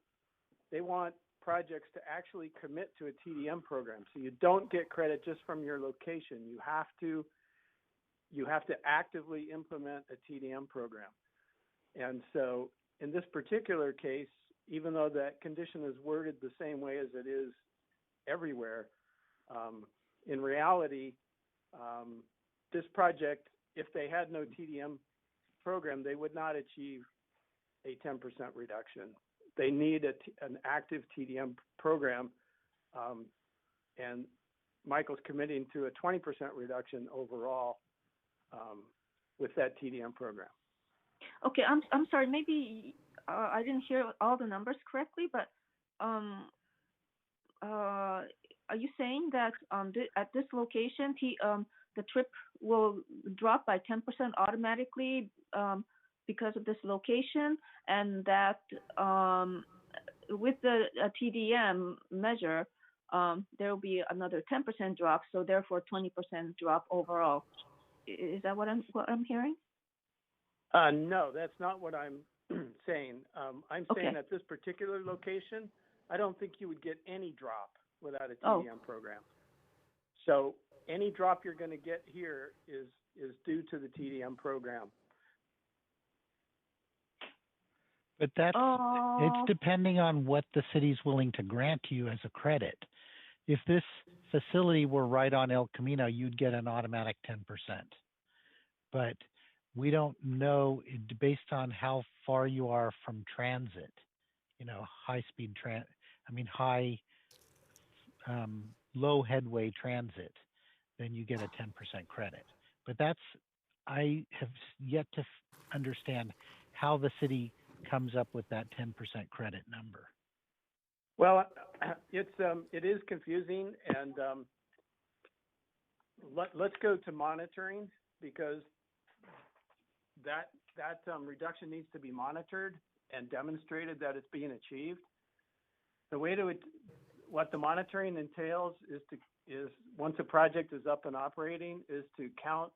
projects to actually commit to a TDM program. So you don't get credit just from your location. You have to actively implement a TDM program. And so in this particular case, even though that condition is worded the same way as it is everywhere, in reality, this project, if they had no TDM program, they would not achieve a 10% reduction. They need an active TDM program, and Michael's committing to a 20% reduction overall with that TDM program. Okay, I'm sorry. Maybe I didn't hear all the numbers correctly, but are you saying that at this location, the trip will drop by 10% automatically because of this location, and that with the TDM measure, there will be another 10% drop, so therefore 20% drop overall. Is that what I'm hearing? No, that's not what I'm saying. I'm saying at this particular location, I don't think you would get any drop without a TDM program. So any drop you're going to get here is due to the TDM program. But it's depending on what the city's willing to grant you as a credit. If this facility were right on El Camino, you'd get an automatic 10%. But we don't know, based on how far you are from transit, high-speed low headway transit, then you get a 10% credit. But I have yet to understand how the city comes up with that 10% credit number. Well, it is confusing, and let's go to monitoring, because that reduction needs to be monitored and demonstrated that it's being achieved. The way what the monitoring entails is once a project is up and operating, is to count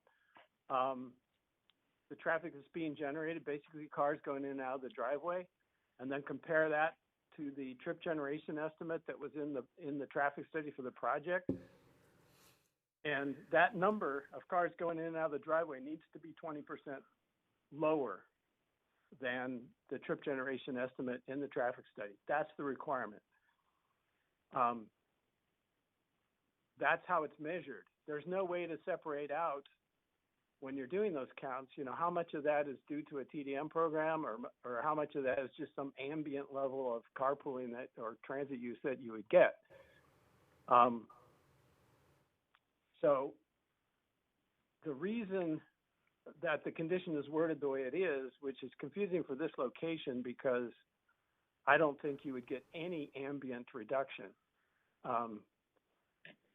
the traffic that's being generated, basically cars going in and out of the driveway, and then compare that to the trip generation estimate that was in the traffic study for the project. And that number of cars going in and out of the driveway needs to be 20% lower than the trip generation estimate in the traffic study. That's the requirement. That's how it's measured. There's no way to separate out, when you're doing those counts, how much of that is due to a TDM program, or how much of that is just some ambient level of carpooling or transit use that you would get. So the reason that the condition is worded the way it is, which is confusing for this location, because I don't think you would get any ambient reduction.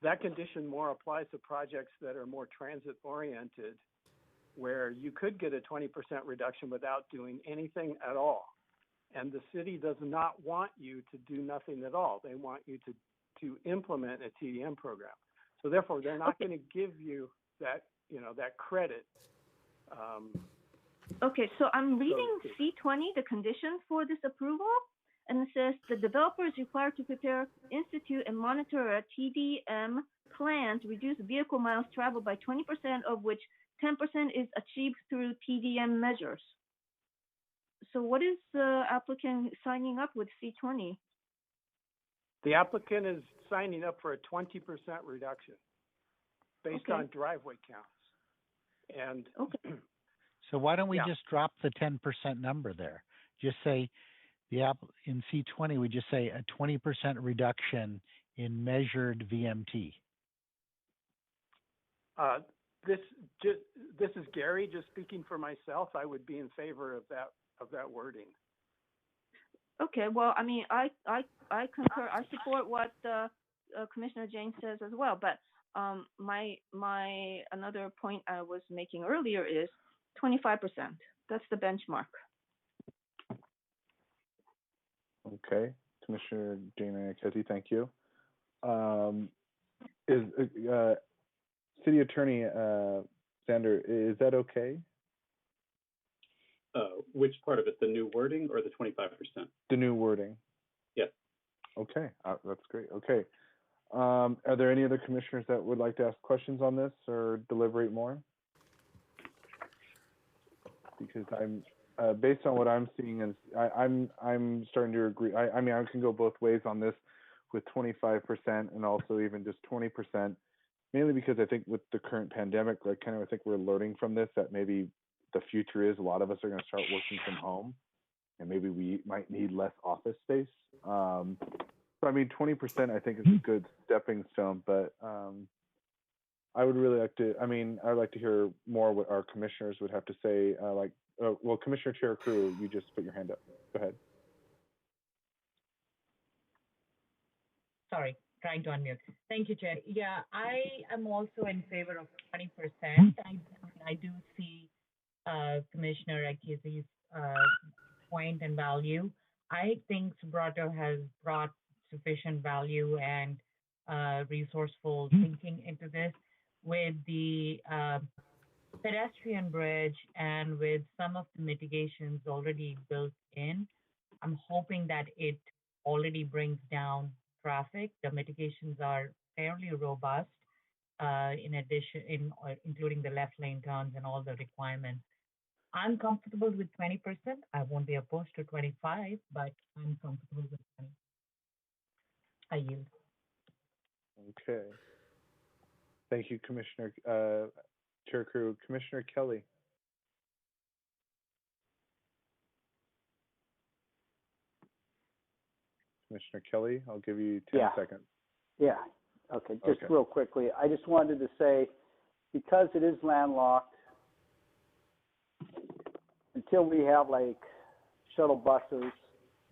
That condition more applies to projects that are more transit oriented, where you could get a 20% reduction without doing anything at all. And the city does not want you to do nothing at all. They want you to implement a TDM program. So therefore, they're not going to give you that credit. Okay, so I'm reading C20, the conditions for this approval, and it says the developer is required to prepare, institute, and monitor a TDM plan to reduce vehicle miles traveled by 20%, of which 10% is achieved through TDM measures. So what is the applicant signing up with C20? The applicant is signing up for a 20% reduction based on driveway counts. And so why don't we just drop the 10% number there? just say in C20, we just say a 20% reduction in measured VMT. This is Gary, just speaking for myself. I would be in favor of that wording. Okay, well, I mean, I concur. I support what Commissioner Jain says as well. But my another point I was making earlier is 25%. That's the benchmark. Okay, Commissioner Jain Ikezi, thank you. City Attorney Sander, is that okay? Which part of it, the new wording or the 25%? The new wording. Yes. Okay, that's great. Okay. Are there any other commissioners that would like to ask questions on this or deliberate more? Because I'm based on what I'm seeing, is I'm starting to agree. I mean, I can go both ways on this with 25% and also even just 20%, mainly because I think with the current pandemic, like I think we're learning from this that maybe the future is a lot of us are going to start working from home, and maybe we might need less office space. So I mean, 20% I think is a good stepping stone, but I would really like to. I mean, I'd like to hear more what our commissioners would have to say. Well, Commissioner Cherukuru, you just put your hand up. Go ahead. Sorry, trying to unmute. Thank you, Chair. Yeah, I am also in favor of 20%. I do see Commissioner Ikezi's point and value. I think Subrato has brought sufficient value and resourceful thinking into this with the pedestrian bridge and with some of the mitigations already built in. I'm hoping that it already brings down traffic. The mitigations are fairly robust, in addition, including the left lane turns and all the requirements. I'm comfortable with 20%. I won't be opposed to 25, but I'm comfortable with 20. I yield. Okay. Thank you, Commissioner Cherukuru. Commissioner Kelly. Commissioner Kelly, I'll give you 10 seconds. Yeah. Okay. Just real quickly, I just wanted to say, because it is landlocked, until we have like shuttle buses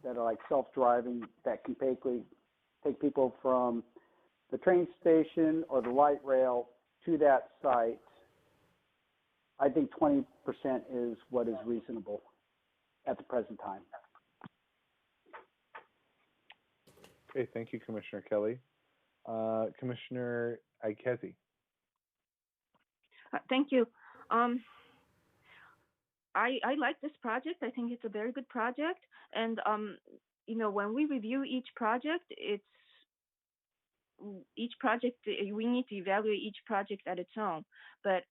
that are like self-driving that can take people from the train station or the light rail to that site, I think 20% is what is reasonable at the present time. Okay, thank you, Commissioner Kelly. Commissioner Ikezi. Thank you. I like this project. I think it's a very good project. And, you know, when we review each project, we need to evaluate each project at its own. But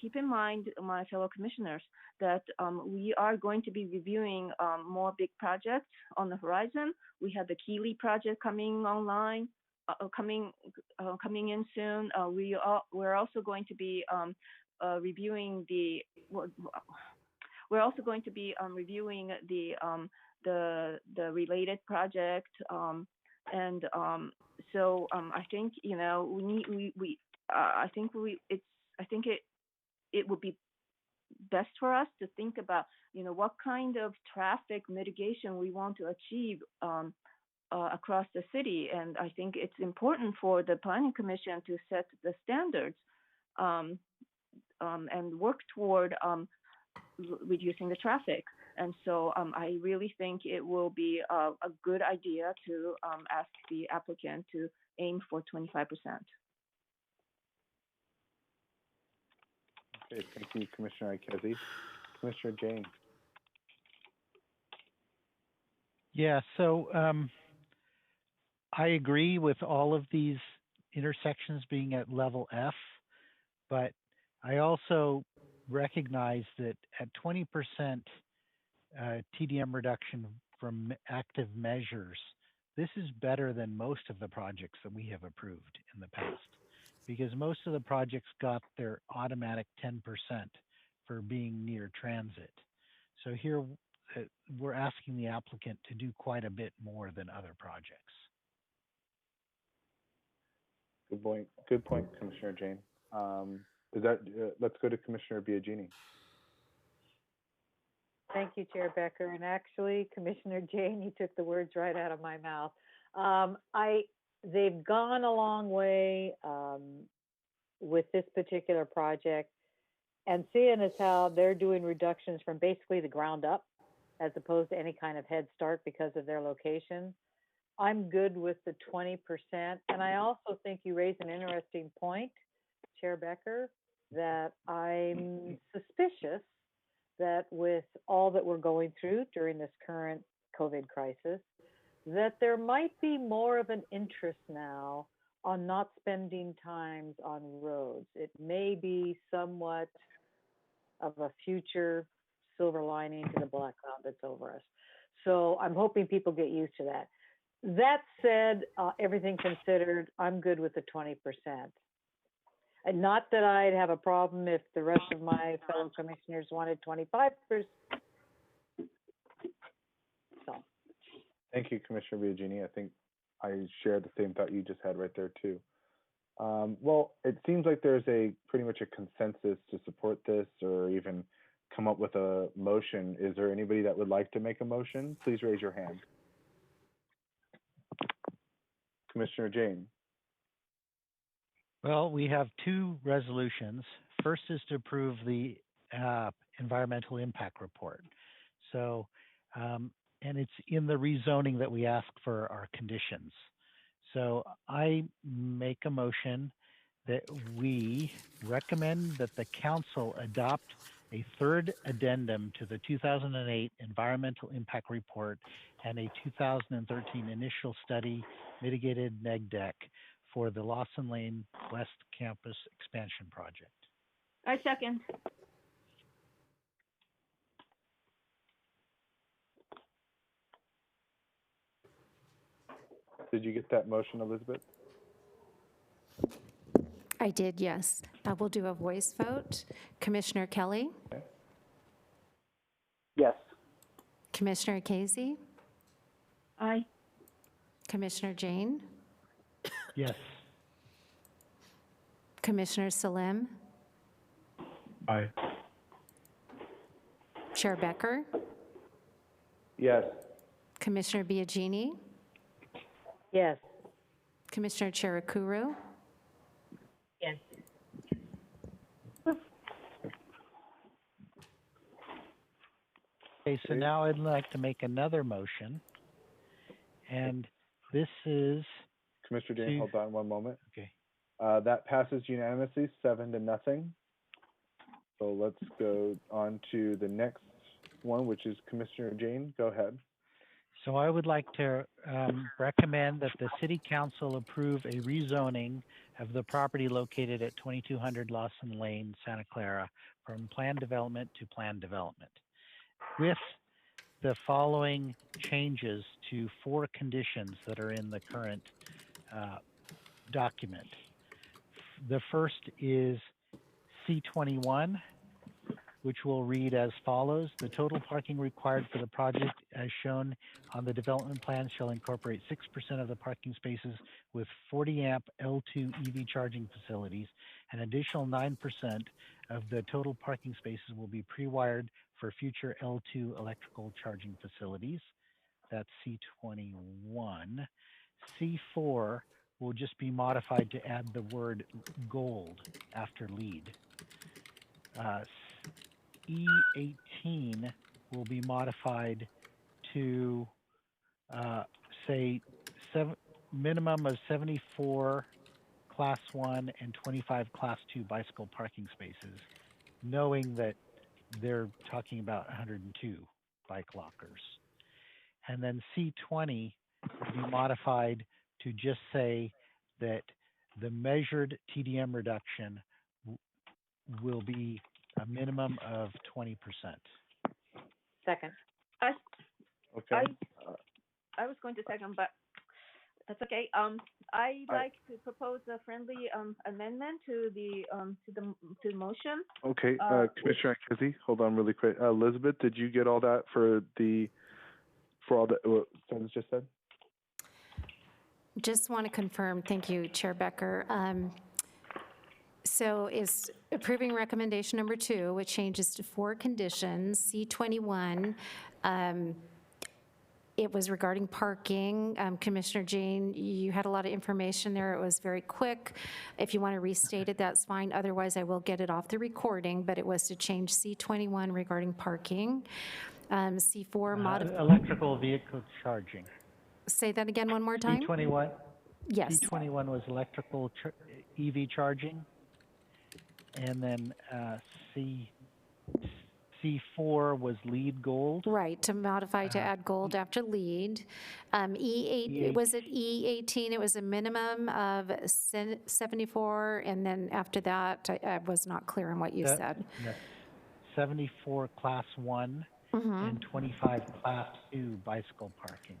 keep in mind, my fellow commissioners, that we are going to be reviewing more big projects on the horizon. We have the Keeley project coming online, coming in soon. We're also going to be reviewing the related project, and so I think, you know, it would be best for us to think about, you know, what kind of traffic mitigation we want to achieve across the city. And I think it's important for the Planning Commission to set the standards and work toward reducing the traffic. And so I really think it will be a good idea to ask the applicant to aim for 25%. Okay, thank you, Commissioner Ikezi. Commissioner Jain. Yeah, so I agree with all of these intersections being at level F, but I also recognize that at 20% TDM reduction from active measures, this is better than most of the projects that we have approved in the past, because most of the projects got their automatic 10% for being near transit. So here, we're asking the applicant to do quite a bit more than other projects. Good point, Commissioner Jain. Let's go to Commissioner Biagini. Thank you, Chair Becker. And actually, Commissioner Jain, you took the words right out of my mouth. They've gone a long way with this particular project, and seeing as how they're doing reductions from basically the ground up, as opposed to any kind of head start because of their location, I'm good with the 20%. And I also think you raise an interesting point, Chair Becker, that I'm suspicious that with all that we're going through during this current COVID crisis, that there might be more of an interest now on not spending times on roads. It may be somewhat of a future silver lining to the black cloud that's over us. So I'm hoping people get used to that. That said, everything considered, I'm good with the 20%. And not that I'd have a problem if the rest of my fellow commissioners wanted 25%. So. Thank you, Commissioner Biagini. I think I share the same thought you just had right there too. Well, it seems like there's pretty much a consensus to support this or even come up with a motion. Is there anybody that would like to make a motion? Please raise your hand. Commissioner Jain. Well, we have two resolutions. First is to approve the environmental impact report. So, and it's in the rezoning that we ask for our conditions. So I make a motion that we recommend that the council adopt a third addendum to the 2008 environmental impact report and a 2013 initial study mitigated neg deck for the Lawson Lane West Campus expansion project. I second. Did you get that motion, Elizabeth? I did, yes. We'll do a voice vote. Commissioner Kelly? Okay. Yes. Commissioner Ikezi? Aye. Commissioner Jain? Yes. Commissioner Saleme? Aye. Chair Becker? Yes. Commissioner Biagini? Yes. Commissioner Cherukuru? Yes. Okay, so now I'd like to make another motion. And this is... Commissioner Jain, hold on one moment. Okay. That passes unanimously, 7-0. So let's go on to the next one, which is Commissioner Jain. Go ahead. So I would like to recommend that the City Council approve a rezoning of the property located at 2200 Lawson Lane, Santa Clara, from planned development to planned development, with the following changes to 4 conditions that are in the current document. The first is C21, which will read as follows. The total parking required for the project as shown on the development plan shall incorporate 6% of the parking spaces with 40 amp L2 EV charging facilities. An additional 9% of the total parking spaces will be pre-wired for future L2 electrical charging facilities. That's C21. C4 will just be modified to add the word gold after lead. E18 will be modified to say minimum of 74 Class 1 and 25 Class 2 bicycle parking spaces, knowing that they're talking about 102 bike lockers. And then C20 will be modified to just say that the measured TDM reduction will be a minimum of 20%. Second. Okay. I was going to second, but That's okay. I'd like to propose a friendly amendment to the motion. Okay, Commissioner Ikezi, hold on really quick. Elizabeth, did you get all that for all that what Sudhanshu just said? Just want to confirm, thank you, Chair Becker. So is approving recommendation number 2, which changes to 4 conditions, C21, it was regarding parking. Commissioner Jain, you had a lot of information there. It was very quick. If you want to restate it, that's fine. Otherwise, I will get it off the recording, but it was to change C21 regarding parking. C4, electrical vehicle charging. Say that again one more time. C21. Yes. C21 was electrical EV charging. And then C4 was lead gold. Right, to modify to add gold after lead. E8, was it E18? It was a minimum of 74, and then after that, I was not clear on what you said. Yes. 74 class 1 and 25 class 2 bicycle parking.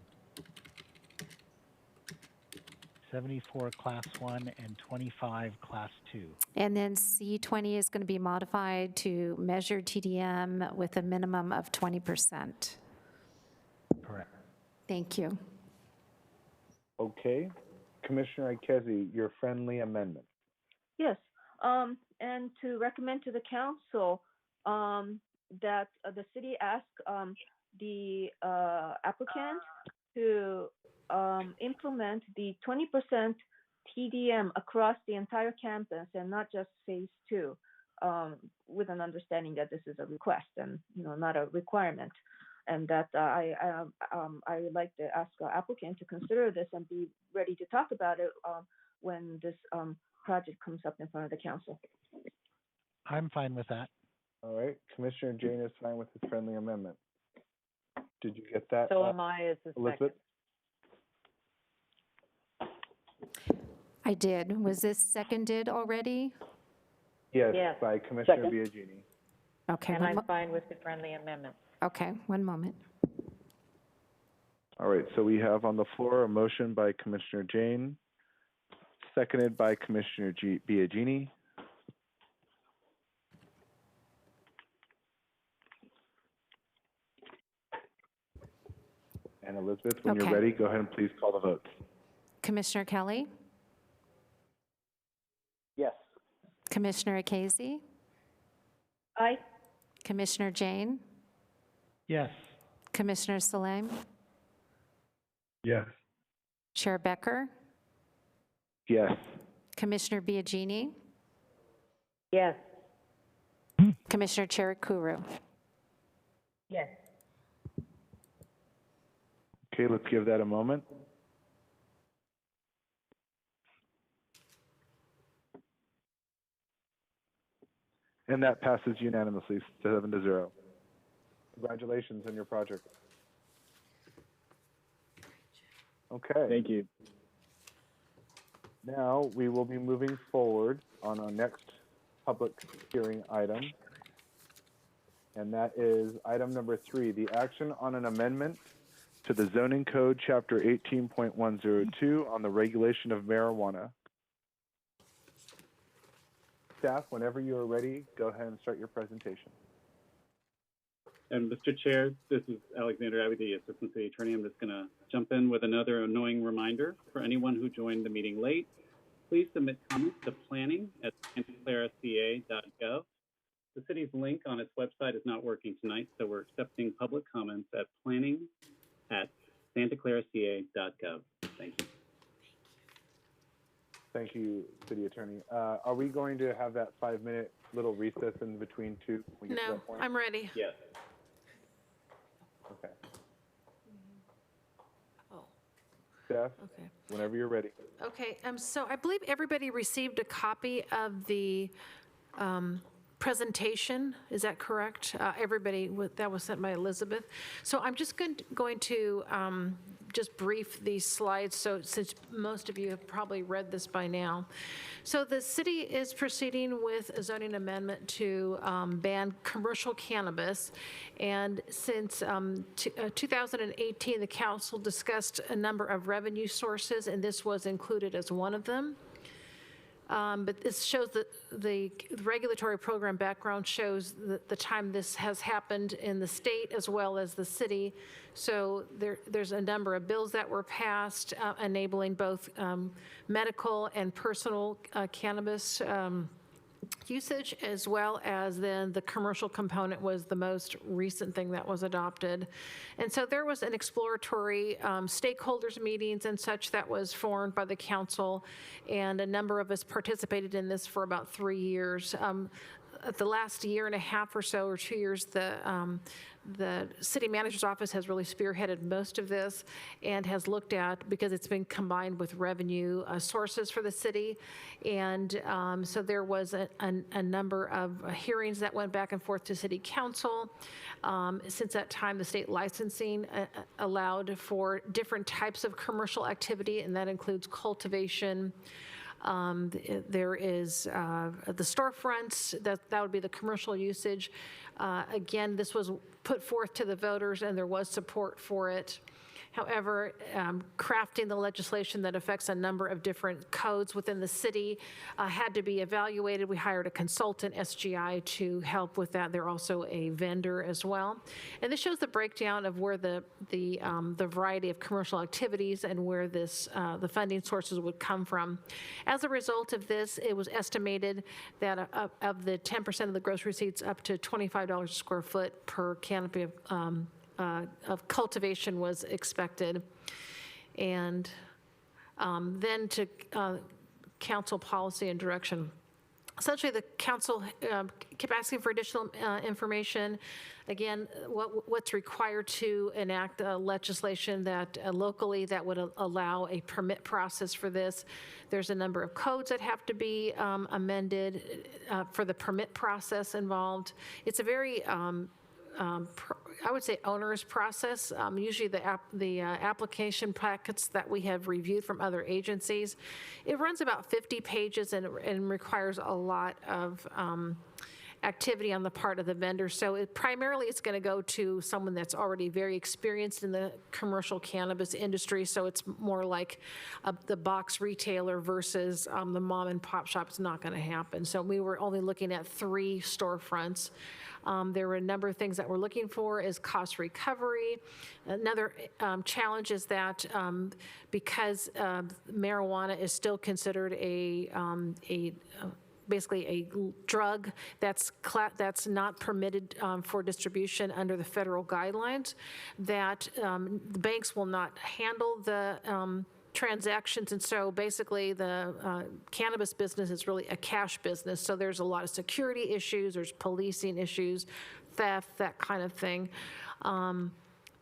74 class 1 and 25 class 2. And then C20 is going to be modified to measure TDM with a minimum of 20%. Correct. Thank you. Okay. Commissioner Ikezi, your friendly amendment. Yes, and to recommend to the council that the city ask the applicant to implement the 20% TDM across the entire campus and not just phase 2, with an understanding that this is a request and not a requirement, and that I would like to ask the applicant to consider this and be ready to talk about it when this project comes up in front of the council. I'm fine with that. All right, Commissioner Jain is fine with his friendly amendment. Did you get that? So am I as the Elizabeth? I did. Was this seconded already? Yes, Yes. by Commissioner Second. Biagini. Okay. And I'm fine with the friendly amendment. Okay, one moment. All right, so we have on the floor a motion by Commissioner Jain, seconded by Commissioner Biagini. And Elizabeth, when you're ready, go ahead and please call the vote. Commissioner Kelly? Yes. Commissioner Ikezi? Aye. Commissioner Jain? Yes. Commissioner Saleme? Yes. Chair Becker? Yes. Commissioner Biagini? Yes. Commissioner Cherukuru? Yes. Okay, let's give that a moment. And that passes unanimously, 7-0. Congratulations on your project. Okay. Thank you. Now we will be moving forward on our next public hearing item. And that is item number 3, the action on an amendment to the zoning code chapter 18.102 on the regulation of marijuana. Staff, whenever you are ready, go ahead and start your presentation. And Mr. Chair, this is Alexander Abbe, the Assistant City Attorney. I'm just going to jump in with another annoying reminder for anyone who joined the meeting late. Please submit comments to planning@santaclaraca.gov. The city's link on its website is not working tonight, so we're accepting public comments at planning@santaclaraca.gov. Thank you. Thank you, City Attorney. Are we going to have that 5-minute little recess in between two? When we get to No, that point? I'm ready. Yes. Okay. Oh. Staff, Okay. whenever you're ready. Okay, so I believe everybody received a copy of the presentation. Is that correct? Everybody, that was sent by Elizabeth. So I'm just going to just brief these slides, so since most of you have probably read this by now. So the city is proceeding with a zoning amendment to ban commercial cannabis. And since 2018, the council discussed a number of revenue sources, and this was included as one of them. But this shows that the regulatory program background shows the time this has happened in the state as well as the city. So there's a number of bills that were passed enabling both medical and personal cannabis usage, as well as then the commercial component was the most recent thing that was adopted. And so there was an exploratory stakeholders meetings and such that was formed by the council, and a number of us participated in this for about 3 years. The last year and a half or so, or 2 years, the city manager's office has really spearheaded most of this and has looked at, because it's been combined with revenue sources for the city. And so there was a number of hearings that went back and forth to city council. Since that time, the state licensing allowed for different types of commercial activity, and that includes cultivation. There is the storefronts, that would be the commercial usage. Again, this was put forth to the voters and there was support for it. However, crafting the legislation that affects a number of different codes within the city had to be evaluated. We hired a consultant, SGI, to help with that. They're also a vendor as well. And this shows the breakdown of where the variety of commercial activities and where the funding sources would come from. As a result of this, it was estimated that of the 10% of the gross receipts, up to $25 a square foot per canopy of cultivation was expected. And then to council policy and direction. Essentially, the council kept asking for additional information. Again, what's required to enact legislation that locally that would allow a permit process for this. There's a number of codes that have to be amended for the permit process involved. It's a very I would say onerous process. Usually the application packets that we have reviewed from other agencies, it runs about 50 pages and requires a lot of activity on the part of the vendor. So primarily it's going to go to someone that's already very experienced in the commercial cannabis industry. So it's more like the box retailer versus the mom and pop shop. It's not going to happen. So we were only looking at 3 storefronts. There were a number of things that we're looking for is cost recovery. Another challenge is that because marijuana is still considered basically a drug that's not permitted for distribution under the federal guidelines, that the banks will not handle the transactions, and so basically the cannabis business is really a cash business, so there's a lot of security issues, there's policing issues, theft, that kind of thing.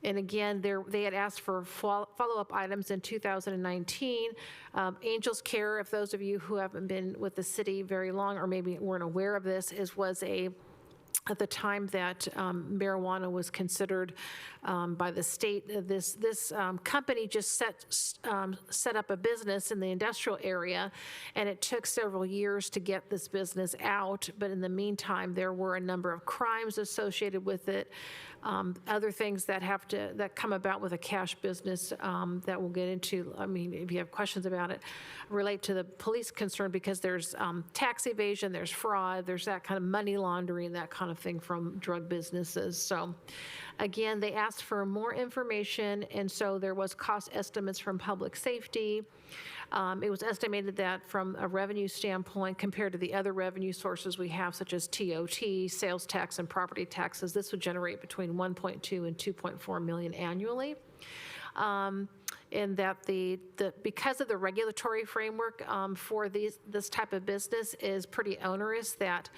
And again, they had asked for follow-up items in 2019. Angel's Care, if those of you who haven't been with the city very long or maybe weren't aware of this, was at the time that marijuana was considered by the state, this company just set up a business in the industrial area, and it took several years to get this business out. But in the meantime, there were a number of crimes associated with it, other things that come about with a cash business that we'll get into. I mean, if you have questions about it, relate to the police concern, because there's tax evasion, there's fraud, there's that kind of money laundering, that kind of thing from drug businesses. So again, they asked for more information, and so there was cost estimates from public safety. It was estimated that from a revenue standpoint, compared to the other revenue sources we have, such as TOT, sales tax, and property taxes, this would generate between 1.2 and 2.4 million annually. And that because of the regulatory framework for this type of business is pretty onerous, that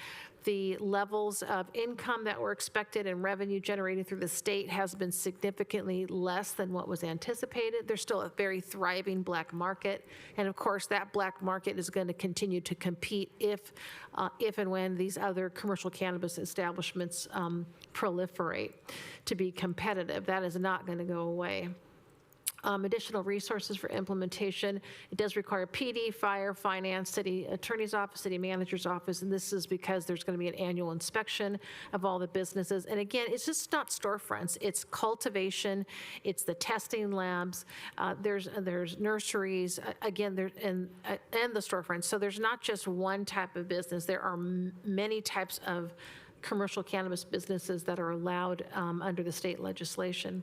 the levels of income that were expected and revenue generated through the state has been significantly less than what was anticipated. There's still a very thriving black market, and of course that black market is going to continue to compete if and when these other commercial cannabis establishments proliferate to be competitive. That is not going to go away. additional resources for implementation. It does require PD, fire, finance, city attorney's office, city manager's office, and this is because there's going to be an annual inspection of all the businesses. And again, it's just not storefronts. It's cultivation. It's the testing labs. There's nurseries. Again, and the storefronts. So there's not just one type of business. There are many types of commercial cannabis businesses that are allowed under the state legislation.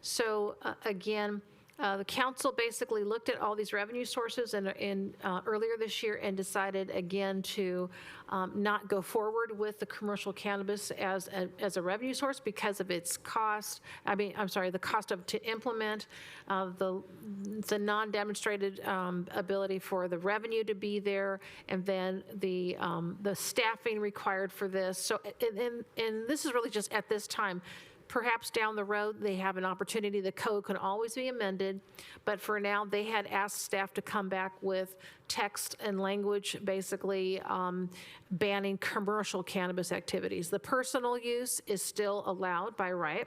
So again, the council basically looked at all these revenue sources earlier this year and decided again to not go forward with the commercial cannabis as a revenue source because of its cost. The cost to implement, the non-demonstrated ability for the revenue to be there, and then the staffing required for this. So, and this is really just at this time. Perhaps down the road, they have an opportunity. The code can always be amended, but for now, they had asked staff to come back with text and language, basically banning commercial cannabis activities. The personal use is still allowed by right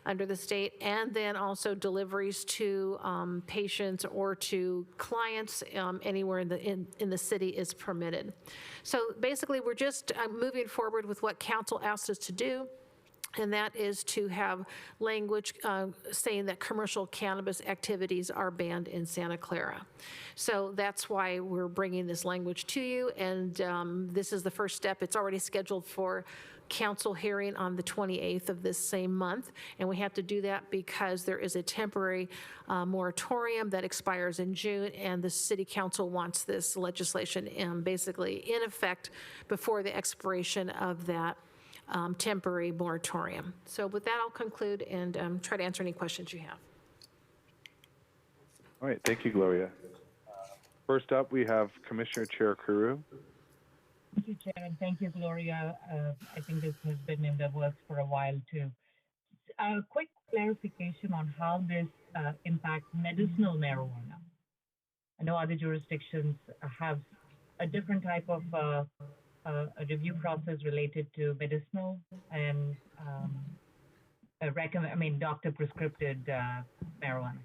under the state, and then also deliveries to patients or to clients anywhere in the city is permitted. So basically, we're just moving forward with what council asked us to do. And that is to have language saying that commercial cannabis activities are banned in Santa Clara. So that's why we're bringing this language to you, and this is the first step. It's already scheduled for council hearing on the 28th of this same month, and we have to do that because there is a temporary moratorium that expires in June, and the city council wants this legislation basically in effect before the expiration of that temporary moratorium. So with that, I'll conclude and try to answer any questions you have. All right, thank you, Gloria. First up, we have Commissioner Cherukuru. Thank you, Chair, and thank you, Gloria. I think this has been in the works for a while, too. A quick clarification on how this impacts medicinal marijuana. I know other jurisdictions have a different type of a review process related to medicinal and doctor prescribed marijuana.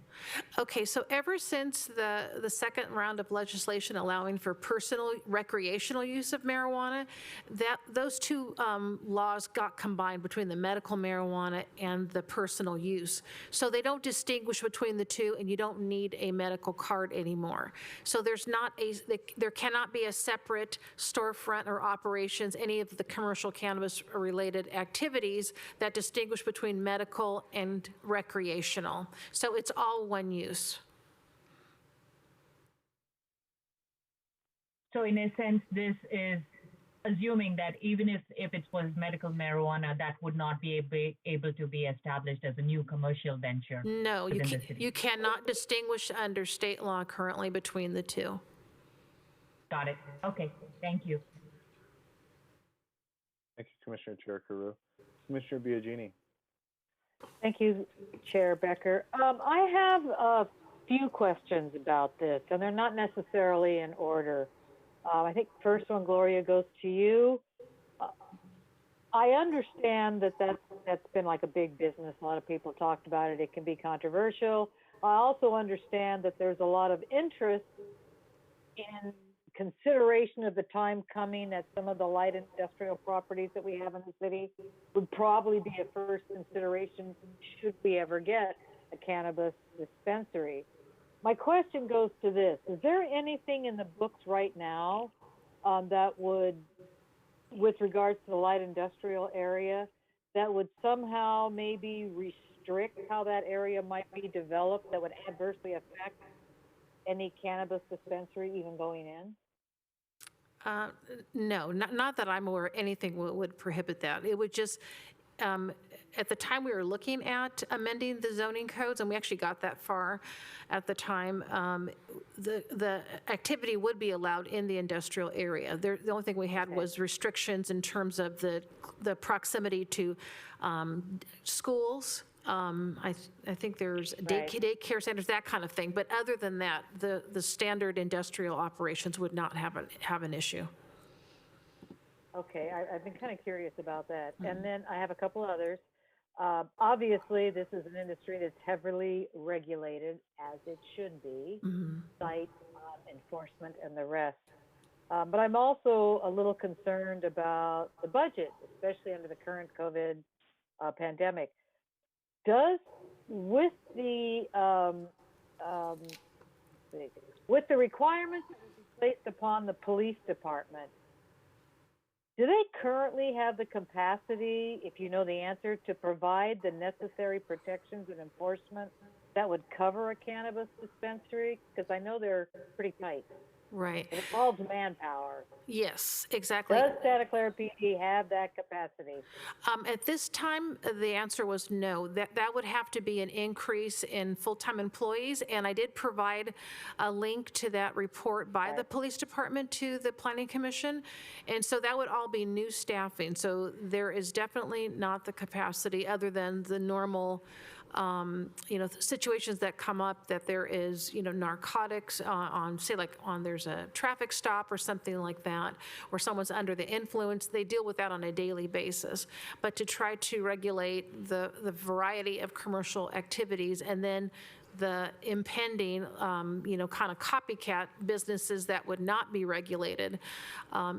Okay, so ever since the second round of legislation allowing for personal recreational use of marijuana, those two laws got combined between the medical marijuana and the personal use. So they don't distinguish between the two, and you don't need a medical card anymore. So there cannot be a separate storefront or operations, any of the commercial cannabis related activities that distinguish between medical and recreational. So it's all one use. So in a sense, this is assuming that even if it was medical marijuana, that would not be able to be established as a new commercial venture. No, you cannot distinguish under state law currently between the two. Got it. Okay, thank you. Thank you, Commissioner Cherukuru. Commissioner Biagini. Thank you, Chair Becker. I have a few questions about this, and they're not necessarily in order. I think first one, Gloria, goes to you. I understand that's been like a big business. A lot of people talked about it. It can be controversial. I also understand that there's a lot of interest in consideration of the time coming that some of the light industrial properties that we have in the city would probably be a first consideration should we ever get a cannabis dispensary. My question goes to this. Is there anything in the books right now that would, with regards to the light industrial area, that would somehow maybe restrict how that area might be developed that would adversely affect any cannabis dispensary even going in? No, not that I'm aware anything would prohibit that. It would just, at the time we were looking at amending the zoning codes, and we actually got that far at the time, the activity would be allowed in the industrial area. The only thing we had was restrictions in terms of the proximity to schools. I think there's daycare centers, that kind of thing. But other than that, the standard industrial operations would not have an issue. Okay, I've been kind of curious about that. And then I have a couple others. Obviously, this is an industry that's heavily regulated, as it should be, site enforcement and the rest. But I'm also a little concerned about the budget, especially under the current COVID pandemic. With the requirements that will be placed upon the police department, do they currently have the capacity, if you know the answer, to provide the necessary protections and enforcement that would cover a cannabis dispensary? Because I know they're pretty tight. Right. It involves manpower. Yes, exactly. Does Santa Clara PD have that capacity? At this time, the answer was no. That would have to be an increase in full-time employees, and I did provide a link to that report by the police department to the Planning Commission, and so that would all be new staffing. So there is definitely not the capacity other than the normal situations that come up, that there is, narcotics there's a traffic stop or something like that, or someone's under the influence. They deal with that on a daily basis. But to try to regulate the variety of commercial activities, and then the impending, kind of copycat businesses that would not be regulated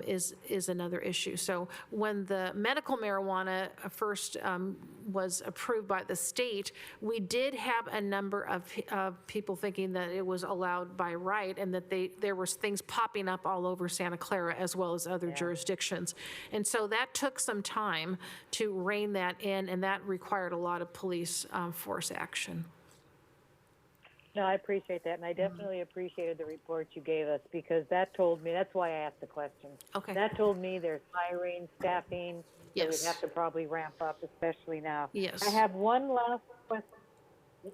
is another issue. So when the medical marijuana first was approved by the state, we did have a number of people thinking that it was allowed by right, and that there was things popping up all over Santa Clara as well as other jurisdictions. And so that took some time to rein that in, and that required a lot of police force action. No, I appreciate that, and I definitely appreciated the report you gave us, because that told me, that's why I asked the question. Okay. That told me there's hiring, staffing, that Yes. we'd have to probably ramp up, especially now. Yes. I have one last question. Is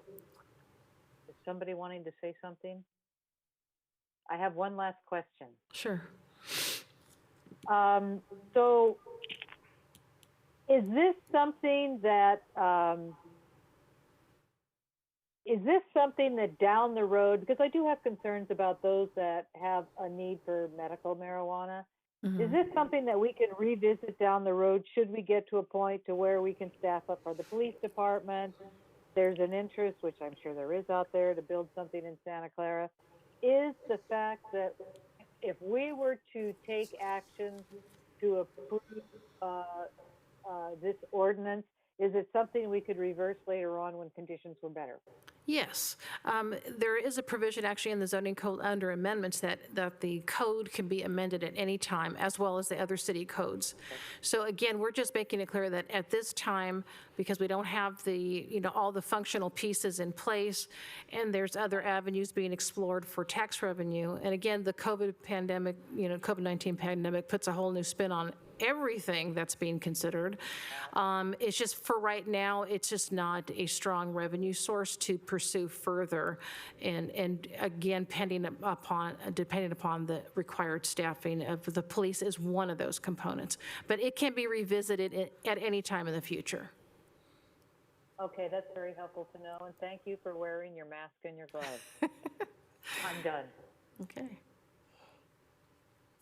somebody wanting to say something? I have one last question. Sure. So is this something that down the road, because I do have concerns about those that have a need for medical marijuana, is this something that we can revisit down the road should we get to a point to where we can staff up for the police department? There's an interest, which I'm sure there is out there, to build something in Santa Clara. Is the fact that if we were to take action to approve this ordinance, is it something we could reverse later on when conditions were better? Yes. There is a provision actually in the zoning code under amendments that the code can be amended at any time, as well as the other city codes. So again, we're just making it clear that at this time, because we don't have all the functional pieces in place, and there's other avenues being explored for tax revenue. And again, the COVID-19 pandemic puts a whole new spin on everything that's being considered. It's just, for right now, it's just not a strong revenue source to pursue further. And again, depending upon the required staffing of the police is one of those components. But it can be revisited at any time in the future. Okay, that's very helpful to know, and thank you for wearing your mask and your gloves. I'm done. Okay.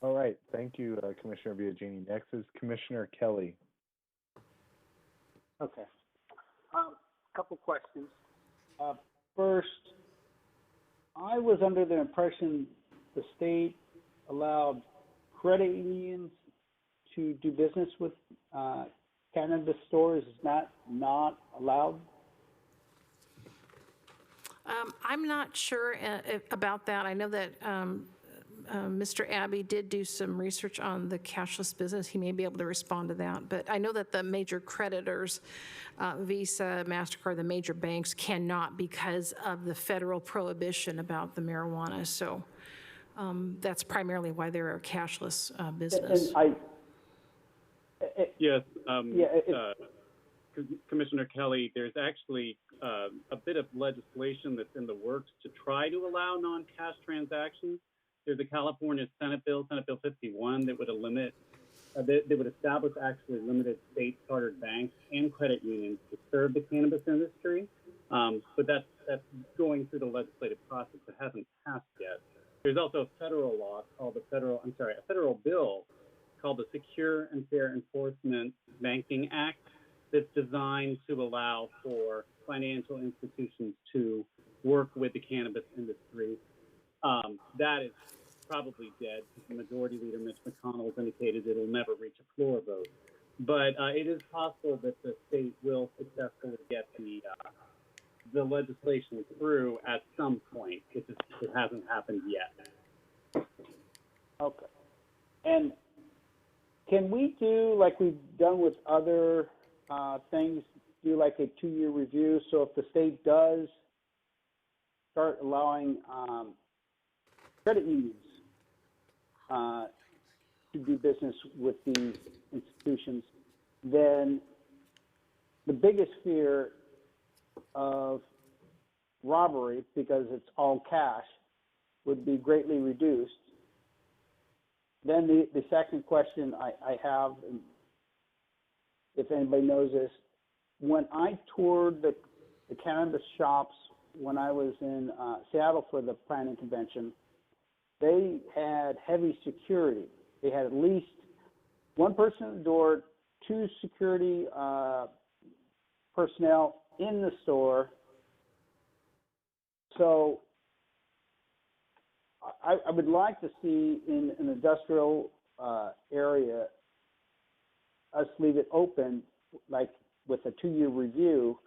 All right, thank you, Commissioner Biagini. Next is Commissioner Kelly. Okay. Couple questions. First, I was under the impression the state allowed credit unions to do business with cannabis stores. Is that not allowed? I'm not sure about that. I know that Mr. Abbe did do some research on the cashless business. He may be able to respond to that. But I know that the major creditors, Visa, MasterCard, the major banks cannot because of the federal prohibition about the marijuana. So that's primarily why they're a cashless business. Yes, Commissioner Kelly, there's actually a bit of legislation that's in the works to try to allow non-cash transactions. There's a California Senate Bill 51, that would establish actually limited state-chartered banks and credit unions to serve the cannabis industry. But that's going through the legislative process. It hasn't passed yet. There's also a federal law called a federal bill called the Secure and Fair Enforcement Banking Act that's designed to allow for financial institutions to work with the cannabis industry. That is probably dead because the Majority Leader, Mitch McConnell, has indicated it'll never reach a floor vote. But it is possible that the state will successfully get the legislation through at some point. It hasn't happened yet. Okay. And can we do, like we've done with other things, do like a 2-year review? So if the state does start allowing credit unions to do business with these institutions, then the biggest fear of robbery, because it's all cash, would be greatly reduced. Then the second question I have, and if anybody knows this, when I toured the cannabis shops when I was in Seattle for the planning convention, they had heavy security. They had at least one person at the door, 2 security personnel in the store. So I would like to see in an industrial area us leave it open, like with a 2-year review.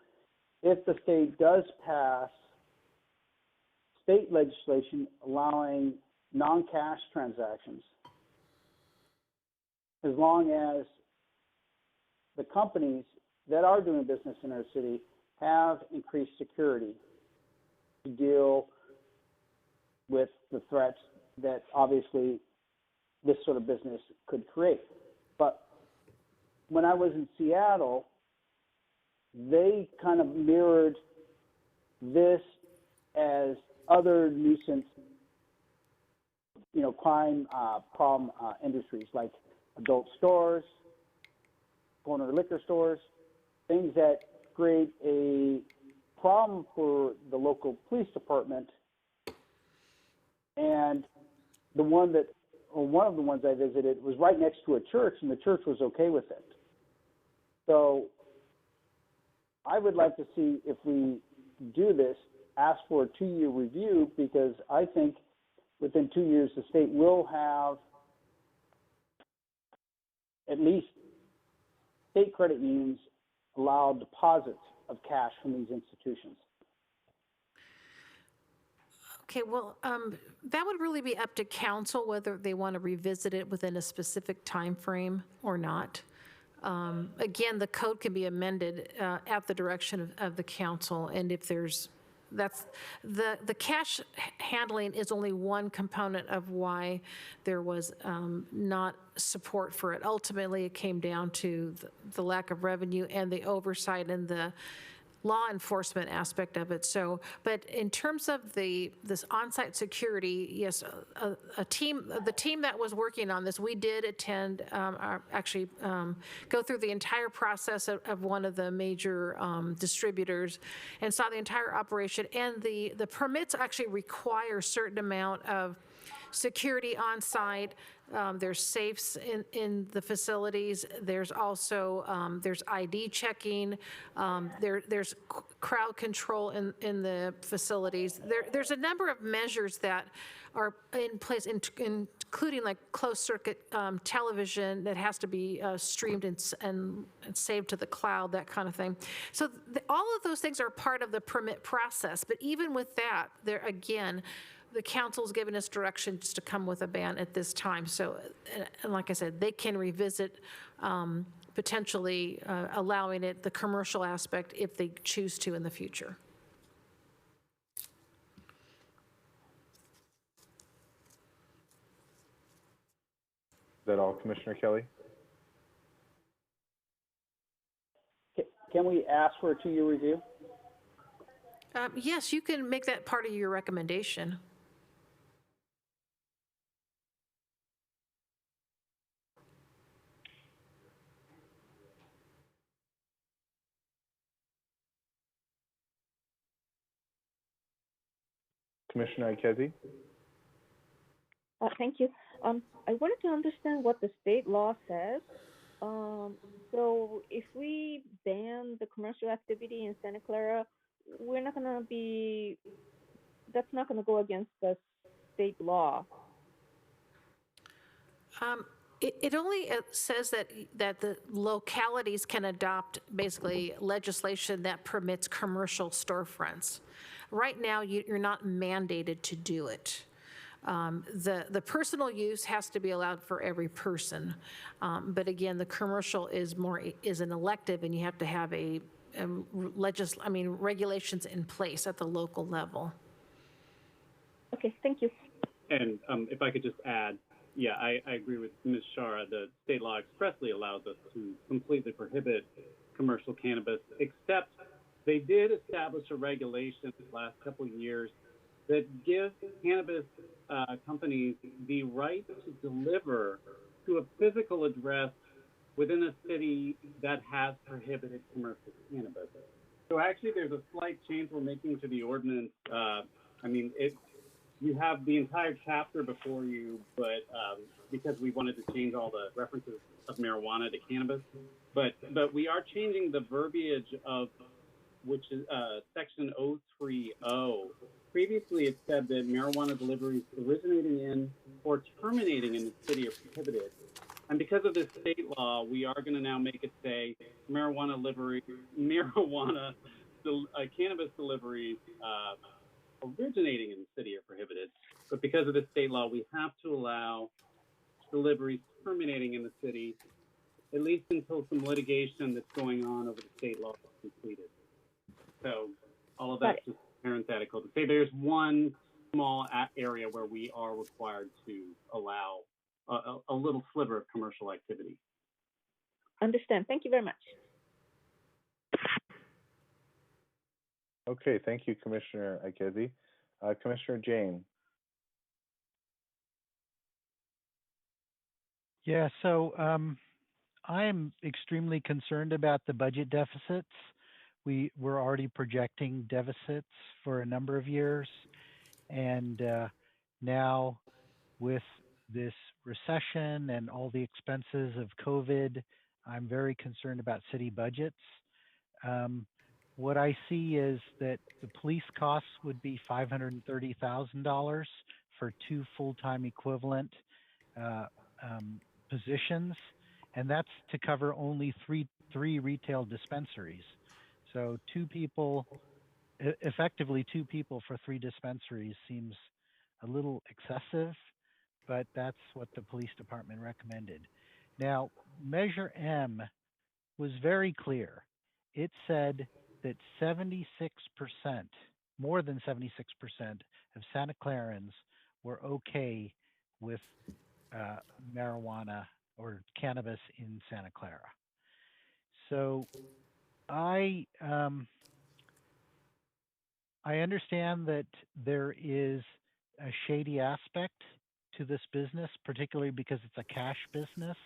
If the state does pass state legislation allowing non-cash transactions, as long as the companies that are doing business in our city have increased security to deal with the threats that obviously this sort of business could create. But when I was in Seattle, they kind of mirrored this as other nuisance, crime problem industries like adult stores, corner liquor stores, things that create a problem for the local police department. And one of the ones I visited was right next to a church, and the church was okay with it. So I would like to see, if we do this, ask for a 2-year review, because I think within 2 years the state will have at least state credit unions allow deposits of cash from these institutions. Okay, well, that would really be up to council whether they want to revisit it within a specific time frame or not. Again, the code can be amended at the direction of the council, and if there's, that's, the cash handling is only one component of why there was not support for it. Ultimately, it came down to the lack of revenue and the oversight and the law enforcement aspect of it. So, but in terms of this on-site security, yes, the team that was working on this, we did attend, go through the entire process of one of the major distributors and saw the entire operation. And the permits actually require a certain amount of security on site. There's safes in the facilities. There's also there's ID checking. There's crowd control in the facilities. There's a number of measures that are in place, including like closed circuit television that has to be streamed and saved to the cloud, that kind of thing. So all of those things are part of the permit process. But even with that, there again, the council's given us directions to come with a ban at this time. So, and like I said, they can revisit potentially allowing it, the commercial aspect, if they choose to in the future. Is that all, Commissioner Kelly? Can we ask for a 2-year review? Yes, you can make that part of your recommendation. Commissioner Ikezi? Thank you. I wanted to understand what the state law says So if we ban the commercial activity in Santa Clara, we're not gonna be, that's not gonna go against the state law. It only says that the localities can adopt basically legislation that permits commercial storefronts. Right now, you're not mandated to do it. The personal use has to be allowed for every person. But again, the commercial is an elective, and you have to have regulations in place at the local level. Okay, thank you. And if I could just add, yeah, I agree with Ms. Shara. The state law expressly allows us to completely prohibit commercial cannabis, except they did establish a regulation the last couple of years that gives cannabis companies the right to deliver to a physical address within a city that has prohibited commercial cannabis. So actually, there's a slight change we're making to the ordinance. You have the entire chapter before you, but because we wanted to change all the references of marijuana to cannabis, but we are changing the verbiage of which is section 030. Previously, it said that marijuana deliveries originating in or terminating in the city are prohibited. And because of this state law, we are going to now make it say cannabis deliveries originating in the city are prohibited. But because of the state law, we have to allow deliveries terminating in the city, at least until some litigation that's going on over the state law is completed. So all of that's just parenthetical to say there's one small area where we are required to allow a little sliver of commercial activity. Understand. Thank you very much. Okay, thank you, Commissioner Ikezi. Commissioner Jain. Yeah, so I am extremely concerned about the budget deficits. We're already projecting deficits for a number of years. And now with this recession and all the expenses of COVID, I'm very concerned about city budgets. What I see is that the police costs would be $530,000 for 2 full-time equivalent positions, and that's to cover only three retail dispensaries. So effectively 2 people for 3 dispensaries seems a little excessive, but that's what the police department recommended. Now, Measure M was very clear. It said that 76%, more than 76% of Santa Clarans were okay with marijuana or cannabis in Santa Clara. So I understand that there is a shady aspect to this business, particularly because it's a cash business.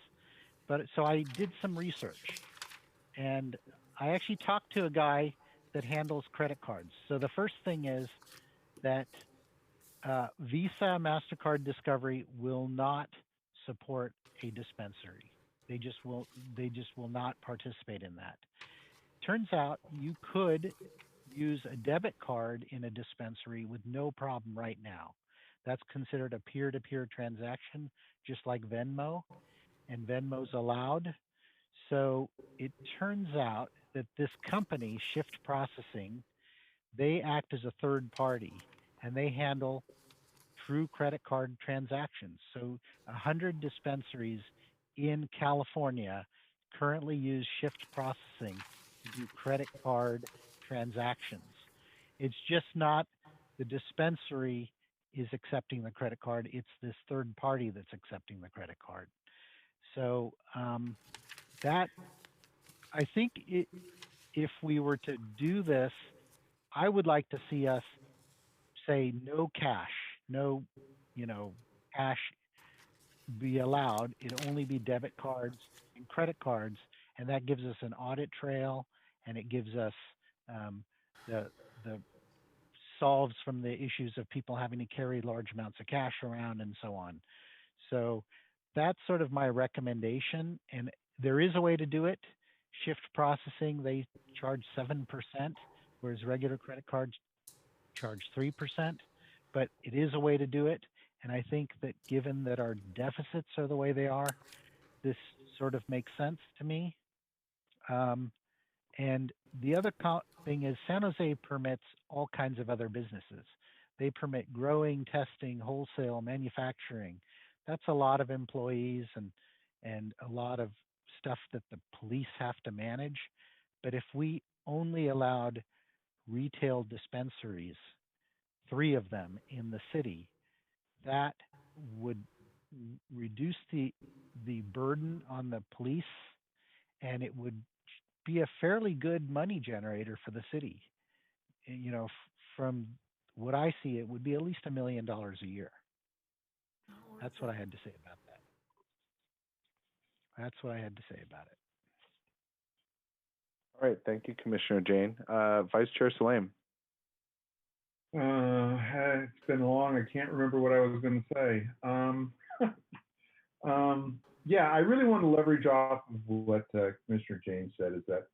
But so I did some research, and I actually talked to a guy that handles credit cards. So the first thing is that Visa, MasterCard, Discovery will not support a dispensary. They just will not participate in that. Turns out you could use a debit card in a dispensary with no problem right now. That's considered a peer-to-peer transaction, just like Venmo, and Venmo's allowed. So it turns out that this company, Shift Processing, they act as a third party, and they handle true credit card transactions. So 100 dispensaries in California currently use Shift Processing to do credit card transactions. It's just not the dispensary is accepting the credit card, it's this third party that's accepting the credit card. So that, I think if we were to do this, I would like to see us say no cash, no, cash be allowed. It'll only be debit cards and credit cards, and that gives us an audit trail, and it gives us the solves from the issues of people having to carry large amounts of cash around and so on. So that's sort of my recommendation. And there is a way to do it. Shift processing, they charge 7%, whereas regular credit cards charge 3%, but it is a way to do it. And I think that given that our deficits are the way they are, this sort of makes sense to me. And the other thing is San Jose permits all kinds of other businesses. They permit growing, testing, wholesale, manufacturing. That's a lot of employees and a lot of stuff that the police have to manage. But if we only allowed retail dispensaries, 3 of them in the city, that would reduce the burden on the police, and it would be a fairly good money generator for the city. You know, from what I see, it would be at least $1 million a year. That's what I had to say about that. That's what I had to say about it. All right, thank you, Commissioner Jain. Vice Chair Saleme. It's been long. I can't remember what I was going to say. Yeah, I really want to leverage off of what Commissioner Jain said, is that,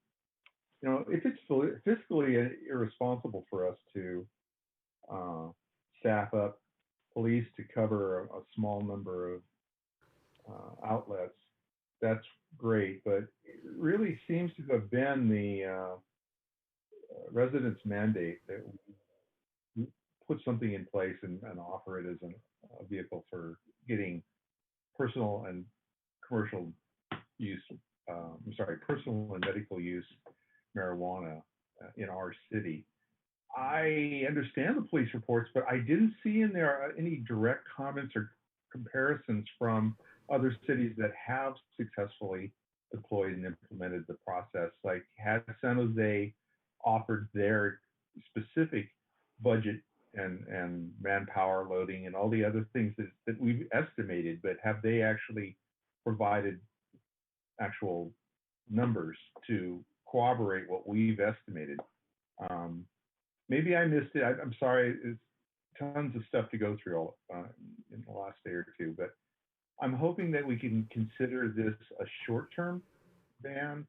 you know, if it's fiscally irresponsible for us to staff up police to cover a small number of outlets, that's great. But it really seems to have been the residents' mandate that we put something in place and offer it as a vehicle for getting personal and commercial use, personal and medical use marijuana in our city. I understand the police reports, but I didn't see in there any direct comments or comparisons from other cities that have successfully deployed and implemented the process. Like, has San Jose offered their specific budget and manpower loading and all the other things that we've estimated, but have they actually provided actual numbers to corroborate what we've estimated? Maybe I missed it. I'm sorry. There's tons of stuff to go through in the last day or two, but I'm hoping that we can consider this a short-term ban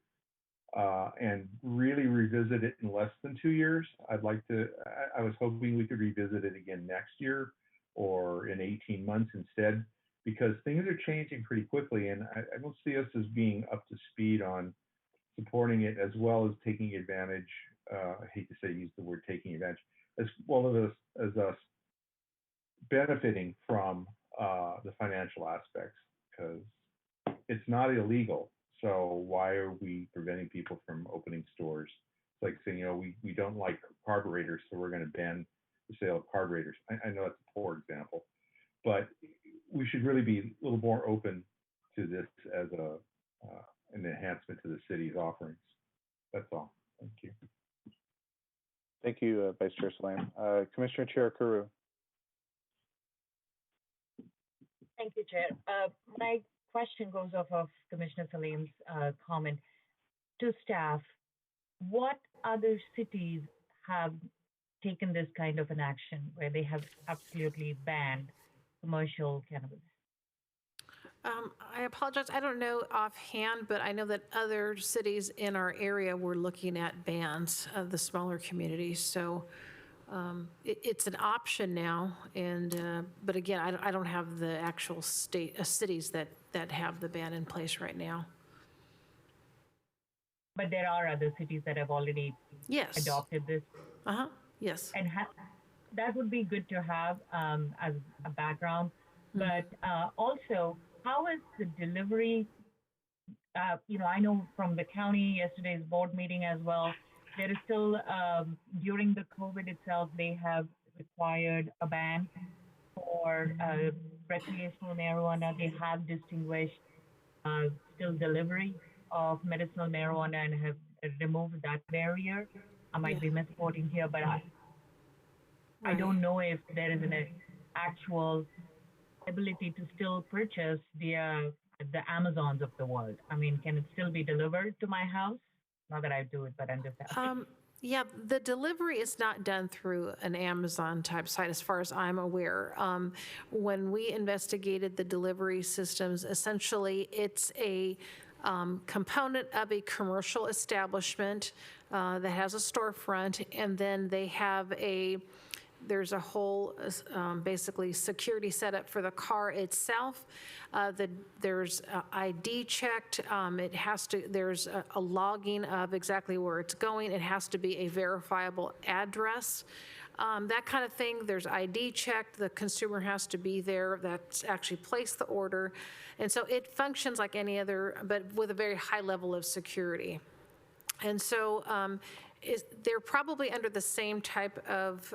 and really revisit it in less than 2 years. I was hoping we could revisit it again next year or in 18 months instead, because things are changing pretty quickly, and I don't see us as being up to speed on supporting it, as well as taking advantage. I hate to use the word taking advantage, as well as us benefiting from the financial aspects, because it's not illegal. So why are we preventing people from opening stores? It's like saying, you know, we don't like carburetors, so we're going to ban the sale of carburetors. I know that's a poor example, but we should really be a little more open to this as an enhancement to the city's offerings. That's all. Thank you. Thank you, Vice Chair Saleme. Commissioner Cherukuru. Thank you, Chair. My question goes off of Commissioner Saleme's comment to staff. What other cities have taken this kind of an action where they have absolutely banned commercial cannabis? I apologize. I don't know offhand, but I know that other cities in our area were looking at bans of the smaller communities. So it's an option now. And but again, I don't have the actual cities that have the ban in place right now. But there are other cities that have already adopted this. Yes. And that would be good to have as a background. But also, how is the delivery? I know from the county yesterday's board meeting as well, there is still, during the COVID itself, they have required a ban for recreational marijuana. They have distinguished still delivery of medicinal marijuana and have removed that barrier. I might be misquoting here, but I don't know if there is an actual ability to still purchase via the Amazons of the world. I mean, can it still be delivered to my house? Not that I do it, but I'm just asking. Yeah, the delivery is not done through an Amazon type site as far as I'm aware. When we investigated the delivery systems, essentially it's a component of a commercial establishment that has a storefront, and then they have there's a whole, basically, security setup for the car itself. There's ID checked. There's a logging of exactly where it's going. It has to be a verifiable address. That kind of thing. There's ID checked. The consumer has to be there that's actually placed the order. And so it functions like any other, but with a very high level of security. And so they're probably under the same type of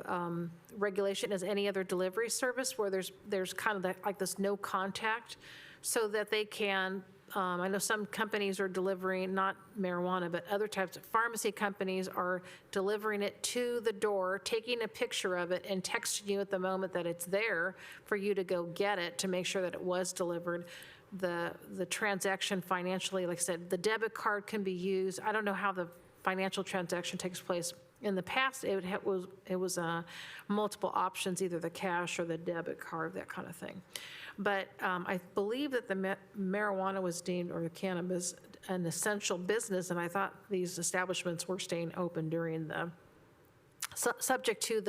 regulation as any other delivery service, where there's kind of like this no contact, so that they can, I know some companies are delivering, not marijuana, but other types of pharmacy companies are delivering it to the door, taking a picture of it and texting you at the moment that it's there for you to go get it to make sure that it was delivered. The transaction financially, like I said, the debit card can be used. I don't know how the financial transaction takes place. In the past, it was multiple options, either the cash or the debit card, that kind of thing. But I believe that the marijuana was deemed, or the cannabis, an essential business, and I thought these establishments were staying open during the, subject to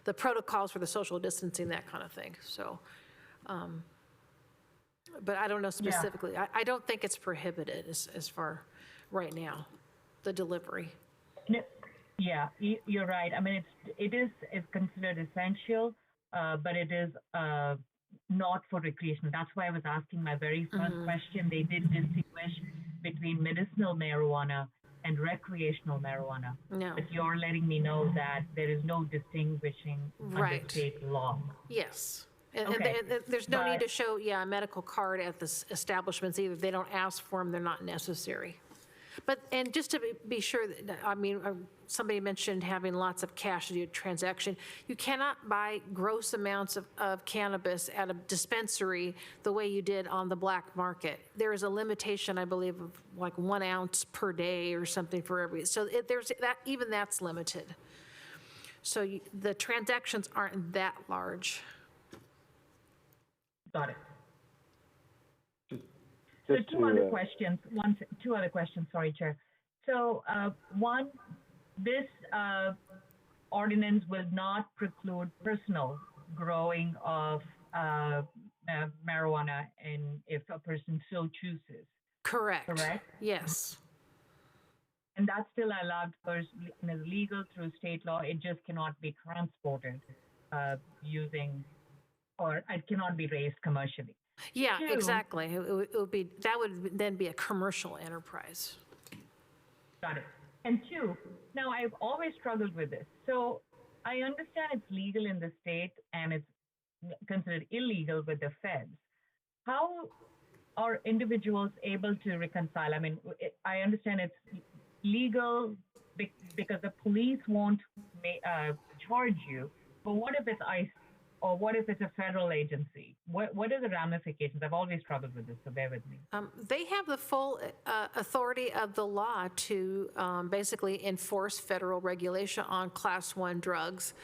the protocols for the social distancing, that kind of thing. So, but I don't know specifically. Yeah. I don't think it's prohibited as far right now, the delivery. No, yeah, you're right. I mean, it is considered essential, but it is not for recreational. That's why I was asking my very first question. They did distinguish between medicinal marijuana and recreational marijuana. No. But you're letting me know that there is no distinguishing under state law. Yes. And there's no need to show, a medical card at the establishments either. They don't ask for them. They're not necessary. But, and just to be sure, I mean, somebody mentioned having lots of cash to do a transaction. You cannot buy gross amounts of cannabis at a dispensary the way you did on the black market. There is a limitation, I believe, of like 1 ounce per day or something for every, so there's that, even that's limited. So the transactions aren't that large. Got it. So two other questions, sorry, Chair. So one, this ordinance will not preclude personal growing of marijuana if a person so chooses. Correct. Correct? Yes. And that's still allowed personally and is legal through state law. It just cannot be transported or it cannot be raised commercially. Yeah, exactly. It would be, that would then be a commercial enterprise. Got it. And two, now I've always struggled with this. So I understand it's legal in the state and it's considered illegal with the feds. How are individuals able to reconcile? I mean, I understand it's legal because the police won't charge you, but what if it's ICE? Or what if it's a federal agency? What are the ramifications? I've always struggled with this, so bear with me. They have the full authority of the law to basically enforce federal regulation on Class 1 drugs.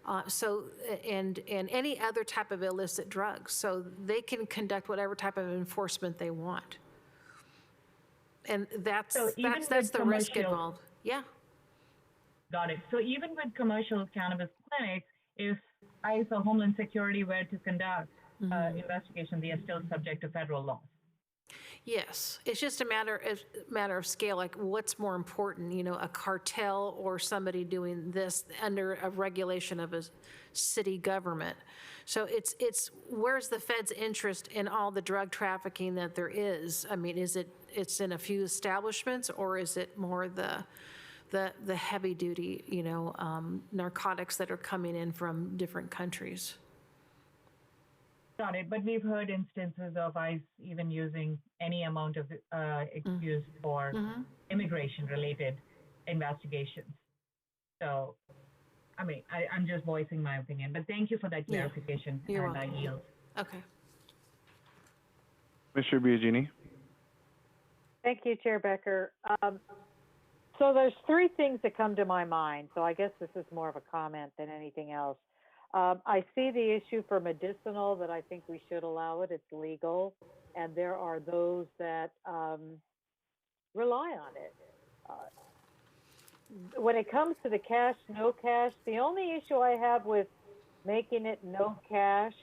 And any other type of illicit drugs. So they can conduct whatever type of enforcement they want. And that's the risk involved. Yeah. Got it. So even with commercial cannabis clinics, if ICE or Homeland Security were to conduct investigation, they are still subject to federal laws. Yes, it's just a matter of scale. Like, what's more important? You know, a cartel or somebody doing this under a regulation of a city government. So it's where's the Fed's interest in all the drug trafficking that there is? I mean, it's in a few establishments, or is it more the heavy duty, narcotics that are coming in from different countries? Got it. But we've heard instances of ICE even using any amount of excuse for immigration-related investigations. So, I mean, I'm just voicing my opinion. But thank you for that clarification, and I yield. Okay. Commissioner Biagini. Thank you, Chair Becker. So there's three things that come to my mind. So I guess this is more of a comment than anything else. I see the issue for medicinal that I think we should allow it. It's legal. And there are those that rely on it. When it comes to the cash, no cash, the only issue I have with making it no cash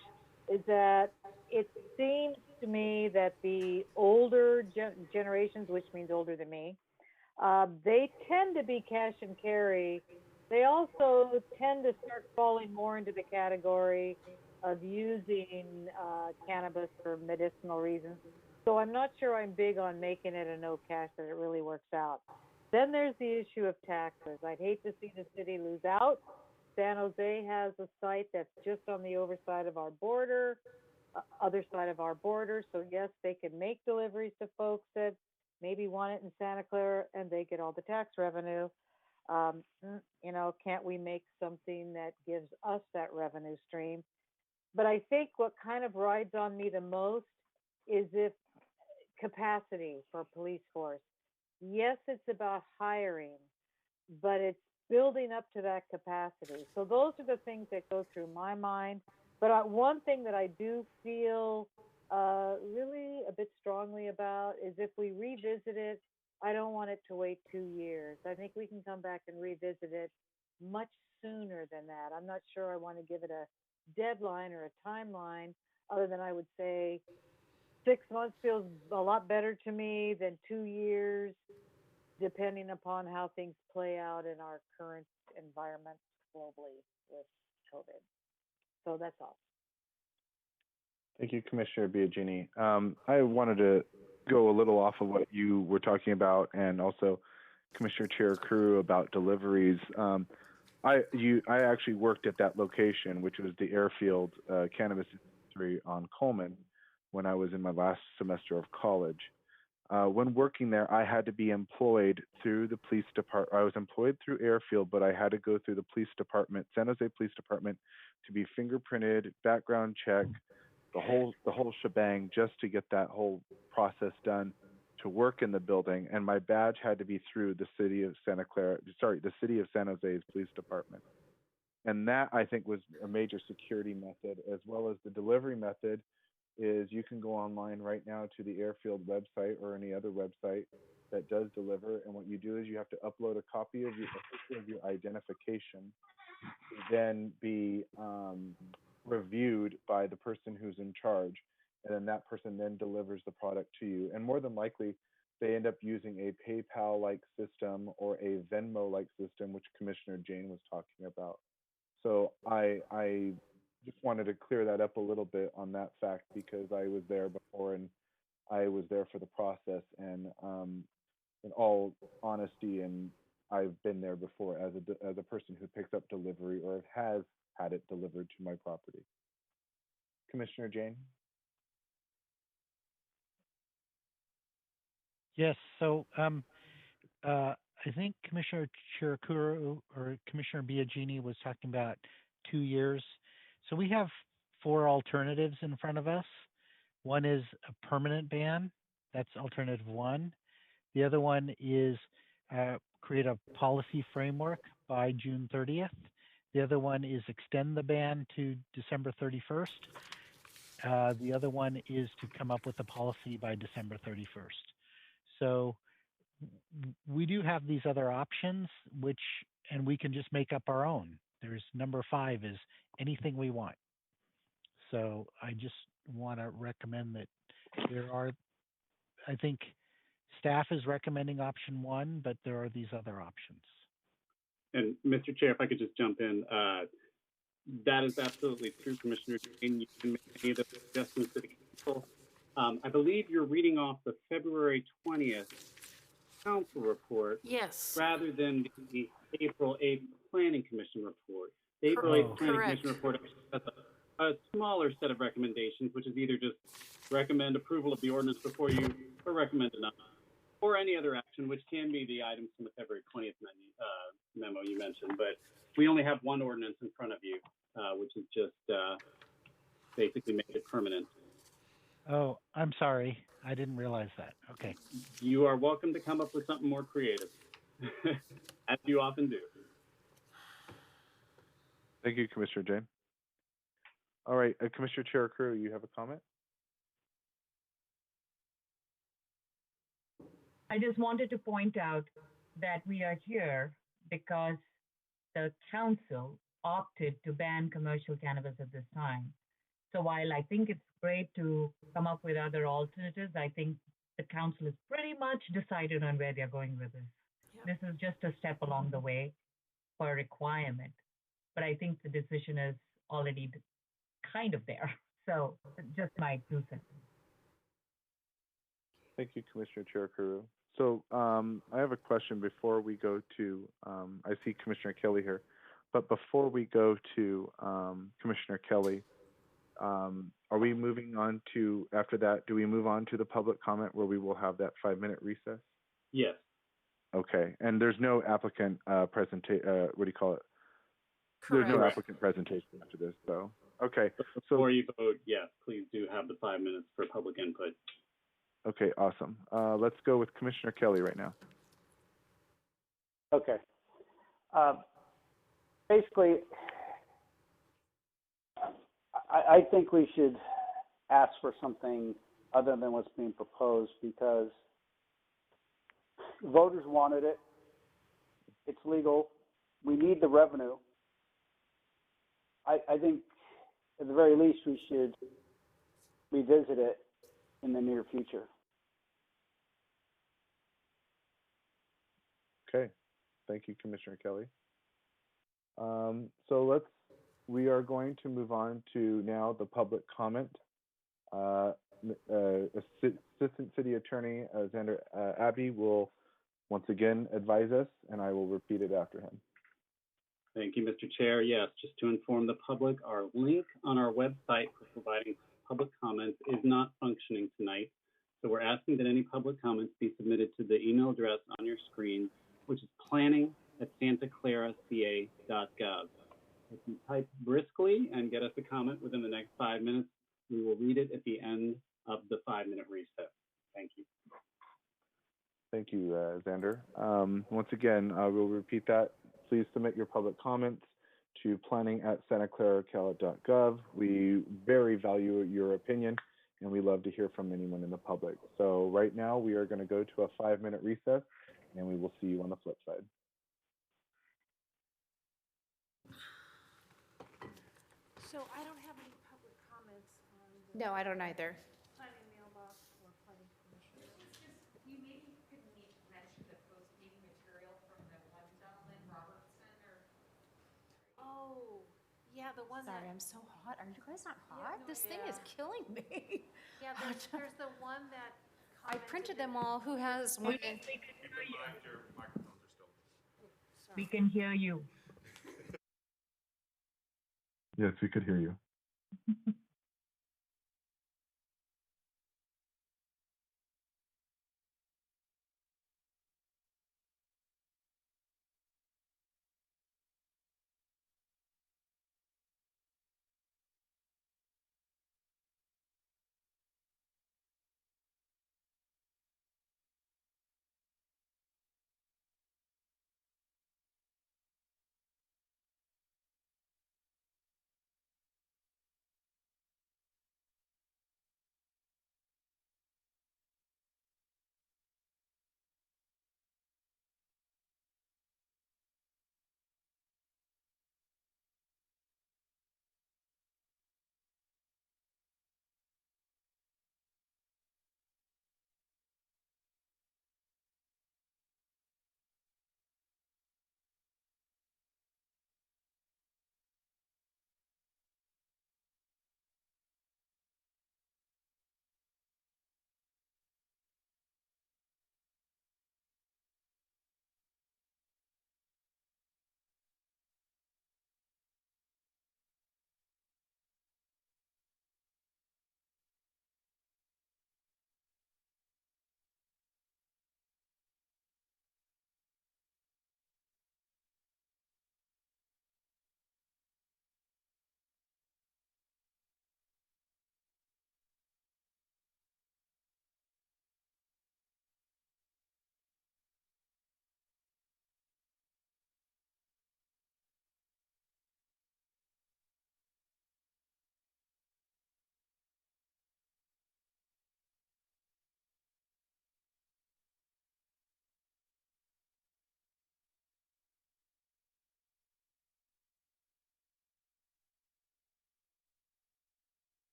is that it seems to me that the older generations, which means older than me, they tend to be cash and carry. They also tend to start falling more into the category of using cannabis for medicinal reasons. So I'm not sure I'm big on making it a no cash that it really works out. Then there's the issue of taxes. I'd hate to see the city lose out. San Jose has a site that's just on the other side of our border. So yes, they can make deliveries to folks that maybe want it in Santa Clara, and they get all the tax revenue. Can't we make something that gives us that revenue stream? But I think what kind of rides on me the most is if capacity for police force. Yes, it's about hiring, but it's building up to that capacity. So those are the things that go through my mind. But one thing that I do feel really a bit strongly about is if we revisit it, I don't want it to wait 2 years. I think we can come back and revisit it much sooner than that. I'm not sure I want to give it a deadline or a timeline, other than I would say 6 months feels a lot better to me than 2 years, depending upon how things play out in our current environment globally with COVID. So that's all. Thank you, Commissioner Biagini. I wanted to go a little off of what you were talking about, and also Commissioner Cherukuru about deliveries. I actually worked at that location, which was the airfield cannabis dispensary on Coleman, when I was in my last semester of college. When working there, I had to be employed through the police department. I was employed through airfield, but I had to go through the police department, San Jose Police Department, to be fingerprinted, background check, the whole shebang, just to get that whole process done to work in the building. And my badge had to be through the city of San Jose's police department. And that, I think, was a major security method, as well as the delivery method is you can go online right now to the airfield website or any other website that does deliver. And what you do is you have to upload a copy of your identification to then be reviewed by the person who's in charge. And then that person then delivers the product to you. And more than likely, they end up using a PayPal-like system or a Venmo-like system, which Commissioner Jain was talking about. So I just wanted to clear that up a little bit on that fact, because I was there before and I was there for the process. And in all honesty, and I've been there before as a person who picks up delivery or has had it delivered to my property. Commissioner Jain? Yes, so I think Commissioner Cherukuru or Commissioner Biagini was talking about 2 years. So we have 4 alternatives in front of us. One is a permanent ban. That's alternative 1. The other one is create a policy framework by June 30th. The other one is extend the ban to December 31st. The other one is to come up with a policy by December 31st. So we do have these other options, and we can just make up our own. There's number 5 is anything we want. So I just want to recommend that I think staff is recommending option 1, but there are these other options. And Mr. Chair, if I could just jump in, that is absolutely true, Commissioner Jain. You can make any of the suggestions to the council. I believe you're reading off the February 20th council report, yes, rather than the April 8th Planning Commission report. The April 8th Planning Commission report has a smaller set of recommendations, which is either just recommend approval of the ordinance before you, or recommend it not, or any other action, which can be the items from the February 20th memo you mentioned. But we only have one ordinance in front of you, which is just basically make it permanent. Oh, I'm sorry. I didn't realize that. Okay. You are welcome to come up with something more creative, as you often do. Thank you, Commissioner Jain. All right, Commissioner Cherukuru, you have a comment? I just wanted to point out that we are here because the council opted to ban commercial cannabis at this time. So while I think it's great to come up with other alternatives, I think the council has pretty much decided on where they're going with this. This is just a step along the way for a requirement, but I think the decision is already kind of there. So just my 2 cents. Thank you, Commissioner Cherukuru. So I have a question before we go to, I see Commissioner Kelly here, but before we go to Commissioner Kelly, are we moving on to, after that, do we move on to the public comment where we will have that 5-minute recess? Yes. Okay, and there's no applicant presentation, what do you call it? There's no applicant presentation after this, so, okay. Before you vote, yes, please do have the 5 minutes for public input. Okay, awesome. Let's go with Commissioner Kelly right now. Okay. Basically, I think we should ask for something other than what's being proposed because voters wanted it. It's legal. We need the revenue. I think at the very least we should revisit it in the near future. Okay, thank you, Commissioner Kelly. So we are going to move on to now the public comment. Assistant City Attorney Xander Abbe will once again advise us, and I will repeat it after him. Thank you, Mr. Chair. Yes, just to inform the public, our link on our website for providing public comments is not functioning tonight. So we're asking that any public comments be submitted to the email address on your screen, which is planning@santaclaraca.gov. If you type briskly and get us a comment within the next 5 minutes, we will read it at the end of the 5-minute recess. Thank you. Thank you, Xander. Once again, I will repeat that. Please submit your public comments to planning@santaclaraca.gov. We very value your opinion, and we love to hear from anyone in the public. So right now, we are going to go to a 5-minute recess, and we will see you on the flip side. So I don't have any public comments on the No, I don't either. planning mailbox or planning commission. You maybe could mention the post-meeting material from the one gentleman, Robertson, or? Oh, yeah, the one Sorry, that. I'm so hot. Are you guys not Yeah, hot? no, This thing is killing me. Yeah, there's the one that. I printed them all. Who has one? We can hear you. Yes, we could hear you.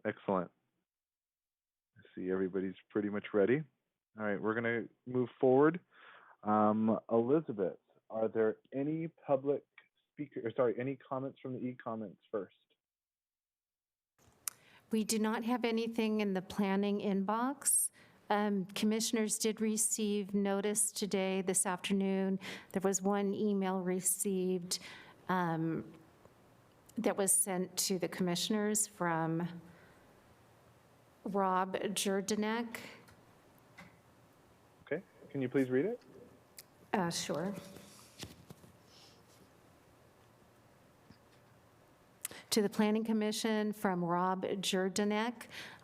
Excellent. I see everybody's pretty much ready. All right, we're going to move forward. Elizabeth, are there any public any comments from the e-comments first? We do not have anything in the planning inbox. Commissioners did receive notice today, this afternoon. There was one email received that was sent to the commissioners from Rob Jordanek. Okay, can you please read it? Sure. To the Planning Commission from Rob Jordanek.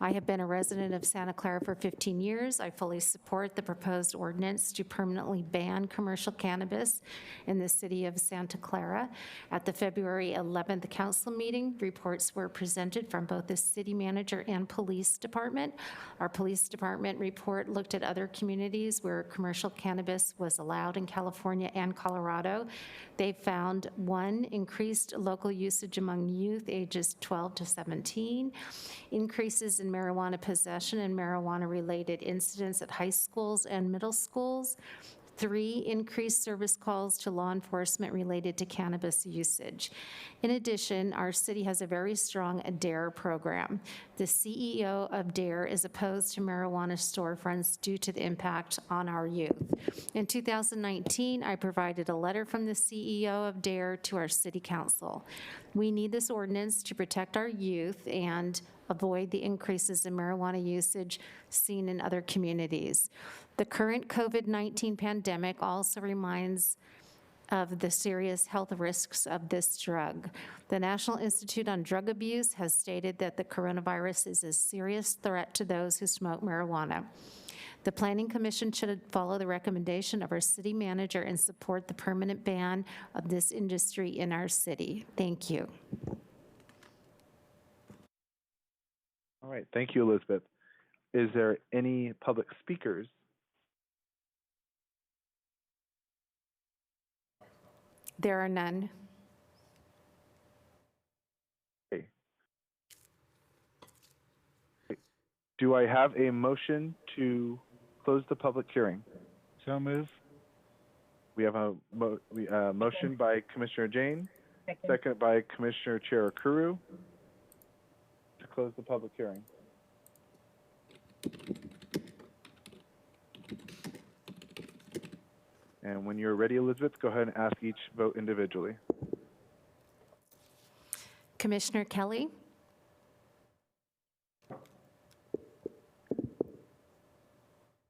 I have been a resident of Santa Clara for 15 years. I fully support the proposed ordinance to permanently ban commercial cannabis in the city of Santa Clara. At the February 11th council meeting, reports were presented from both the city manager and police department. Our police department report looked at other communities where commercial cannabis was allowed in California and Colorado. They found 1, increased local usage among youth ages 12 to 17, increases in marijuana possession and marijuana-related incidents at high schools and middle schools. 3, increased service calls to law enforcement related to cannabis usage. In addition, our city has a very strong DARE program. The CEO of DARE is opposed to marijuana storefronts due to the impact on our youth. In 2019, I provided a letter from the CEO of DARE to our city council. We need this ordinance to protect our youth and avoid the increases in marijuana usage seen in other communities. The current COVID-19 pandemic also reminds of the serious health risks of this drug. The National Institute on Drug Abuse has stated that the coronavirus is a serious threat to those who smoke marijuana. The Planning Commission should follow the recommendation of our city manager and support the permanent ban of this industry in our city. Thank you. All right, thank you, Elizabeth. Is there any public speakers? There are none. Okay. Do I have a motion to close the public hearing? So move. We have a motion by Commissioner Jain, second by Commissioner Cherukuru to close the public hearing. And when you're ready, Elizabeth, go ahead and ask each vote individually. Commissioner Kelly?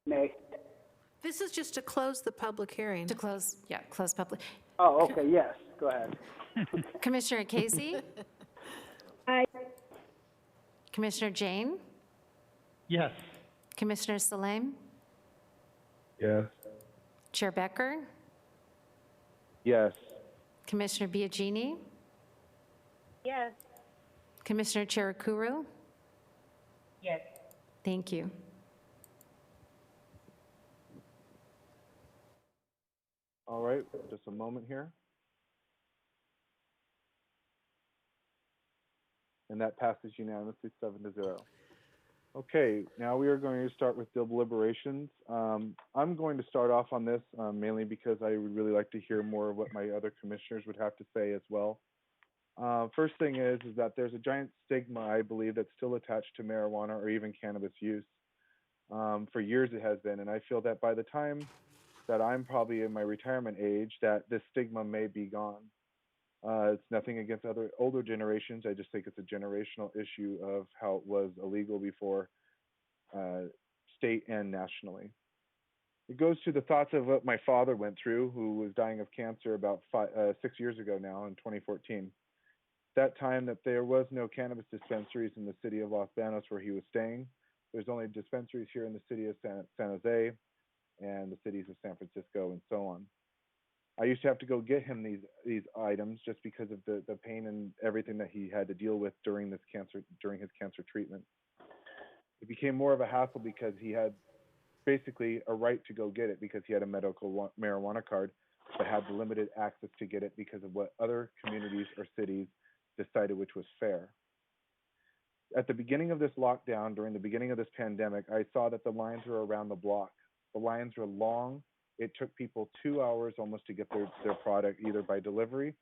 Nay. This is just to close the public hearing. To close, yeah, close public. Oh, okay, yes, go ahead. Commissioner Ikezi? Aye. Commissioner Jain? Yes. Commissioner Saleme? Yes. Chair Becker? Yes. Commissioner Biagini? Yes. Commissioner Cherukuru? Yes. Thank you. All right, just a moment here. And that passes unanimously 7-0. Okay, now we are going to start with deliberations. I'm going to start off on this mainly because I would really like to hear more of what my other commissioners would have to say as well. First thing is that there's a giant stigma, I believe, that's still attached to marijuana or even cannabis use. For years it has been, and I feel that by the time that I'm probably in my retirement age, that this stigma may be gone. It's nothing against other older generations. I just think it's a generational issue of how it was illegal before, state and nationally. It goes to the thoughts of what my father went through, who was dying of cancer about 6 years ago now in 2014. That time that there was no cannabis dispensaries in the city of Los Banos where he was staying. There's only dispensaries here in the city of San Jose and the cities of San Francisco and so on. I used to have to go get him these items just because of the pain and everything that he had to deal with during his cancer treatment. It became more of a hassle because he had basically a right to go get it because he had a medical marijuana card, but had limited access to get it because of what other communities or cities decided which was fair. At the beginning of this lockdown, during the beginning of this pandemic, I saw that the lines were around the block. The lines were long. It took people 2 hours almost to get their product, either by delivery,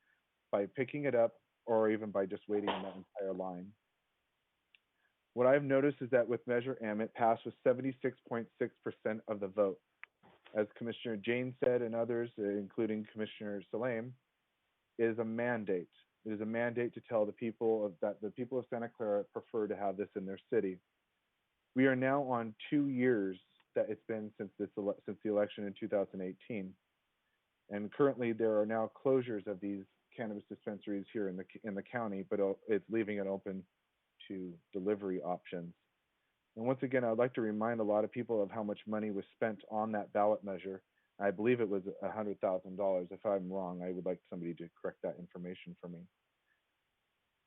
by picking it up, or even by just waiting in that entire line. What I've noticed is that with Measure M, it passed with 76.6% of the vote. As Commissioner Jain said, and others, including Commissioner Saleme, is a mandate. It is a mandate to tell the people that the people of Santa Clara prefer to have this in their city. We are now on 2 years that it's been since the election in 2018, and currently there are now closures of these cannabis dispensaries here in the county, but it's leaving it open to delivery options. And once again, I'd like to remind a lot of people of how much money was spent on that ballot measure. I believe it was $100,000. If I'm wrong, I would like somebody to correct that information for me.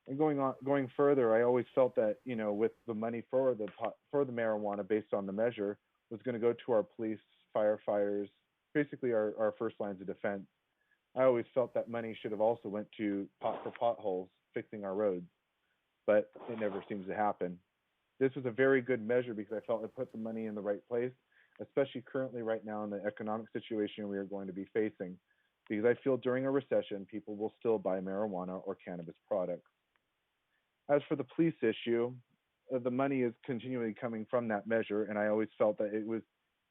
And going further, I always felt that, you know, with the money for the marijuana based on the measure was going to go to our police, firefighters, basically our first lines of defense. I always felt that money should have also went to potholes, fixing our roads, but it never seems to happen. This was a very good measure because I felt it put the money in the right place, especially currently right now in the economic situation we are going to be facing, because I feel during a recession, people will still buy marijuana or cannabis products. As for the police issue, the money is continually coming from that measure, and I always felt that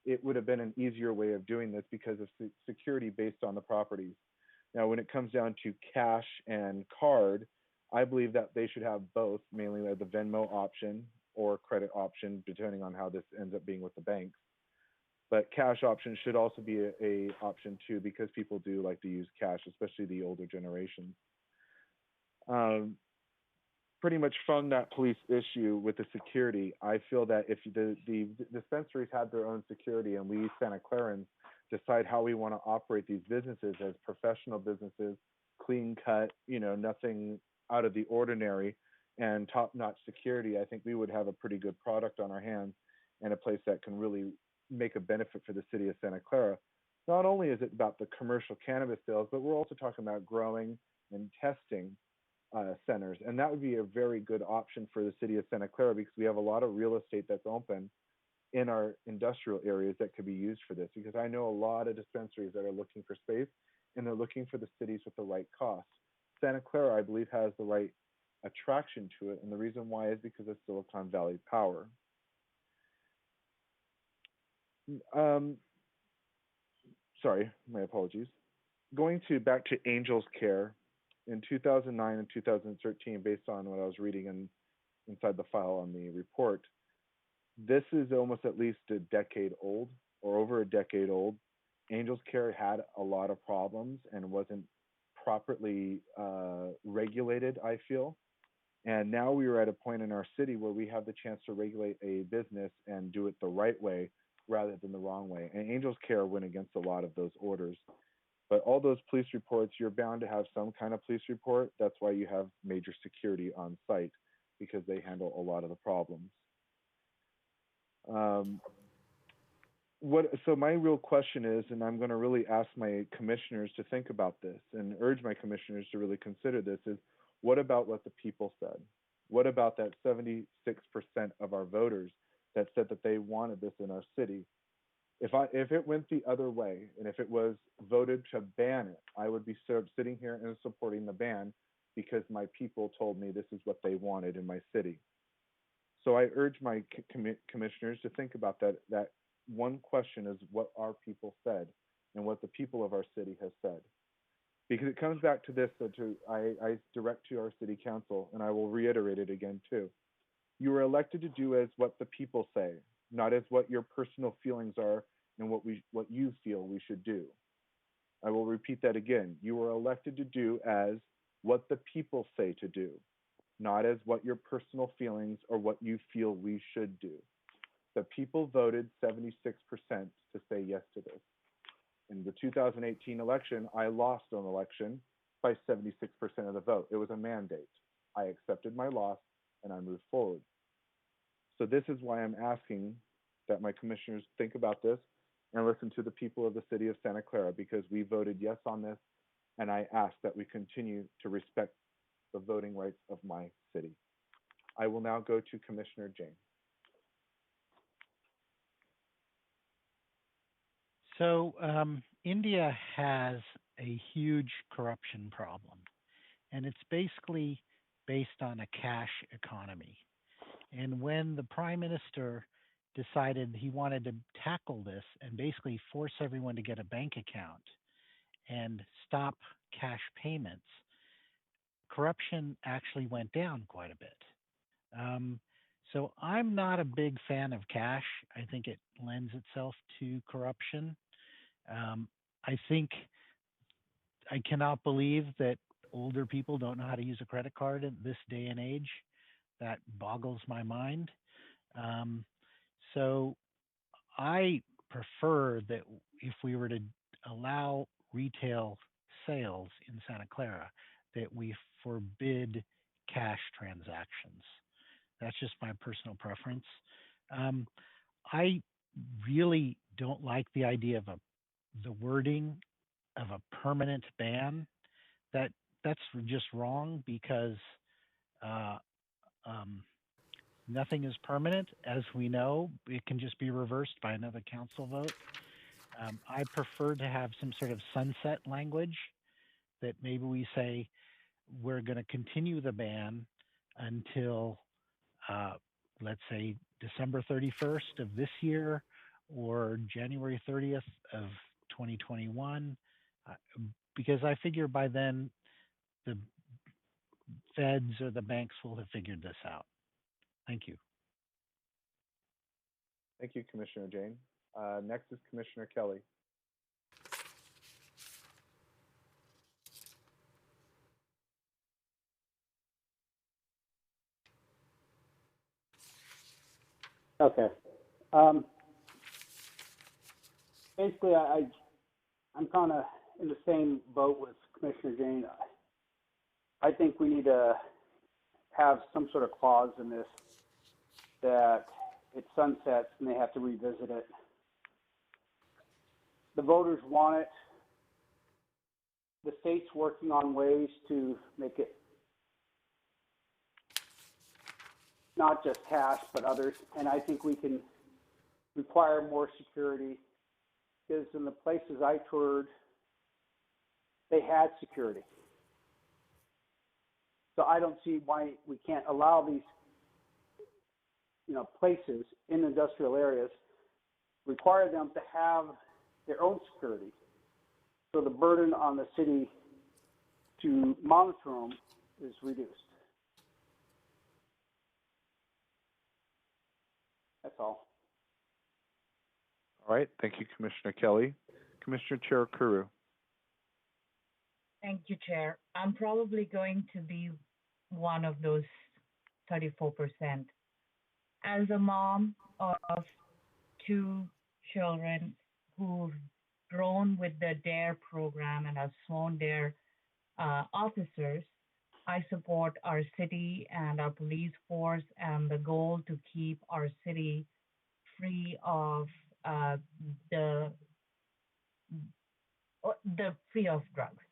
it would have been an easier way of doing this because of security based on the properties. Now, when it comes down to cash and card, I believe that they should have both, mainly the Venmo option or credit option, depending on how this ends up being with the banks. But cash option should also be a option too, because people do like to use cash, especially the older generations. Pretty much from that police issue with the security, I feel that if the dispensaries had their own security and we Santa Clarans decide how we want to operate these businesses as professional businesses, clean cut, you know, nothing out of the ordinary, and top-notch security, I think we would have a pretty good product on our hands and a place that can really make a benefit for the city of Santa Clara. Not only is it about the commercial cannabis sales, but we're also talking about growing and testing centers. And that would be a very good option for the city of Santa Clara because we have a lot of real estate that's open in our industrial areas that could be used for this. Because I know a lot of dispensaries that are looking for space and they're looking for the cities with the right cost. Santa Clara, I believe, has the right attraction to it. And the reason why is because of Silicon Valley power. Sorry, my apologies. Going back to Angel's Care, in 2009 and 2013, based on what I was reading inside the file on the report, this is almost at least a decade old or over a decade old. Angel's Care had a lot of problems and wasn't properly regulated, I feel. And now we are at a point in our city where we have the chance to regulate a business and do it the right way rather than the wrong way. And Angel's Care went against a lot of those orders. But all those police reports, you're bound to have some kind of police report. That's why you have major security on site, because they handle a lot of the problems. So my real question is, and I'm going to really ask my commissioners to think about this and urge my commissioners to really consider this, is what about what the people said? What about that 76% of our voters that said that they wanted this in our city? If it went the other way, and if it was voted to ban it, I would be sitting here and supporting the ban because my people told me this is what they wanted in my city. So I urge my commissioners to think about that one question is what our people said and what the people of our city has said. Because it comes back to this, I direct to our city council, and I will reiterate it again too. You are elected to do as what the people say, not as what your personal feelings are and what you feel we should do. I will repeat that again. You are elected to do as what the people say to do, not as what your personal feelings or what you feel we should do. The people voted 76% to say yes to this. In the 2018 election, I lost an election by 76% of the vote. It was a mandate. I accepted my loss and I moved forward. So this is why I'm asking that my commissioners think about this and listen to the people of the city of Santa Clara, because we voted yes on this, and I ask that we continue to respect the voting rights of my city. I will now go to Commissioner Jain. So India has a huge corruption problem, and it's basically based on a cash economy. And when the Prime Minister decided he wanted to tackle this and basically force everyone to get a bank account and stop cash payments, corruption actually went down quite a bit. So I'm not a big fan of cash. I think it lends itself to corruption. I think I cannot believe that older people don't know how to use a credit card in this day and age. That boggles my mind. So I prefer that if we were to allow retail sales in Santa Clara, that we forbid cash transactions. That's just my personal preference. I really don't like the idea of the wording of a permanent ban. That's just wrong because nothing is permanent, as we know. It can just be reversed by another council vote. I prefer to have some sort of sunset language that maybe we say we're going to continue the ban until, let's say, December 31st of this year or January 30th of 2021, because I figure by then the feds or the banks will have figured this out. Thank you. Thank you, Commissioner Jain. Next is Commissioner Kelly. Okay. Basically, I'm kind of in the same boat with Commissioner Jain. I think we need to have some sort of clause in this that it sunsets and they have to revisit it. The voters want it. The state's working on ways to make it not just cash, but others. And I think we can require more security, because in the places I toured, they had security. So I don't see why we can't allow these, places in industrial areas, require them to have their own security. So the burden on the city to monitor them is reduced. That's all. All right. Thank you, Commissioner Kelly. Commissioner Cherukuru. Thank you, Chair. I'm probably going to be one of those 34%. As a mom of 2 children who've grown with the DARE program and have sworn DARE officers, I support our city and our police force and the goal to keep our city free of free of drugs.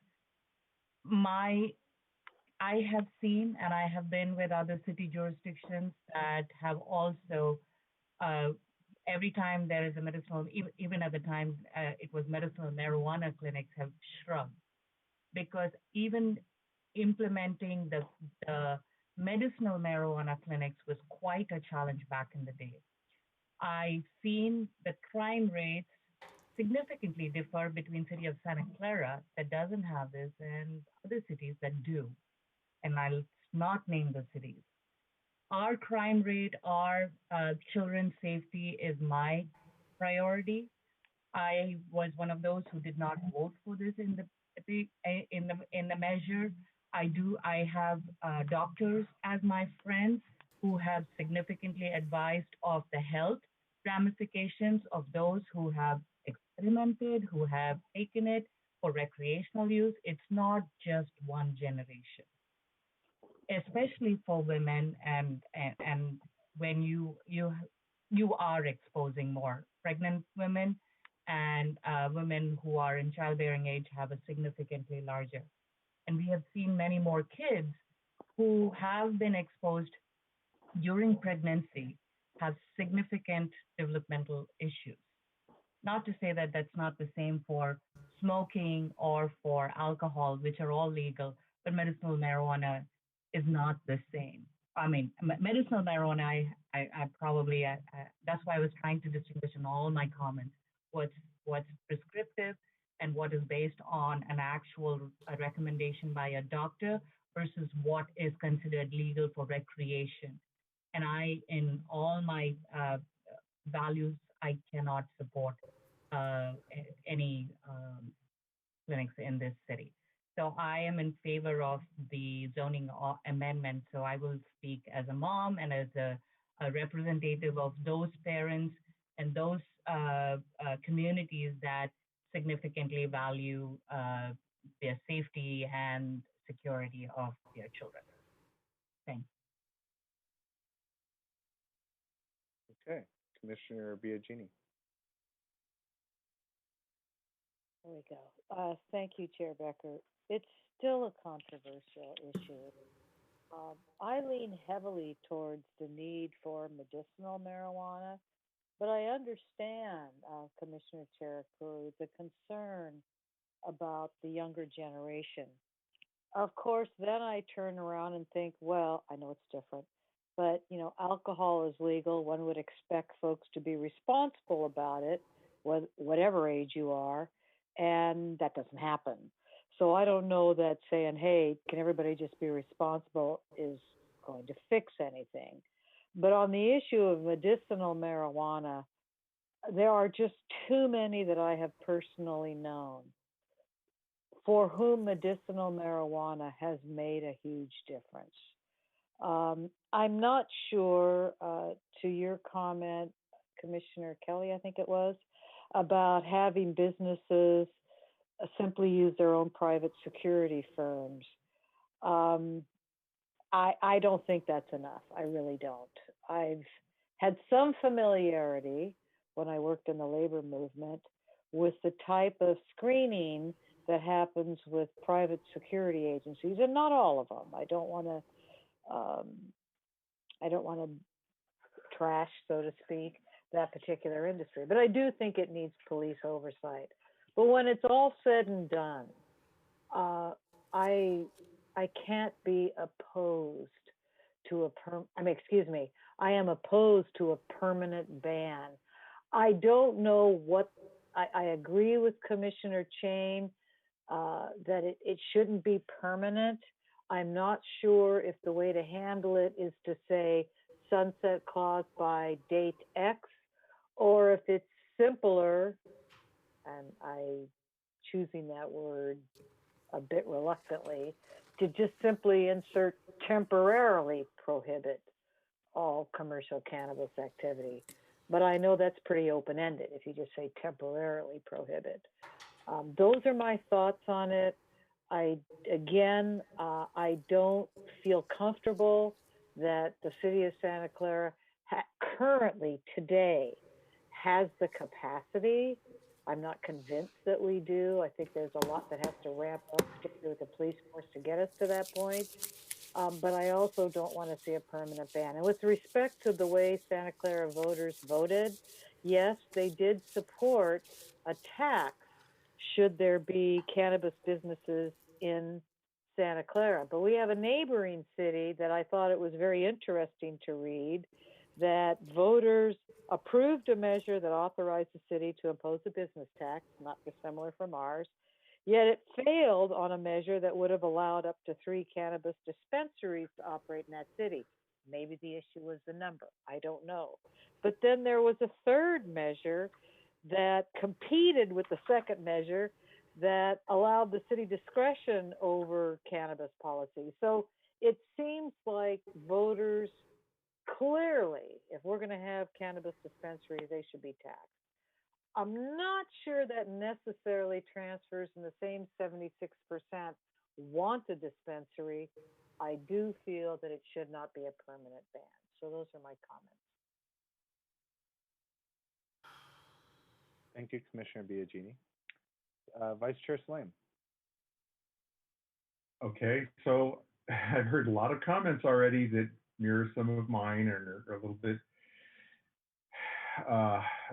I have seen, and I have been with other city jurisdictions that have also, every time there is a medicinal, even at the time it was medicinal marijuana clinics, have shrugged, because even implementing the medicinal marijuana clinics was quite a challenge back in the day. I've seen the crime rates significantly differ between city of Santa Clara that doesn't have this and other cities that do. And I'll not name the cities. Our crime rate, our children's safety is my priority. I was one of those who did not vote for this in the measure. I have doctors as my friends who have significantly advised of the health ramifications of those who have experimented, who have taken it for recreational use. It's not just one generation, especially for women, and when you are exposing more pregnant women, and women who are in childbearing age have a significantly larger. And we have seen many more kids who have been exposed during pregnancy have significant developmental issues. Not to say that that's not the same for smoking or for alcohol, which are all legal, but medicinal marijuana is not the same. I mean, medicinal marijuana, that's why I was trying to distinguish in all my comments what's prescriptive and what is based on an actual recommendation by a doctor versus what is considered legal for recreation. And in all my values, I cannot support any clinics in this city. So I am in favor of the zoning amendment. So I will speak as a mom and as a representative of those parents and those communities that significantly value their safety and security of their children. Thanks. Okay, Commissioner Biagini. There we go. Thank you, Chair Becker. It's still a controversial issue. I lean heavily towards the need for medicinal marijuana, but I understand, Commissioner Cherukuru, the concern about the younger generation. Of course, then I turn around and think, well, I know it's different, but alcohol is legal. One would expect folks to be responsible about it, whatever age you are, and that doesn't happen. So I don't know that saying, hey, can everybody just be responsible is going to fix anything. But on the issue of medicinal marijuana, there are just too many that I have personally known for whom medicinal marijuana has made a huge difference. I'm not sure, to your comment, Commissioner Kelly, I think it was, about having businesses simply use their own private security firms. I don't think that's enough. I really don't. I've had some familiarity when I worked in the labor movement with the type of screening that happens with private security agencies, and not all of them. I don't want to trash, so to speak, that particular industry, but I do think it needs police oversight. But when it's all said and done, I can't be opposed to I am opposed to a permanent ban. I don't know what, I agree with Commissioner Jain that it shouldn't be permanent. I'm not sure if the way to handle it is to say sunset clause by date X, or if it's simpler, and I choosing that word a bit reluctantly, to just simply insert temporarily prohibit all commercial cannabis activity. But I know that's pretty open-ended if you just say temporarily prohibit. Those are my thoughts on it. I don't feel comfortable that the city of Santa Clara currently today has the capacity. I'm not convinced that we do. I think there's a lot that has to ramp up, particularly with the police force, to get us to that point. But I also don't want to see a permanent ban. And with respect to the way Santa Clara voters voted, yes, they did support a tax should there be cannabis businesses in Santa Clara. But we have a neighboring city that I thought it was very interesting to read, that voters approved a measure that authorized the city to impose a business tax, not dissimilar from ours, yet it failed on a measure that would have allowed up to 3 cannabis dispensaries to operate in that city. Maybe the issue was the number. I don't know. But then there was a third measure that competed with the second measure that allowed the city discretion over cannabis policy. So it seems like voters clearly, if we're going to have cannabis dispensaries, they should be taxed. I'm not sure that necessarily transfers in the same 76% want a dispensary. I do feel that it should not be a permanent ban. So those are my comments. Thank you, Commissioner Biagini. Vice Chair Saleme. Okay, so I've heard a lot of comments already that mirror some of mine and are a little bit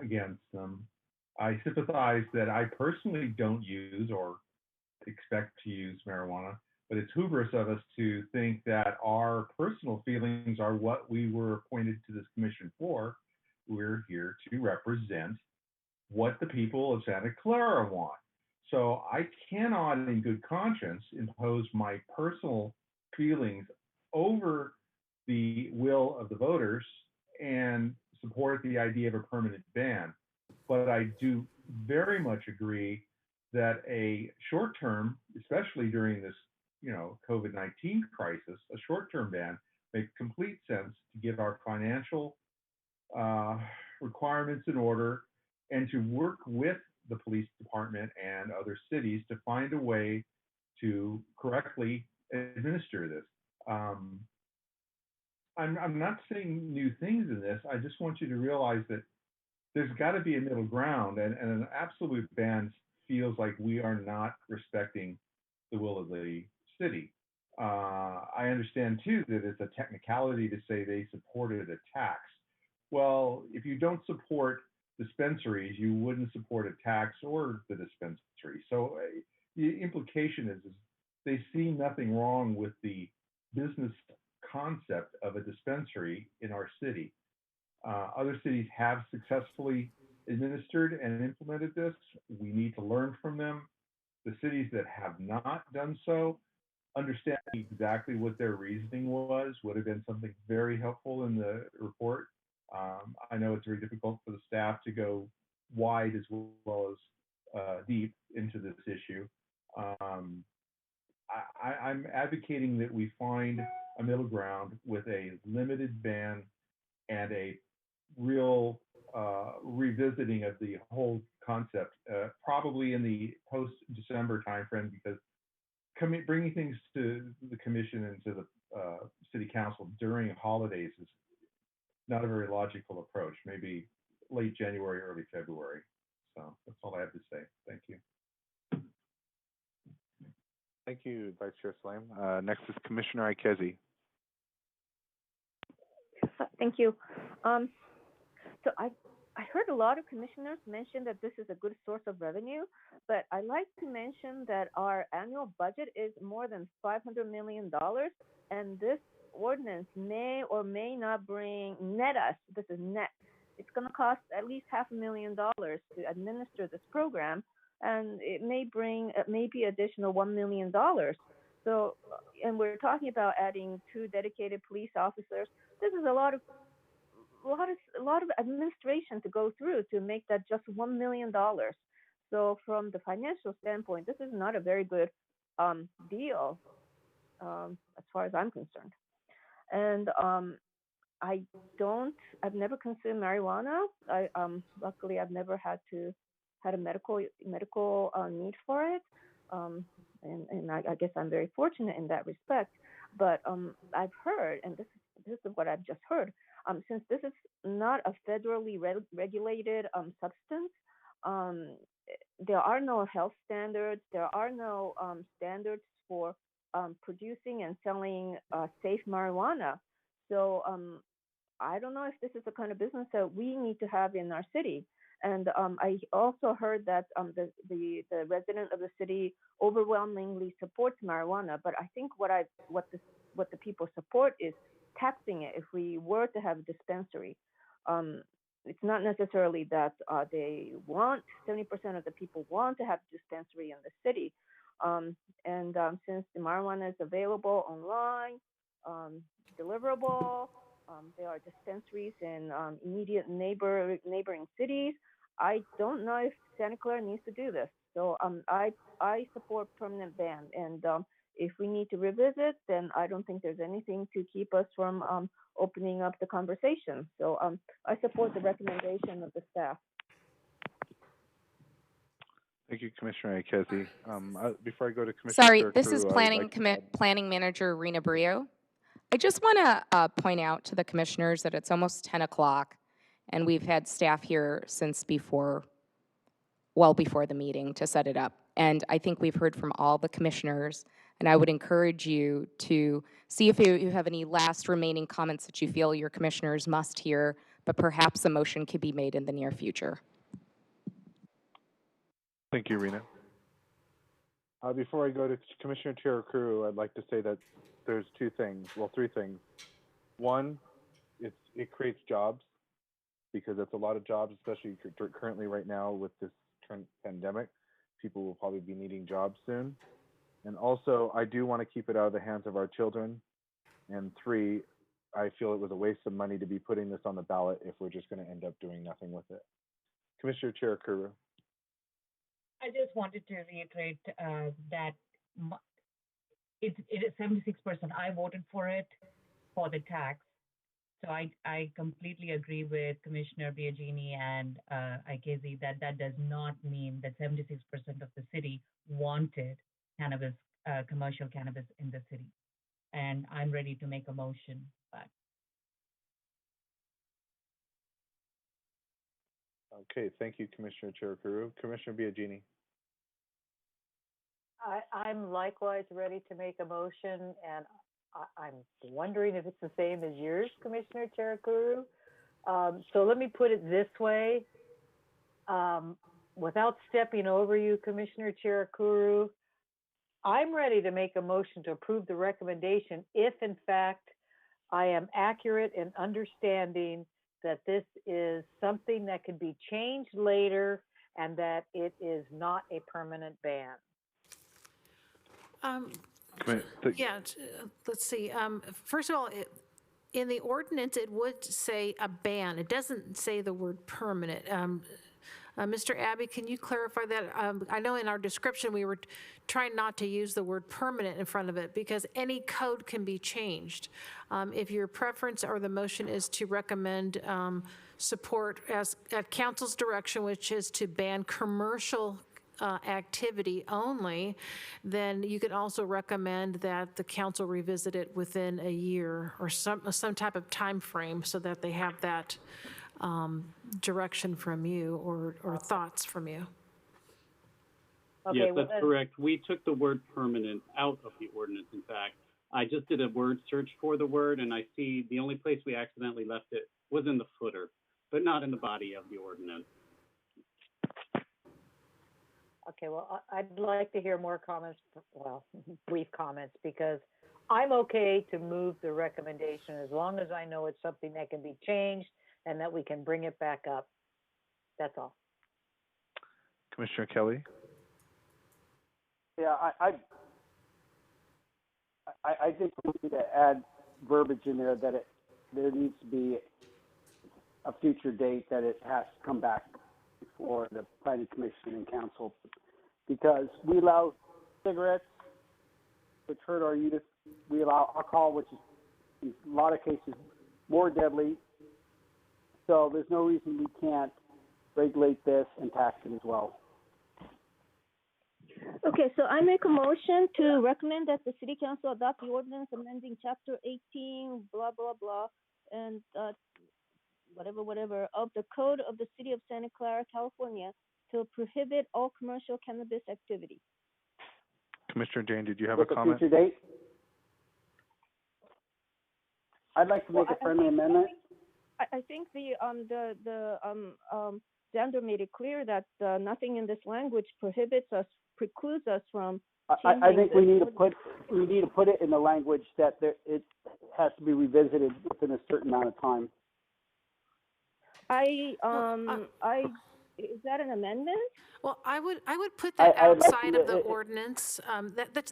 against them. I sympathize that I personally don't use or expect to use marijuana, but it's hubris of us to think that our personal feelings are what we were appointed to this commission for. We're here to represent what the people of Santa Clara want. So I cannot, in good conscience, impose my personal feelings over the will of the voters and support the idea of a permanent ban. But I do very much agree that a short-term, especially during this, COVID-19 crisis, a short-term ban makes complete sense to get our financial requirements in order and to work with the police department and other cities to find a way to correctly administer this. I'm not saying new things in this. I just want you to realize that there's got to be a middle ground, and an absolute ban feels like we are not respecting the will of the city. I understand too that it's a technicality to say they supported a tax. Well, if you don't support dispensaries, you wouldn't support a tax or the dispensary. So the implication is they see nothing wrong with the business concept of a dispensary in our city. Other cities have successfully administered and implemented this. We need to learn from them. The cities that have not done so, understanding exactly what their reasoning was would have been something very helpful in the report. I know it's very difficult for the staff to go wide as well as deep into this issue. I'm advocating that we find a middle ground with a limited ban and a real revisiting of the whole concept, probably in the post-December timeframe, because bringing things to the commission and to the city council during holidays is not a very logical approach. Maybe late January, early February. So that's all I have to say. Thank you. Thank you, Vice Chair Saleme. Next is Commissioner Ikezi. Thank you. So I heard a lot of commissioners mention that this is a good source of revenue, but I'd like to mention that our annual budget is more than $500 million, and this ordinance may or may not net us. This is net. It's going to cost at least $500,000 to administer this program, and it may bring maybe additional $1 million. So, and we're talking about adding 2 dedicated police officers. This is a lot of administration to go through to make that just $1 million. So from the financial standpoint, this is not a very good deal as far as I'm concerned. And I've never consumed marijuana. Luckily, I've never had a medical need for it. And I guess I'm very fortunate in that respect. But I've heard, and this is what I've just heard, since this is not a federally regulated substance, there are no health standards. There are no standards for producing and selling safe marijuana. So I don't know if this is the kind of business that we need to have in our city. And I also heard that the resident of the city overwhelmingly supports marijuana. But I think what the people support is taxing it if we were to have a dispensary. It's not necessarily that they want, 70% of the people want to have a dispensary in the city. Since the marijuana is available online, deliverable, there are dispensaries in immediate neighboring cities. I don't know if Santa Clara needs to do this. So I support permanent ban. And if we need to revisit, then I don't think there's anything to keep us from opening up the conversation. So I support the recommendation of the staff. Thank you, Commissioner Ikezi. Before I go to Commissioner Sorry, Cherukuru, this is Planning Manager Rena Brio. I just want to point out to the commissioners that it's almost 10 o'clock, and we've had staff here since well before the meeting to set it up. And I think we've heard from all the commissioners And I would encourage you to see if you have any last remaining comments that you feel your commissioners must hear, but perhaps a motion could be made in the near future. Thank you, Rena. Before I go to Commissioner Cherukuru, I'd like to say that there's three things. One, it creates jobs, because it's a lot of jobs, especially currently right now with this pandemic. People will probably be needing jobs soon. And also, I do want to keep it out of the hands of our children. And three, I feel it was a waste of money to be putting this on the ballot if we're just going to end up doing nothing with it. Commissioner Cherukuru. I just wanted to reiterate that it is 76%. I voted for it for the tax. So I completely agree with Commissioner Biagini and Ikezi that does not mean that 76% of the city wanted cannabis, commercial cannabis in the city. And I'm ready to make a motion. But Okay, thank you, Commissioner Cherukuru. Commissioner Biagini. I'm likewise ready to make a motion, and I'm wondering if it's the same as yours, Commissioner Cherukuru. So let me put it this way. Without stepping over you, Commissioner Cherukuru, I'm ready to make a motion to approve the recommendation if, in fact, I am accurate in understanding that this is something that can be changed later and that it is not a permanent ban. Let's see. First of all, in the ordinance, it would say a ban. It doesn't say the word permanent. Mr. Abbe, can you clarify that? I know in our description we were trying not to use the word permanent in front of it because any code can be changed. If your preference or the motion is to recommend support as at council's direction, which is to ban commercial activity only, then you can also recommend that the council revisit it within a year or some type of time frame so that they have that direction from you or thoughts from you. Okay, yes, that's correct. We took the word permanent out of the ordinance, in fact. I just did a word search for the word, and I see the only place we accidentally left it was in the footer, but not in the body of the ordinance. Okay, well, I'd like to hear more comments, brief comments, because I'm okay to move the recommendation as long as I know it's something that can be changed and that we can bring it back up. That's all. Commissioner Kelly? Yeah, I think we need to add verbiage in there that there needs to be a future date that it has to come back before the planning commission and council, because we allow cigarettes, which hurt our youth. We allow alcohol, which is in a lot of cases more deadly. So there's no reason we can't regulate this and tax it as well. Okay, so I make a motion to recommend that the city council adopt the ordinance amending chapter 18, blah, blah, blah, and whatever, of the code of the city of Santa Clara, California, to prohibit all commercial cannabis activity. Commissioner Jain, did you have a comment? Future date? I'd like to make a friendly amendment. I think the Xander made it clear that nothing in this language precludes us from. I think we need to put it in the language that it has to be revisited within a certain amount of time. Is that an amendment? Well, I would put that outside of the ordinance.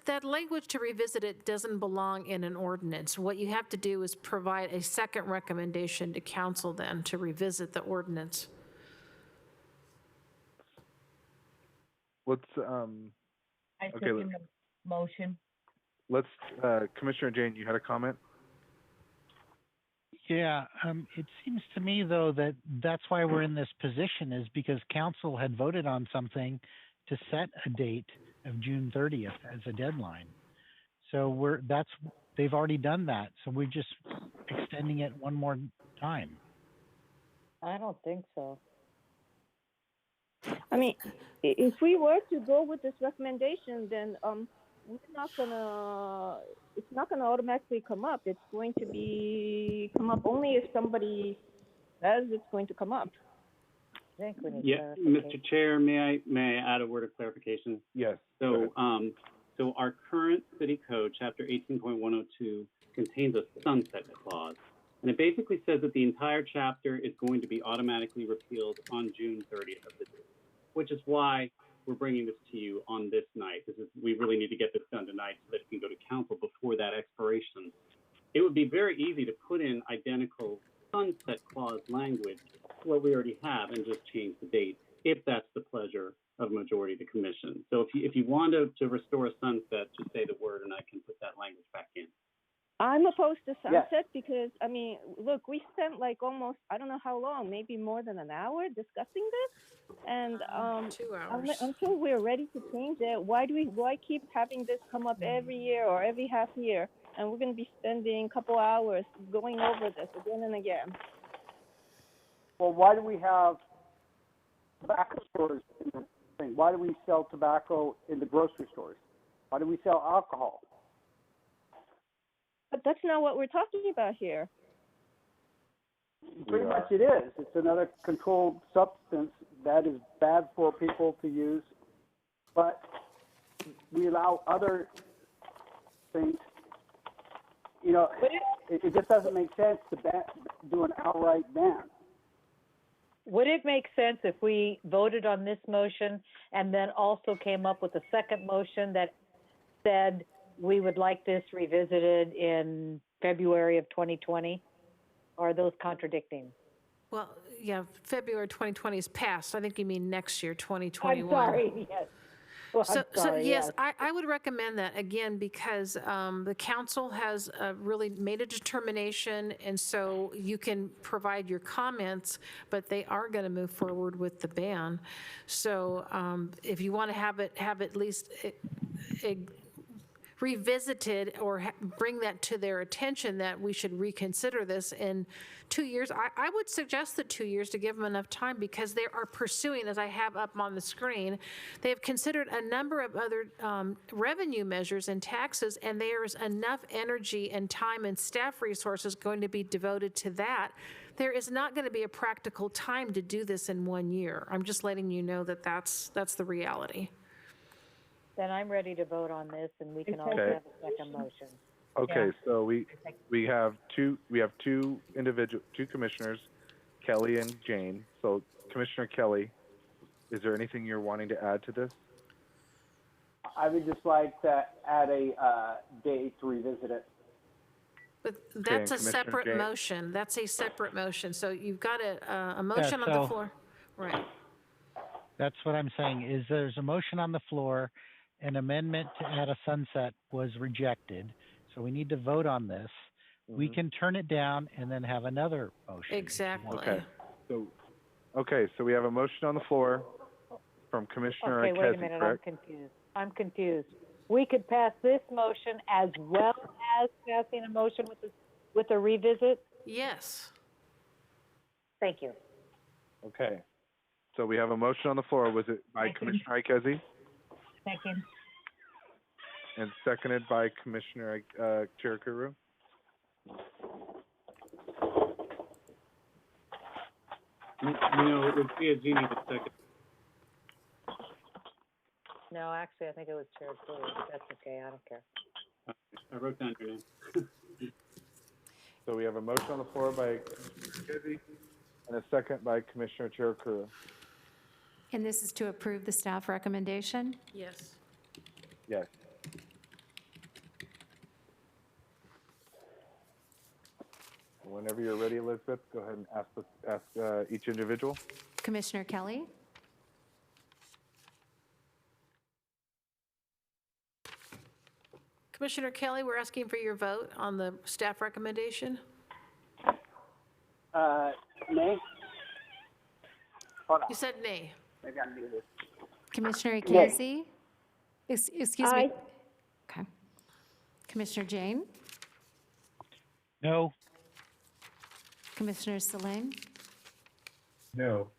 That language to revisit it doesn't belong in an ordinance. What you have to do is provide a second recommendation to council then to revisit the ordinance. Let's I second the motion. Let's Commissioner Jain, you had a comment? Yeah, it seems to me, though, that that's why we're in this position is because council had voted on something to set a date of June 30th as a deadline. So they've already done that. So we're just extending it one more time. I don't think so. I mean, if we were to go with this recommendation, then it's not gonna automatically come up. It's going to come up only if somebody says it's going to come up. I think we need Yeah, Mr. Chair, may I add a word of clarification? Yes. So, so our current city code, chapter 18.102, contains a sunset clause. And it basically says that the entire chapter is going to be automatically repealed on June 30th of this year, which is why we're bringing this to you on this night. We really need to get this done tonight so that it can go to council before that expiration. It would be very easy to put in identical sunset clause language to what we already have and just change the date, if that's the pleasure of majority of the commission. So if you want to restore a sunset, just say the word and I can put that language back in. I'm opposed to sunset because, I mean, look, we spent like almost, I don't know how long, maybe more than an hour discussing this. And 2 hours. until we're ready to change it, why keep having this come up every year or every half year? And we're going to be spending a couple hours going over this again and again. Well, why do we have tobacco stores in the thing? Why do we sell tobacco in the grocery stores? Why do we sell alcohol? But that's not what we're talking about here. Pretty much it is. It's another controlled substance that is bad for people to use, but we allow other things. You know, it just doesn't make sense to do an outright ban. Would it make sense if we voted on this motion and then also came up with a second motion that said we would like this revisited in February of 2020? Or are those contradicting? Well, yeah, February 2020 is past. I think you mean next year, 2021. I'm sorry, yes. Well, So yes, I would recommend that, again, because the council has really made a determination, and so you can provide your comments, but they are going to move forward with the ban. So if you want to have it at least revisited or bring that to their attention that we should reconsider this in 2 years. I would suggest the 2 years to give them enough time because they are pursuing, as I have up on the screen, they have considered a number of other revenue measures and taxes, and there is enough energy and time and staff resources going to be devoted to that. There is not going to be a practical time to do this in 1 year. I'm just letting you know that that's the reality. Then I'm ready to vote on this, and we can also have a second motion. Okay, so we have two commissioners, Kelly and Jain. So Commissioner Kelly, is there anything you're wanting to add to this? I would just like to add a date to revisit it. But that's a separate motion. That's a separate motion. So you've got a motion on the floor. Right. That's what I'm saying, is there's a motion on the floor. An amendment to add a sunset was rejected. So we need to vote on this. Mm-hmm. We can turn it down and then have another motion. Exactly. Okay, so we have a motion on the floor from Commissioner Ikezi. Okay, wait a minute, I'm confused. We could pass this motion as well as passing a motion with a revisit? Yes. Thank you. Okay, so we have a motion on the floor. Was it by Commissioner Ikezi? Second. And seconded by Commissioner Cherukuru. No, it was Ikezi need a second. No, actually, I think it was Cherukuru. That's okay, I don't care. I wrote down your name. So we have a motion on the floor by Commissioner Ikezi and a second by Commissioner Cherukuru. And this is to approve the staff recommendation? Yes. Yes. Whenever you're ready, Elizabeth, go ahead and ask each individual. Commissioner Kelly? Commissioner Kelly, we're asking for your vote on the staff recommendation. Nay. Hold on. You said nay. Maybe I'm muted. Commissioner Ikezi? Excuse Aye. me. Okay. Commissioner Jain? No. Commissioner Saleme? No.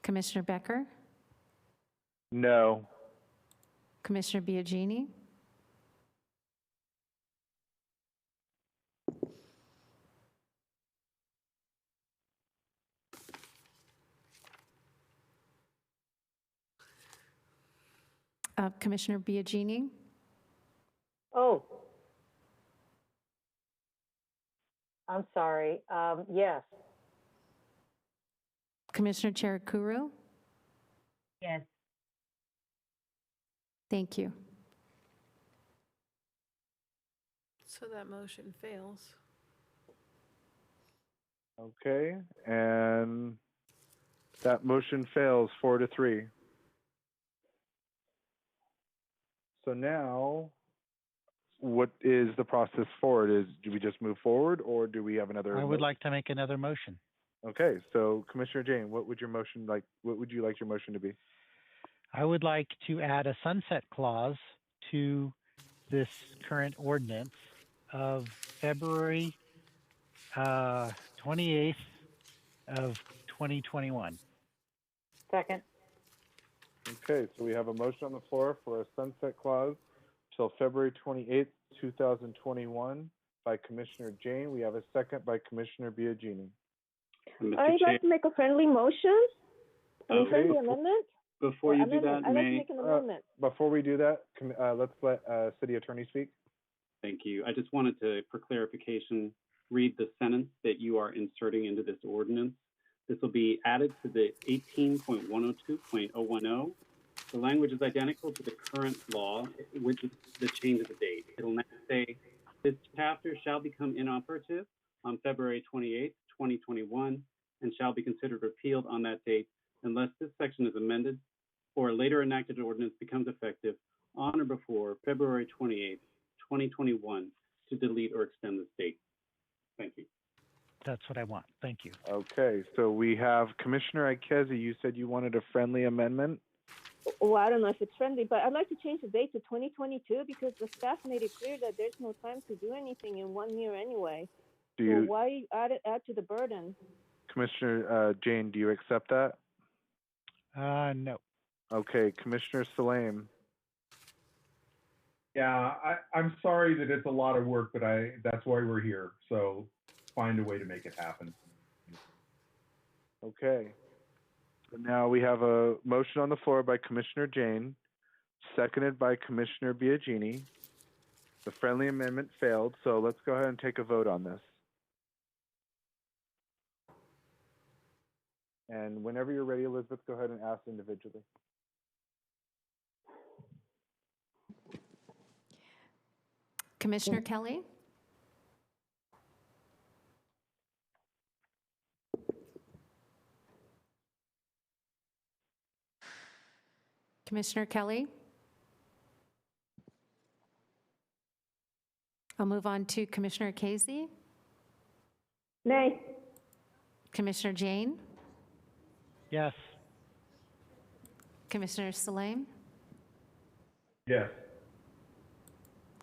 Commissioner Becker? No. Commissioner Biagini? Commissioner Biagini? Oh, I'm sorry. Yes. Commissioner Cherukuru? Yes. Thank you. So that motion fails. Okay, and that motion fails 4-3. So now, what is the process forward? Do we just move forward, or do we have another? I would like to make another motion. Okay, so Commissioner Jain, what would your motion like? What would you like your motion to be? I would like to add a sunset clause to this current ordinance of February 28th of 2021. Second. Okay, so we have a motion on the floor for a sunset clause till February 28th, 2021 by Commissioner Jain. We have a second by Commissioner Biagini. I'd like to make a friendly motion, a friendly amendment. Before you do that, I'd like to make an amendment. Before we do that, let's let City Attorney speak. Thank you. I just wanted to, for clarification, read the sentence that you are inserting into this ordinance. This will be added to the 18.102.010. The language is identical to the current law with the change of the date. It'll now say, this chapter shall become inoperative on February 28th, 2021, and shall be considered repealed on that date unless this section is amended or a later enacted ordinance becomes effective on or before February 28th, 2021 to delete or extend this date. Thank you. That's what I want. Thank you. Okay, so we have Commissioner Ikezi. You said you wanted a friendly amendment? Well, I don't know if it's friendly, but I'd like to change the date to 2022 because the staff made it clear that there's no time to do anything in 1 year anyway. So why add to the burden? Commissioner Jain, do you accept that? No. Okay, Commissioner Saleme. Yeah, I'm sorry that it's a lot of work, but that's why we're here. So find a way to make it happen. Okay. So now we have a motion on the floor by Commissioner Jain, seconded by Commissioner Biagini. The friendly amendment failed, so let's go ahead and take a vote on this. And whenever you're ready, Elizabeth, go ahead and ask individually. Commissioner Kelly? Commissioner Kelly? I'll move on to Commissioner Ikezi. Nay. Commissioner Jain? Yes. Commissioner Saleme? Yes.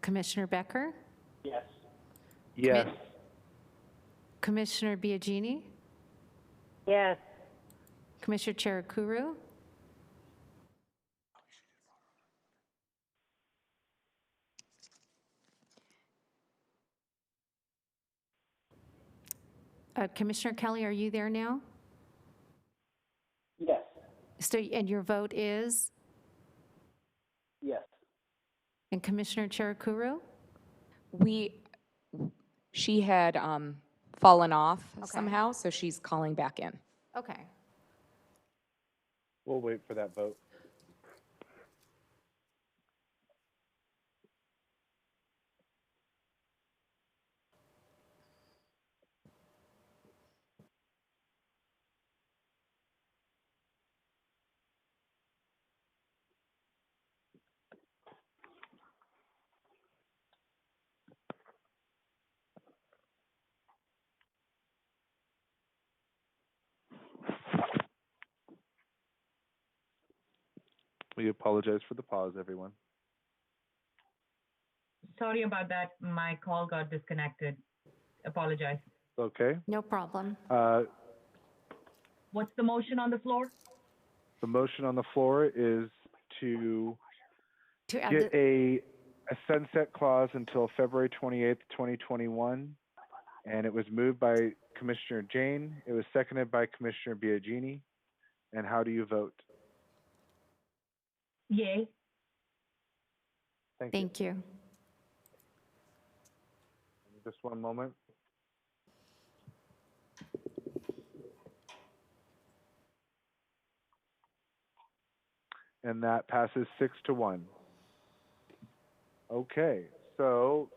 Commissioner Becker? Yes. Yes. Commissioner Biagini? Yes. Commissioner Cherukuru? Commissioner Kelly, are you there now? Yes. So, and your vote is? Yes. And Commissioner Cherukuru? She had fallen off somehow, so she's calling back in. Okay. We'll wait for that vote. We apologize for the pause, everyone. Sorry about that. My call got disconnected. Apologize. Okay. No problem. What's the motion on the floor? The motion on the floor is to To add get a sunset clause until February 28th, 2021. And it was moved by Commissioner Jain. It was seconded by Commissioner Biagini. And how do you vote? Yay. Thank you. Just one moment. And that passes 6-1. Okay, so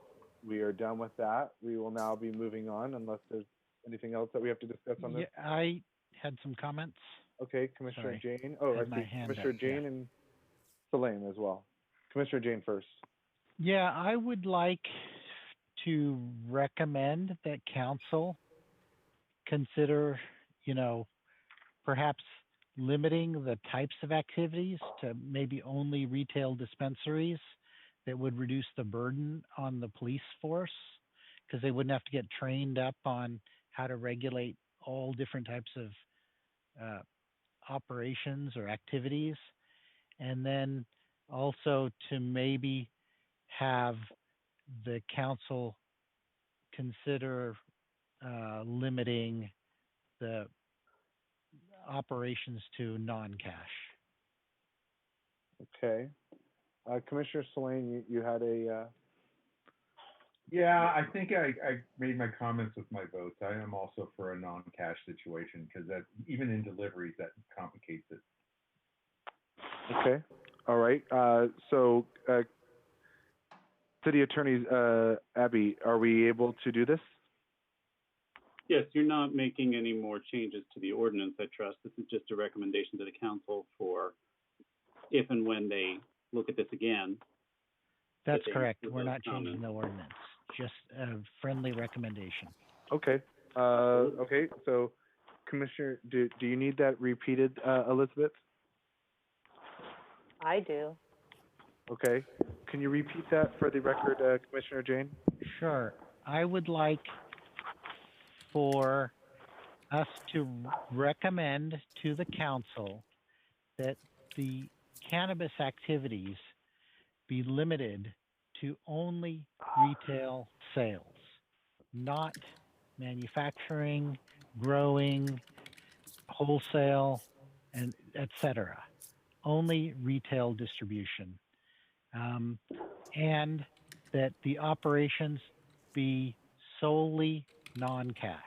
we are done with that. We will now be moving on unless there's anything else that we have to discuss on this. Yeah, I had some comments. Okay, Commissioner Sorry. Jain. Oh, I Had my see hand Commissioner up, Jain yeah. and Saleme as well. Commissioner Jain first. Yeah, I would like to recommend that council consider, perhaps limiting the types of activities to maybe only retail dispensaries that would reduce the burden on the police force, because they wouldn't have to get trained up on how to regulate all different types of operations or activities. And then also to maybe have the council consider limiting the operations to non-cash. Okay. Commissioner Saleme, you had a... Yeah, I think I made my comments with my votes. I am also for a non-cash situation because that even in deliveries that complicates it. Okay. All right. So, City Attorney Abbe, are we able to do this? Yes, you're not making any more changes to the ordinance, I trust. This is just a recommendation to the council for if and when they look at this again. That's correct. We're not changing the ordinance, just a friendly recommendation. Okay. Okay. So, Commissioner, do you need that repeated, Elizabeth? I do. Okay. Can you repeat that for the record, Commissioner Jain? Sure. I would like for us to recommend to the council that the cannabis activities be limited to only retail sales, not manufacturing, growing, wholesale, and et cetera. Only retail distribution. And that the operations be solely non-cash.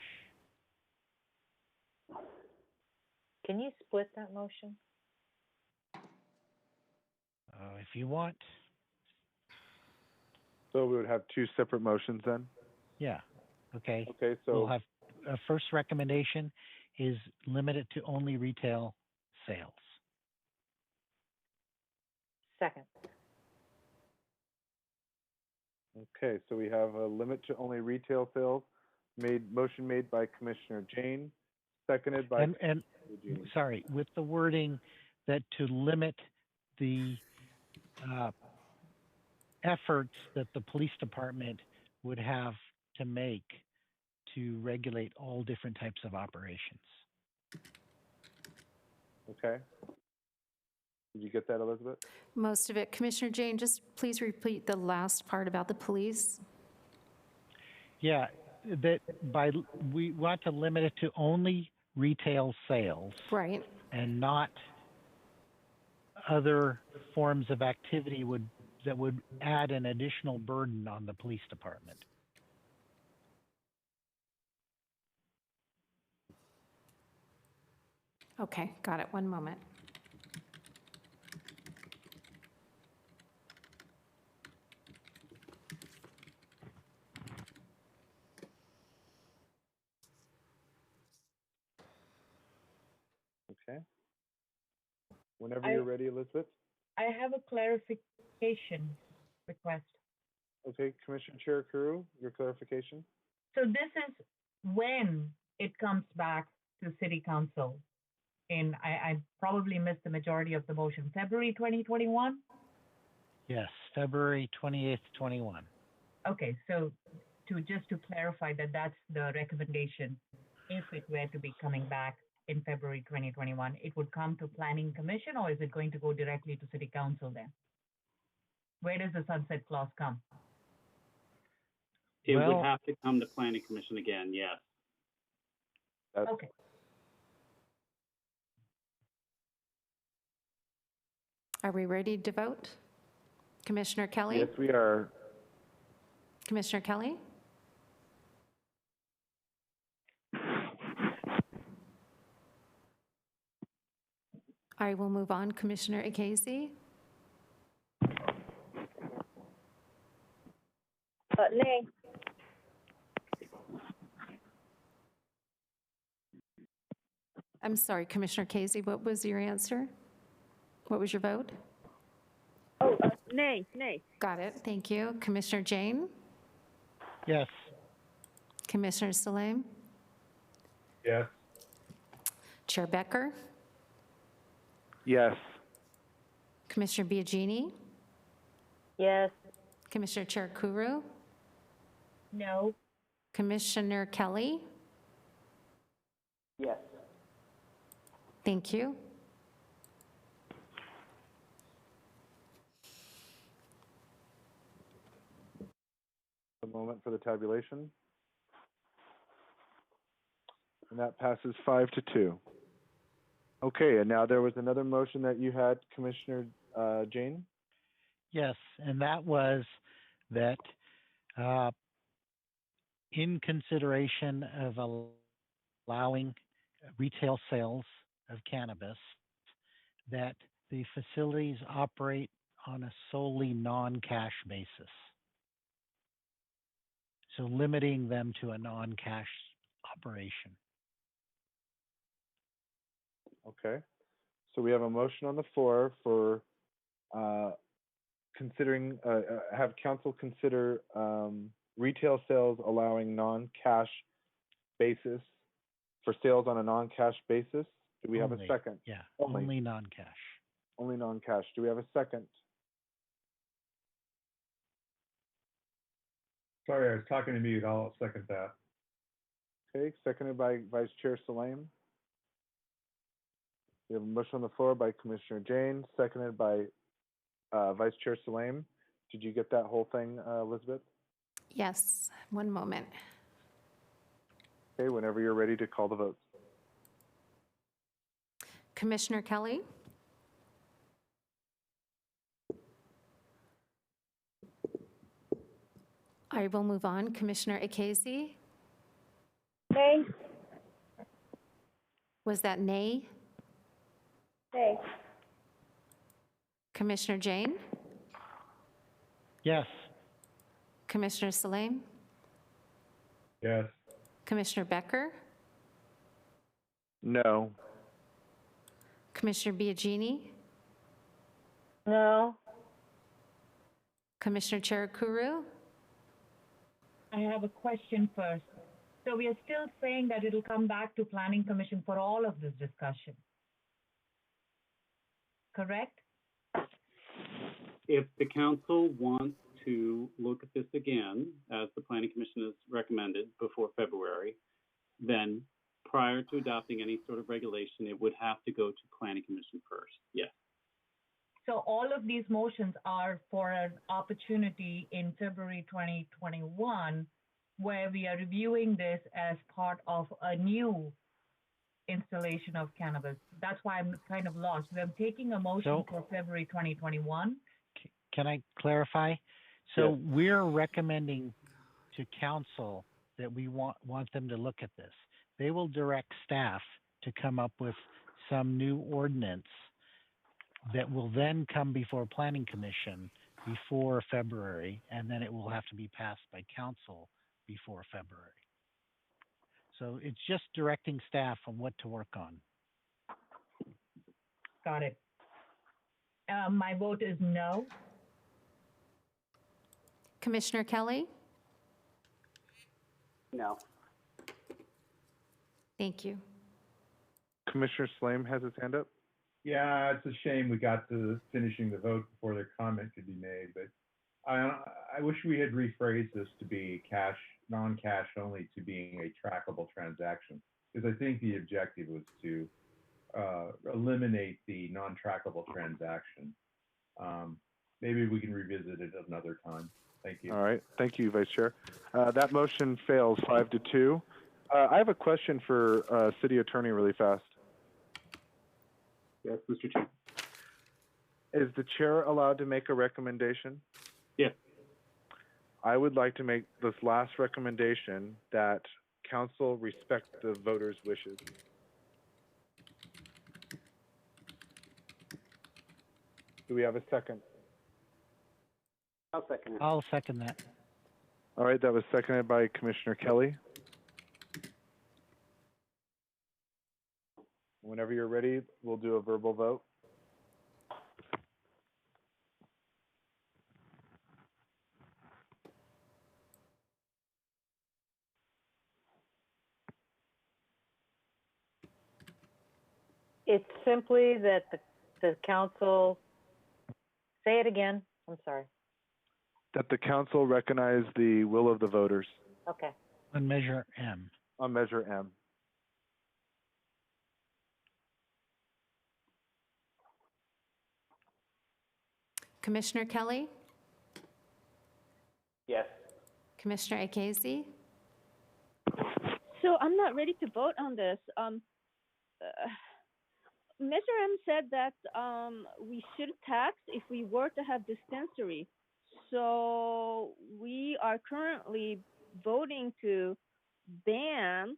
Can you split that motion? If you want. So we would have two separate motions then? Yeah. Okay. Okay, so we'll have a first recommendation is limit it to only retail sales. Second. Okay, so we have a limit to only retail sales. Motion made by Commissioner Jain, seconded by and sorry, with the wording that to limit the efforts that the police department would have to make to regulate all different types of operations. Okay. Did you get that, Elizabeth? Most of it. Commissioner Jain, just please repeat the last part about the police. Yeah, that we want to limit it to only retail sales. Right. And not other forms of activity that would add an additional burden on the police department. Okay, got it. One moment. Okay. Whenever you're ready, Elizabeth. I have a clarification request. Okay, Commissioner Cherukuru, your clarification? So this is when it comes back to City Council. And I probably missed the majority of the motion. February 2021? Yes, February 28th, 21. Okay, so just to clarify that's the recommendation. If it were to be coming back in February 2021, it would come to Planning Commission, or is it going to go directly to City Council then? Where does the sunset clause come? It would have to come to Planning Commission again, yes. Okay. Are we ready to vote? Commissioner Kelly? Yes, we are. Commissioner Kelly? I will move on. Commissioner Ikezi? Nay. I'm sorry, Commissioner Casey, what was your answer? What was your vote? Oh, nay. Got it, thank you. Commissioner Jain? Yes. Commissioner Saleme? Yes. Chair Becker? Yes. Commissioner Biagini? Yes. Commissioner Cherukuru? No. Commissioner Kelly? Yes. Thank you. A moment for the tabulation. And that passes 5-2. Okay, and now there was another motion that you had, Commissioner Jain? Yes, and that was that in consideration of allowing retail sales of cannabis, that the facilities operate on a solely non-cash basis. So limiting them to a non-cash operation. Okay. So we have a motion on the floor for have council consider retail sales allowing non-cash basis for sales on a non-cash basis. Do we have a second? Yeah, only non-cash. Only non-cash. Do we have a second? Sorry, I was talking to mute. I'll second that. Okay, seconded by Vice Chair Saleme. We have a motion on the floor by Commissioner Jain, seconded by Vice Chair Saleme. Did you get that whole thing, Elizabeth? Yes, one moment. Okay, whenever you're ready to call the votes. Commissioner Kelly? I will move on. Commissioner Ikezi? Nay. Was that nay? Nay. Commissioner Jain? Yes. Commissioner Saleme? Yes. Commissioner Becker? No. Commissioner Biagini? No. Commissioner Cherukuru? I have a question first. So we are still saying that it'll come back to Planning Commission for all of this discussion. Correct? If the council wants to look at this again, as the Planning Commission has recommended before February, then prior to adopting any sort of regulation, it would have to go to Planning Commission first. Yes. So all of these motions are for an opportunity in February 2021, where we are reviewing this as part of a new installation of cannabis. That's why I'm kind of lost. We're taking a motion for February 2021. Can I clarify? So we're recommending to council that we want them to look at this. They will direct staff to come up with some new ordinance that will then come before Planning Commission before February, and then it will have to be passed by council before February. So it's just directing staff on what to work on. Got it. My vote is no. Commissioner Kelly? No. Thank you. Commissioner Saleme has his hand up. Yeah, it's a shame we got to finishing the vote before their comment could be made, but I wish we had rephrased this to be cash, non-cash only, to being a trackable transaction, because I think the objective was to eliminate the non-trackable transaction. maybe we can revisit it another time. Thank you. All right. Thank you, Vice Chair. That motion fails 5-2. I have a question for City Attorney really fast. Yes, Mr. Chair. Is the chair allowed to make a recommendation? Yes. I would like to make this last recommendation that council respect the voters' wishes. Do we have a second? I'll second it. I'll second that. All right, that was seconded by Commissioner Kelly. Whenever you're ready, we'll do a verbal vote. It's simply that the council, say it again, I'm sorry. That the council recognize the will of the voters Okay. On Measure M. on Measure M. Commissioner Kelly, Yes. Commissioner Ikezi, So I'm not ready to vote on this. Measure M said that we should tax if we were to have dispensary. So we are currently voting to ban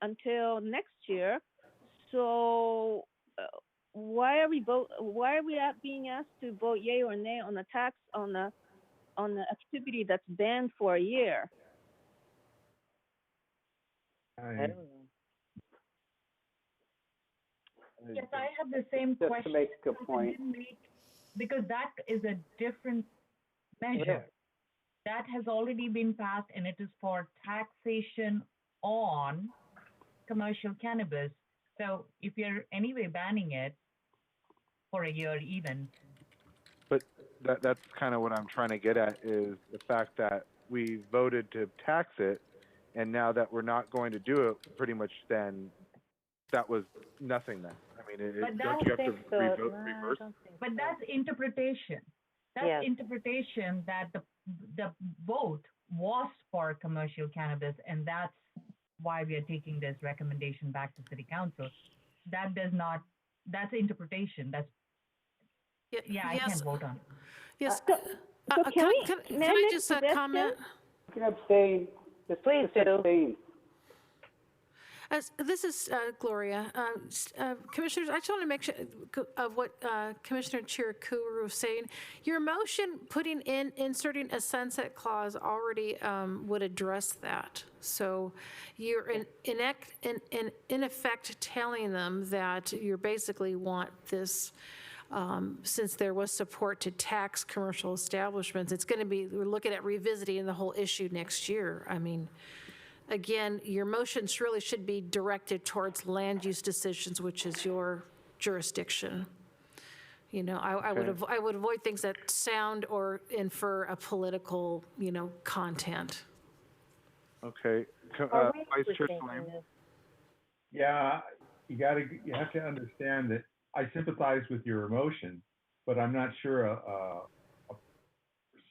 until next year. So why are we being asked to vote yay or nay on a tax on the activity that's banned for a year? I don't know. Yes, I have the same Just question. to make a point. Because that is a different measure. That has already been passed, and it is for taxation on commercial cannabis. So if you're anyway banning it for a year even. But that's kind of what I'm trying to get at is the fact that we voted to tax it, and now that we're not going to do it, pretty much then that was nothing then. I mean, don't you have to reverse? But that's interpretation. That's interpretation that the vote was for commercial cannabis, and that's why we are taking this recommendation back to City Council. That does not, that's interpretation. That's, I can't vote on it. Yes. So Can I just comment? You can abstain. Please do. Abstain. This is Gloria. Commissioners, I just want to make sure of what Commissioner Cherukuru was saying. Your motion inserting a sunset clause already would address that. So you're in effect telling them that you basically want this, since there was support to tax commercial establishments, it's going to be, we're looking at revisiting the whole issue next year. I mean, again, your motions really should be directed towards land use decisions, which is your jurisdiction. You know, I would avoid things that sound or infer a political, content. Okay. Vice Chair Saleme. Yeah, you have to understand that I sympathize with your emotion, but I'm not sure a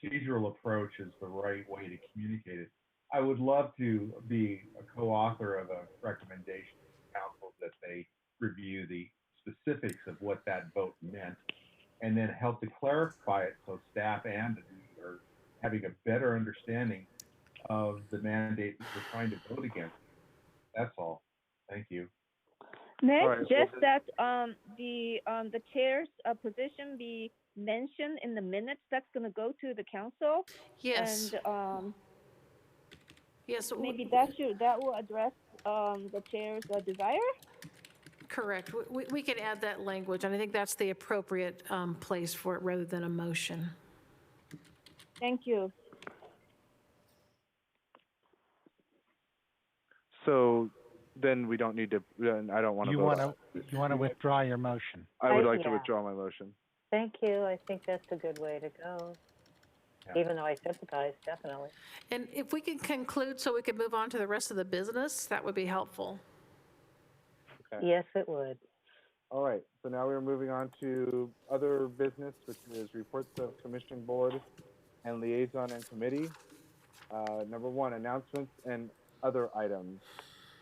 procedural approach is the right way to communicate it. I would love to be a co-author of a recommendation to the council that they review the specifics of what that vote meant and then help to clarify it so staff and we are having a better understanding of the mandate that we're trying to vote against. That's all. Thank you. May I All right, suggest that the chair's position be mentioned in the minutes that's going to go to the council? Yes. And yes. Maybe that will address the chair's desire? Correct. We can add that language, and I think that's the appropriate place for it rather than a motion. Thank you. So then we don't need to, I don't want to vote. You want to withdraw your motion? I would like to withdraw my motion. Thank you. I think that's a good way to go. Yeah. Even though I sympathize, definitely. And if we can conclude so we can move on to the rest of the business, that would be helpful. Okay. Yes, it would. All right, so now we're moving on to other business, which is reports of commission, board, and liaison and committee. Number one, announcements and other items.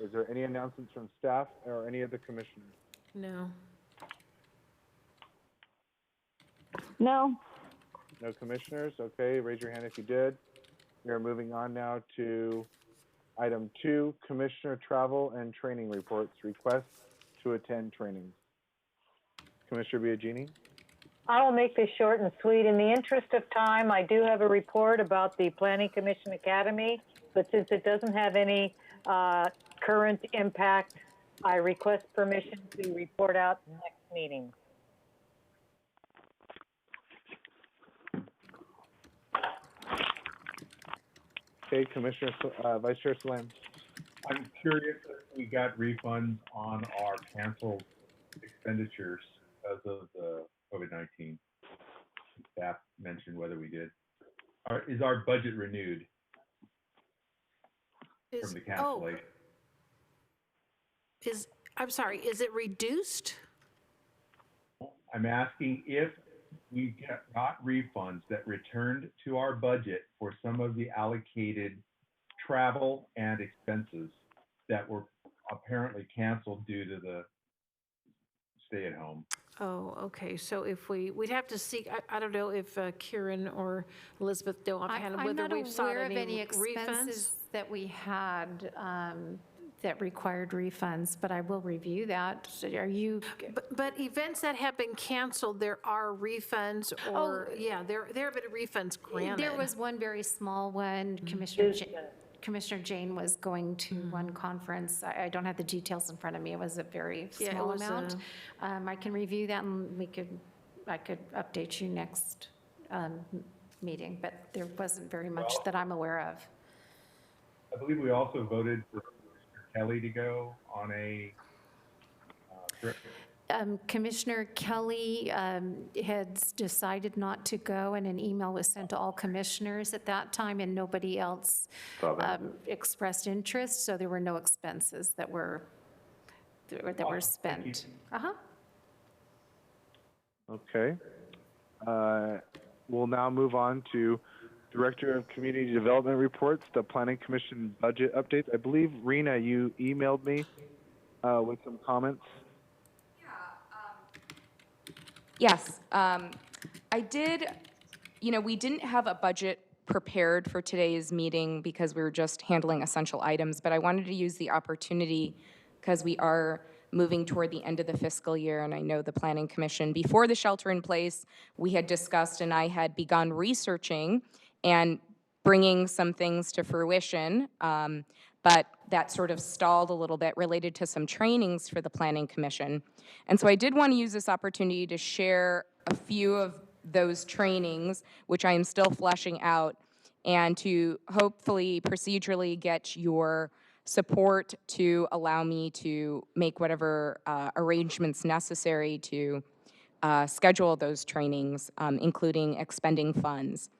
Is there any announcements from staff or any of the commissioners? No. No. No commissioners? Okay, raise your hand if you did. We are moving on now to item 2, commissioner travel and training reports, requests to attend trainings. Commissioner Biagini? I will make this short and sweet. In the interest of time, I do have a report about the Planning Commission Academy, but since it doesn't have any current impact, I request permission to report out next meeting. Okay, Commissioner, Vice Chair Saleme. I'm curious if we got refunds on our canceled expenditures because of the COVID-19. Staff mentioned whether we did. Is our budget renewed from the cancellation? I'm sorry, is it reduced? I'm asking if we got refunds that returned to our budget for some of the allocated travel and expenses that were apparently canceled due to the stay-at-home. Oh, okay. So if we'd have to seek, I don't know if Kieran or Elizabeth know offhand whether we've sought I'm not aware of any refunds. expenses that we had that required refunds, but I will review that. Are you? But events that have been canceled, there are refunds or, yeah, there have been refunds granted. There was one very small one. Commissioner Jain was going to one conference. I don't have the details in front of me. It was a very small amount. I can review that and I could update you next meeting, but there wasn't very much that I'm aware of. I believe we also voted for Kelly to go on a trip. Commissioner Kelly had decided not to go, and an email was sent to all commissioners at that time, and nobody else expressed interest, so there were no expenses that were spent. Okay. We'll now move on to Director of Community Development reports, the Planning Commission budget updates. I believe, Rena, you emailed me with some comments. Yes, I did, we didn't have a budget prepared for today's meeting because we were just handling essential items, but I wanted to use the opportunity because we are moving toward the end of the fiscal year, and I know the Planning Commission, before the shelter in place, we had discussed and I had begun researching and bringing some things to fruition, but that sort of stalled a little bit related to some trainings for the Planning Commission. And so I did want to use this opportunity to share a few of those trainings, which I am still fleshing out, and to hopefully procedurally get your support to allow me to make whatever arrangements necessary to schedule those trainings, including expending funds.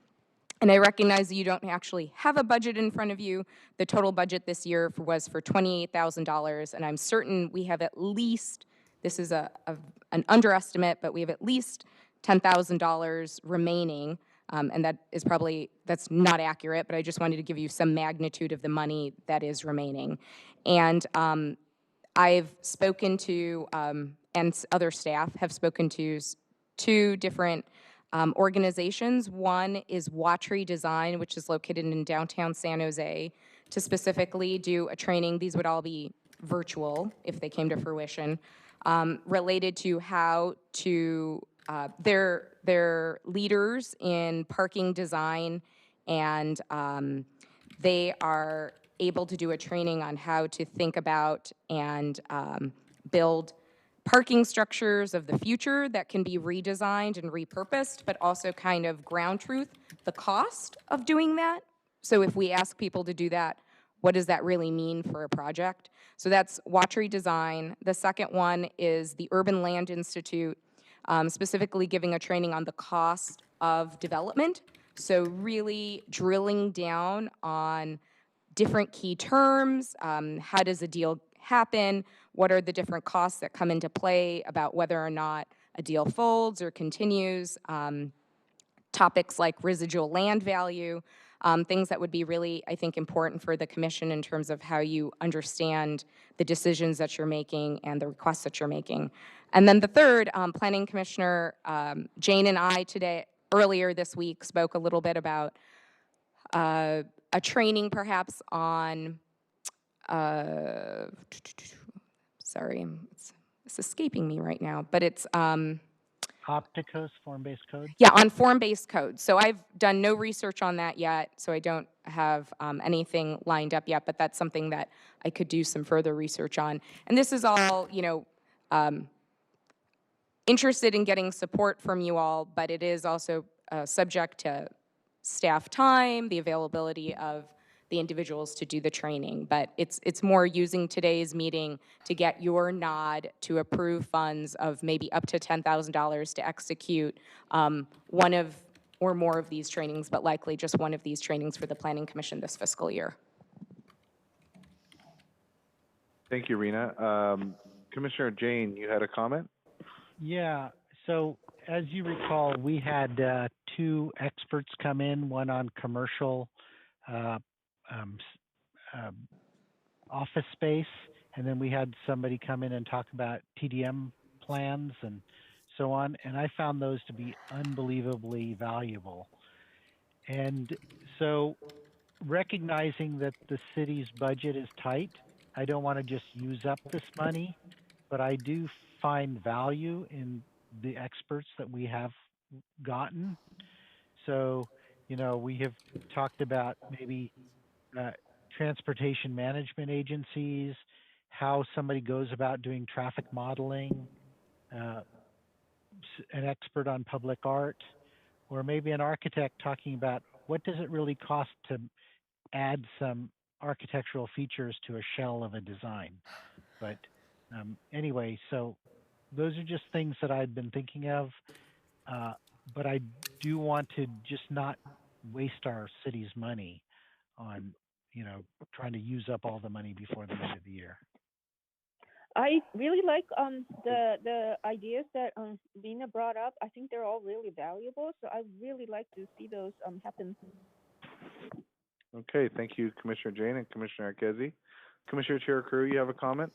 And I recognize that you don't actually have a budget in front of you. The total budget this year was for $28,000, and I'm certain we have at least, this is an underestimate, but we have at least $10,000 remaining, and that's not accurate, but I just wanted to give you some magnitude of the money that is remaining. And I've spoken to, and other staff have spoken to 2 different organizations. One is Watchery Design, which is located in downtown San Jose, to specifically do a training. These would all be virtual if they came to fruition, related to how to, they're leaders in parking design, and they are able to do a training on how to think about and build parking structures of the future that can be redesigned and repurposed, but also kind of ground truth the cost of doing that. So if we ask people to do that, what does that really mean for a project? So that's Watchery Design. The second one is the Urban Land Institute, specifically giving a training on the cost of development. So really drilling down on different key terms. How does a deal happen, what are the different costs that come into play about whether or not a deal folds or continues, topics like residual land value, things that would be really, I think, important for the commission in terms of how you understand the decisions that you're making and the requests that you're making. And then the third, Planning Commissioner Jain and I earlier this week spoke a little bit about a training perhaps on, sorry, it's escaping me right now, but it's, Opticos, form-based code? yeah, on form-based code. So I've done no research on that yet, so I don't have anything lined up yet, but that's something that I could do some further research on. And this is all, interested in getting support from you all, but it is also subject to staff time, the availability of the individuals to do the training. But it's more using today's meeting to get your nod to approve funds of maybe up to $10,000 to execute one of or more of these trainings, but likely just one of these trainings for the Planning Commission this fiscal year. Thank you, Rena. Commissioner Jain, you had a comment? Yeah, so as you recall, we had two experts come in, one on commercial office space, and then we had somebody come in and talk about TDM plans and so on, and I found those to be unbelievably valuable. And so recognizing that the city's budget is tight, I don't want to just use up this money, but I do find value in the experts that we have gotten. So, we have talked about maybe transportation management agencies, how somebody goes about doing traffic modeling, an expert on public art, or maybe an architect talking about what does it really cost to add some architectural features to a shell of a design. But anyway, so those are just things that I've been thinking of, but I do want to just not waste our city's money on, trying to use up all the money before the end of the year. I really like the ideas that Rena brought up. I think they're all really valuable. So I really like to see those happen. Okay, thank you, Commissioner Jain and Commissioner Ikezi. Commissioner Cherukuru, you have a comment?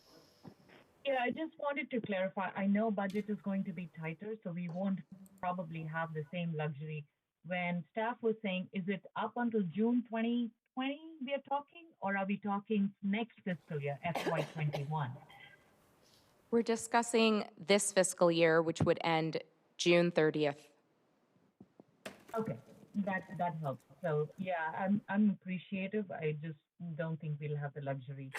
Yeah, I just wanted to clarify. I know budget is going to be tighter, so we won't probably have the same luxury. When staff was saying, is it up until June 2020 we are talking, or are we talking next fiscal year, FY21? We're discussing this fiscal year, which would end June 30th. Okay, that helps. So yeah, I'm appreciative. I just don't think we'll have the luxury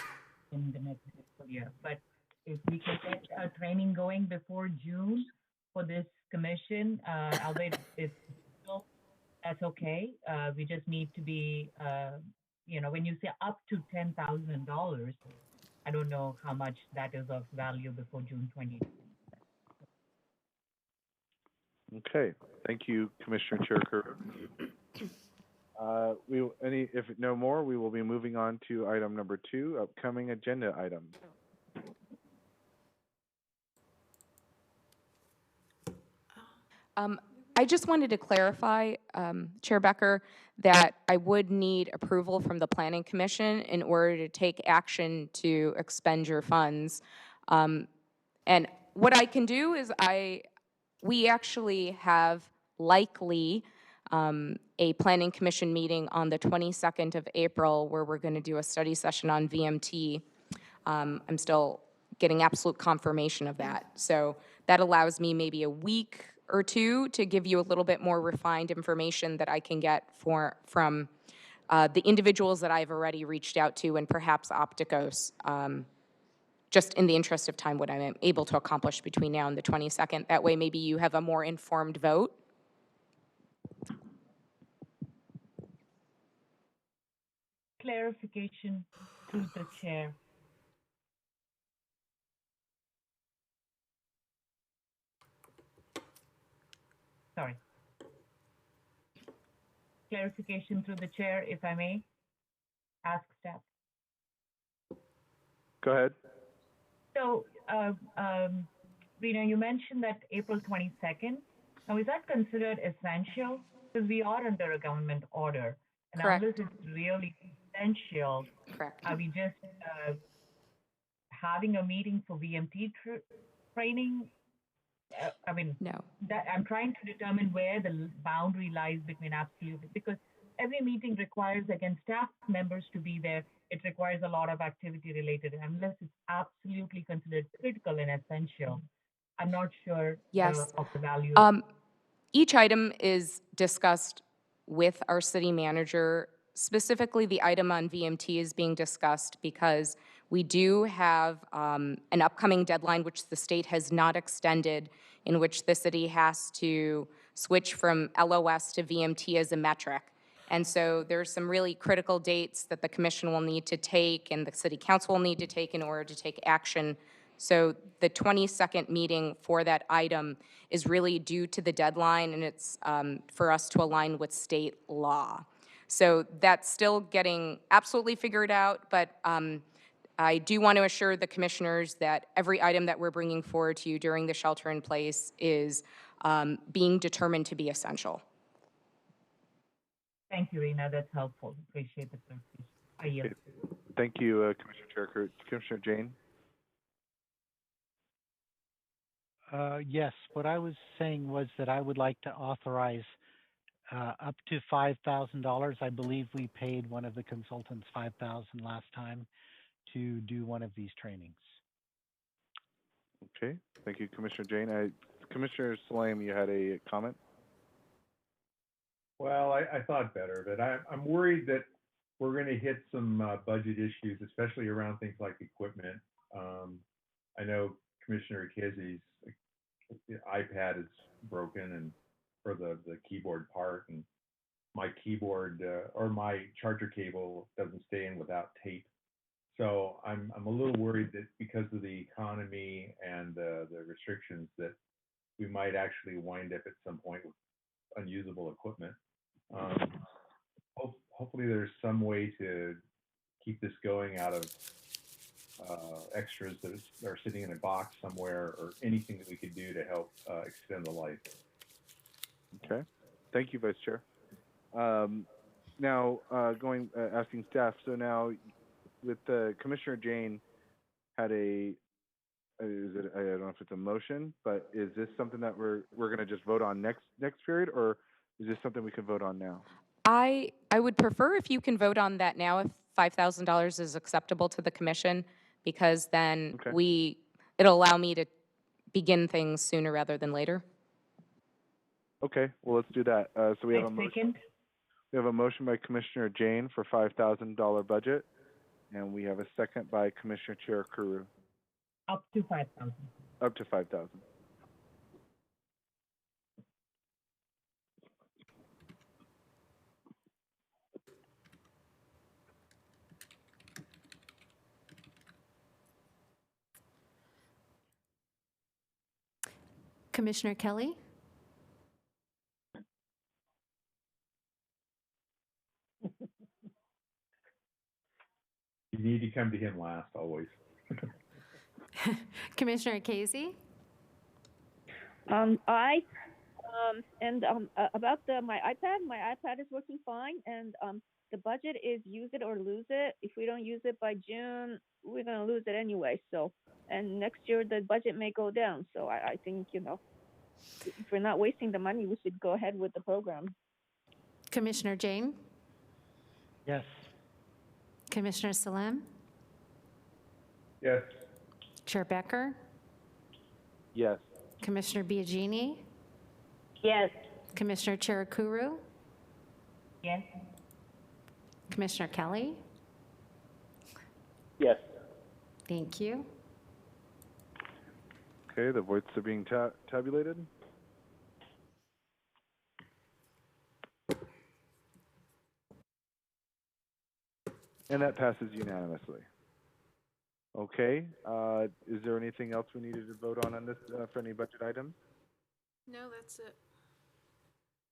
in the next fiscal year. But if we can get a training going before June for this commission, albeit it's still, that's okay. We just need to be, when you say up to $10,000, I don't know how much that is of value before June 20. Okay, thank you, Commissioner Cherukuru. If no more, we will be moving on to item number 2, upcoming agenda items. I just wanted to clarify, Chair Becker, that I would need approval from the Planning Commission in order to take action to expend your funds. And what I can do is we actually have likely a Planning Commission meeting on the 22nd of April where we're going to do a study session on VMT. I'm still getting absolute confirmation of that. So that allows me maybe a week or two to give you a little bit more refined information that I can get from the individuals that I've already reached out to and perhaps Opticos, just in the interest of time, what I'm able to accomplish between now and the 22nd. That way maybe you have a more informed vote. Clarification to the chair. Sorry. Clarification through the chair, if I may ask staff. Go ahead. So, Rena, you mentioned that April 22nd. Now, is that considered essential? Because we are under a government order. And Correct. unless it's really essential, Correct. are we just having a meeting for VMT training? I mean, No. that I'm trying to determine where the boundary lies between absolutely, because every meeting requires, again, staff members to be there. It requires a lot of activity related, unless it's absolutely considered critical and essential. I'm not sure Yes. of the value. Each item is discussed with our city manager. Specifically, the item on VMT is being discussed because we do have an upcoming deadline, which the state has not extended, in which the city has to switch from LOS to VMT as a metric. And so there's some really critical dates that the commission will need to take and the city council will need to take in order to take action. So the 22nd meeting for that item is really due to the deadline, and it's for us to align with state law. So that's still getting absolutely figured out, but I do want to assure the commissioners that every item that we're bringing forward to you during the shelter in place is being determined to be essential. Thank you, Rena. That's helpful. Appreciate the clarification. I yield. Okay. Thank you, Commissioner Cherukuru. Commissioner Jain? Yes, what I was saying was that I would like to authorize up to $5,000. I believe we paid one of the consultants $5,000 last time to do one of these trainings. Okay. Thank you, Commissioner Jain. Commissioner Saleme, you had a comment? Well, I thought better, but I'm worried that we're going to hit some budget issues, especially around things like equipment. I know Commissioner Ikezi's iPad is broken, and for the keyboard part, and my keyboard or my charger cable doesn't stay in without tape. So I'm a little worried that because of the economy and the restrictions, that we might actually wind up at some point with unusable equipment. Hopefully there's some way to keep this going out of extras that are sitting in a box somewhere, or anything that we could do to help extend the life. Okay. Thank you, Vice Chair. Now, asking staff, so now with Commissioner Jain had I don't know if it's a motion, but is this something that we're going to just vote on next period, or is this something we can vote on now? I would prefer if you can vote on that now, if $5,000 is acceptable to the commission, because then it'll allow me to begin things sooner rather than later. Okay, well, let's do that. So we have a motion. We have a motion by Commissioner Jain for $5,000 budget, and we have a second by Commissioner Cherukuru. Up to 5,000. Up to 5,000. Commissioner Kelly? You need to come to him last, always. Commissioner Ikezi? About my iPad is working fine, and the budget is use it or lose it. If we don't use it by June, we're gonna lose it anyway. So, and next year the budget may go down. So I think, if we're not wasting the money, we should go ahead with the program. Commissioner Jain? Yes. Commissioner Saleme? Yes. Chair Becker? Yes. Commissioner Biagini? Yes. Commissioner Cherukuru? Yes. Commissioner Kelly? Yes. Thank you. Okay, the votes are being tabulated. And that passes unanimously. Okay, is there anything else we needed to vote on this for any budget items? No, that's it.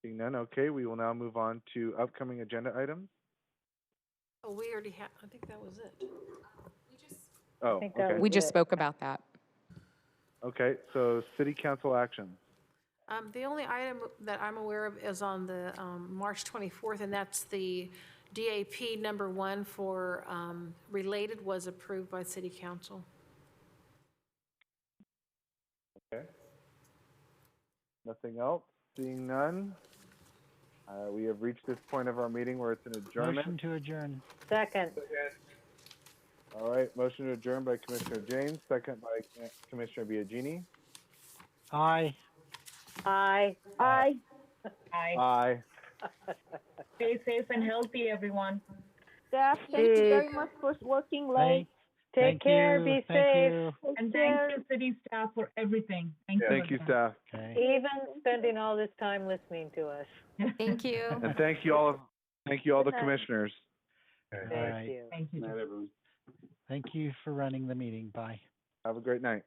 Seeing none, okay, we will now move on to upcoming agenda items. Oh, we already have, I think that was it. Oh, think that okay. was We just it. spoke about that. Okay, so city council action. The only item that I'm aware of is on the March 24th, and that's the DAP number 1 for related was approved by city council. Okay. Nothing else? Seeing none? We have reached this point of our meeting where it's an adjournment. Motion to adjourn. Second. All right, motion to adjourn by Commissioner Jain, second by Commissioner Biagini. Aye. Aye. Aye. Aye. Stay safe and healthy, everyone. Staff, thank you very much for working late. Take care. You. Be Thank safe. you. And thank you, city staff, for everything. Thank you, staff. Okay. Even spending all this time listening to us. Thank you. And thank you all the night. commissioners. All right. you. Thank you. Good night, everyone. Thank you for running the meeting. Bye. Have a great night.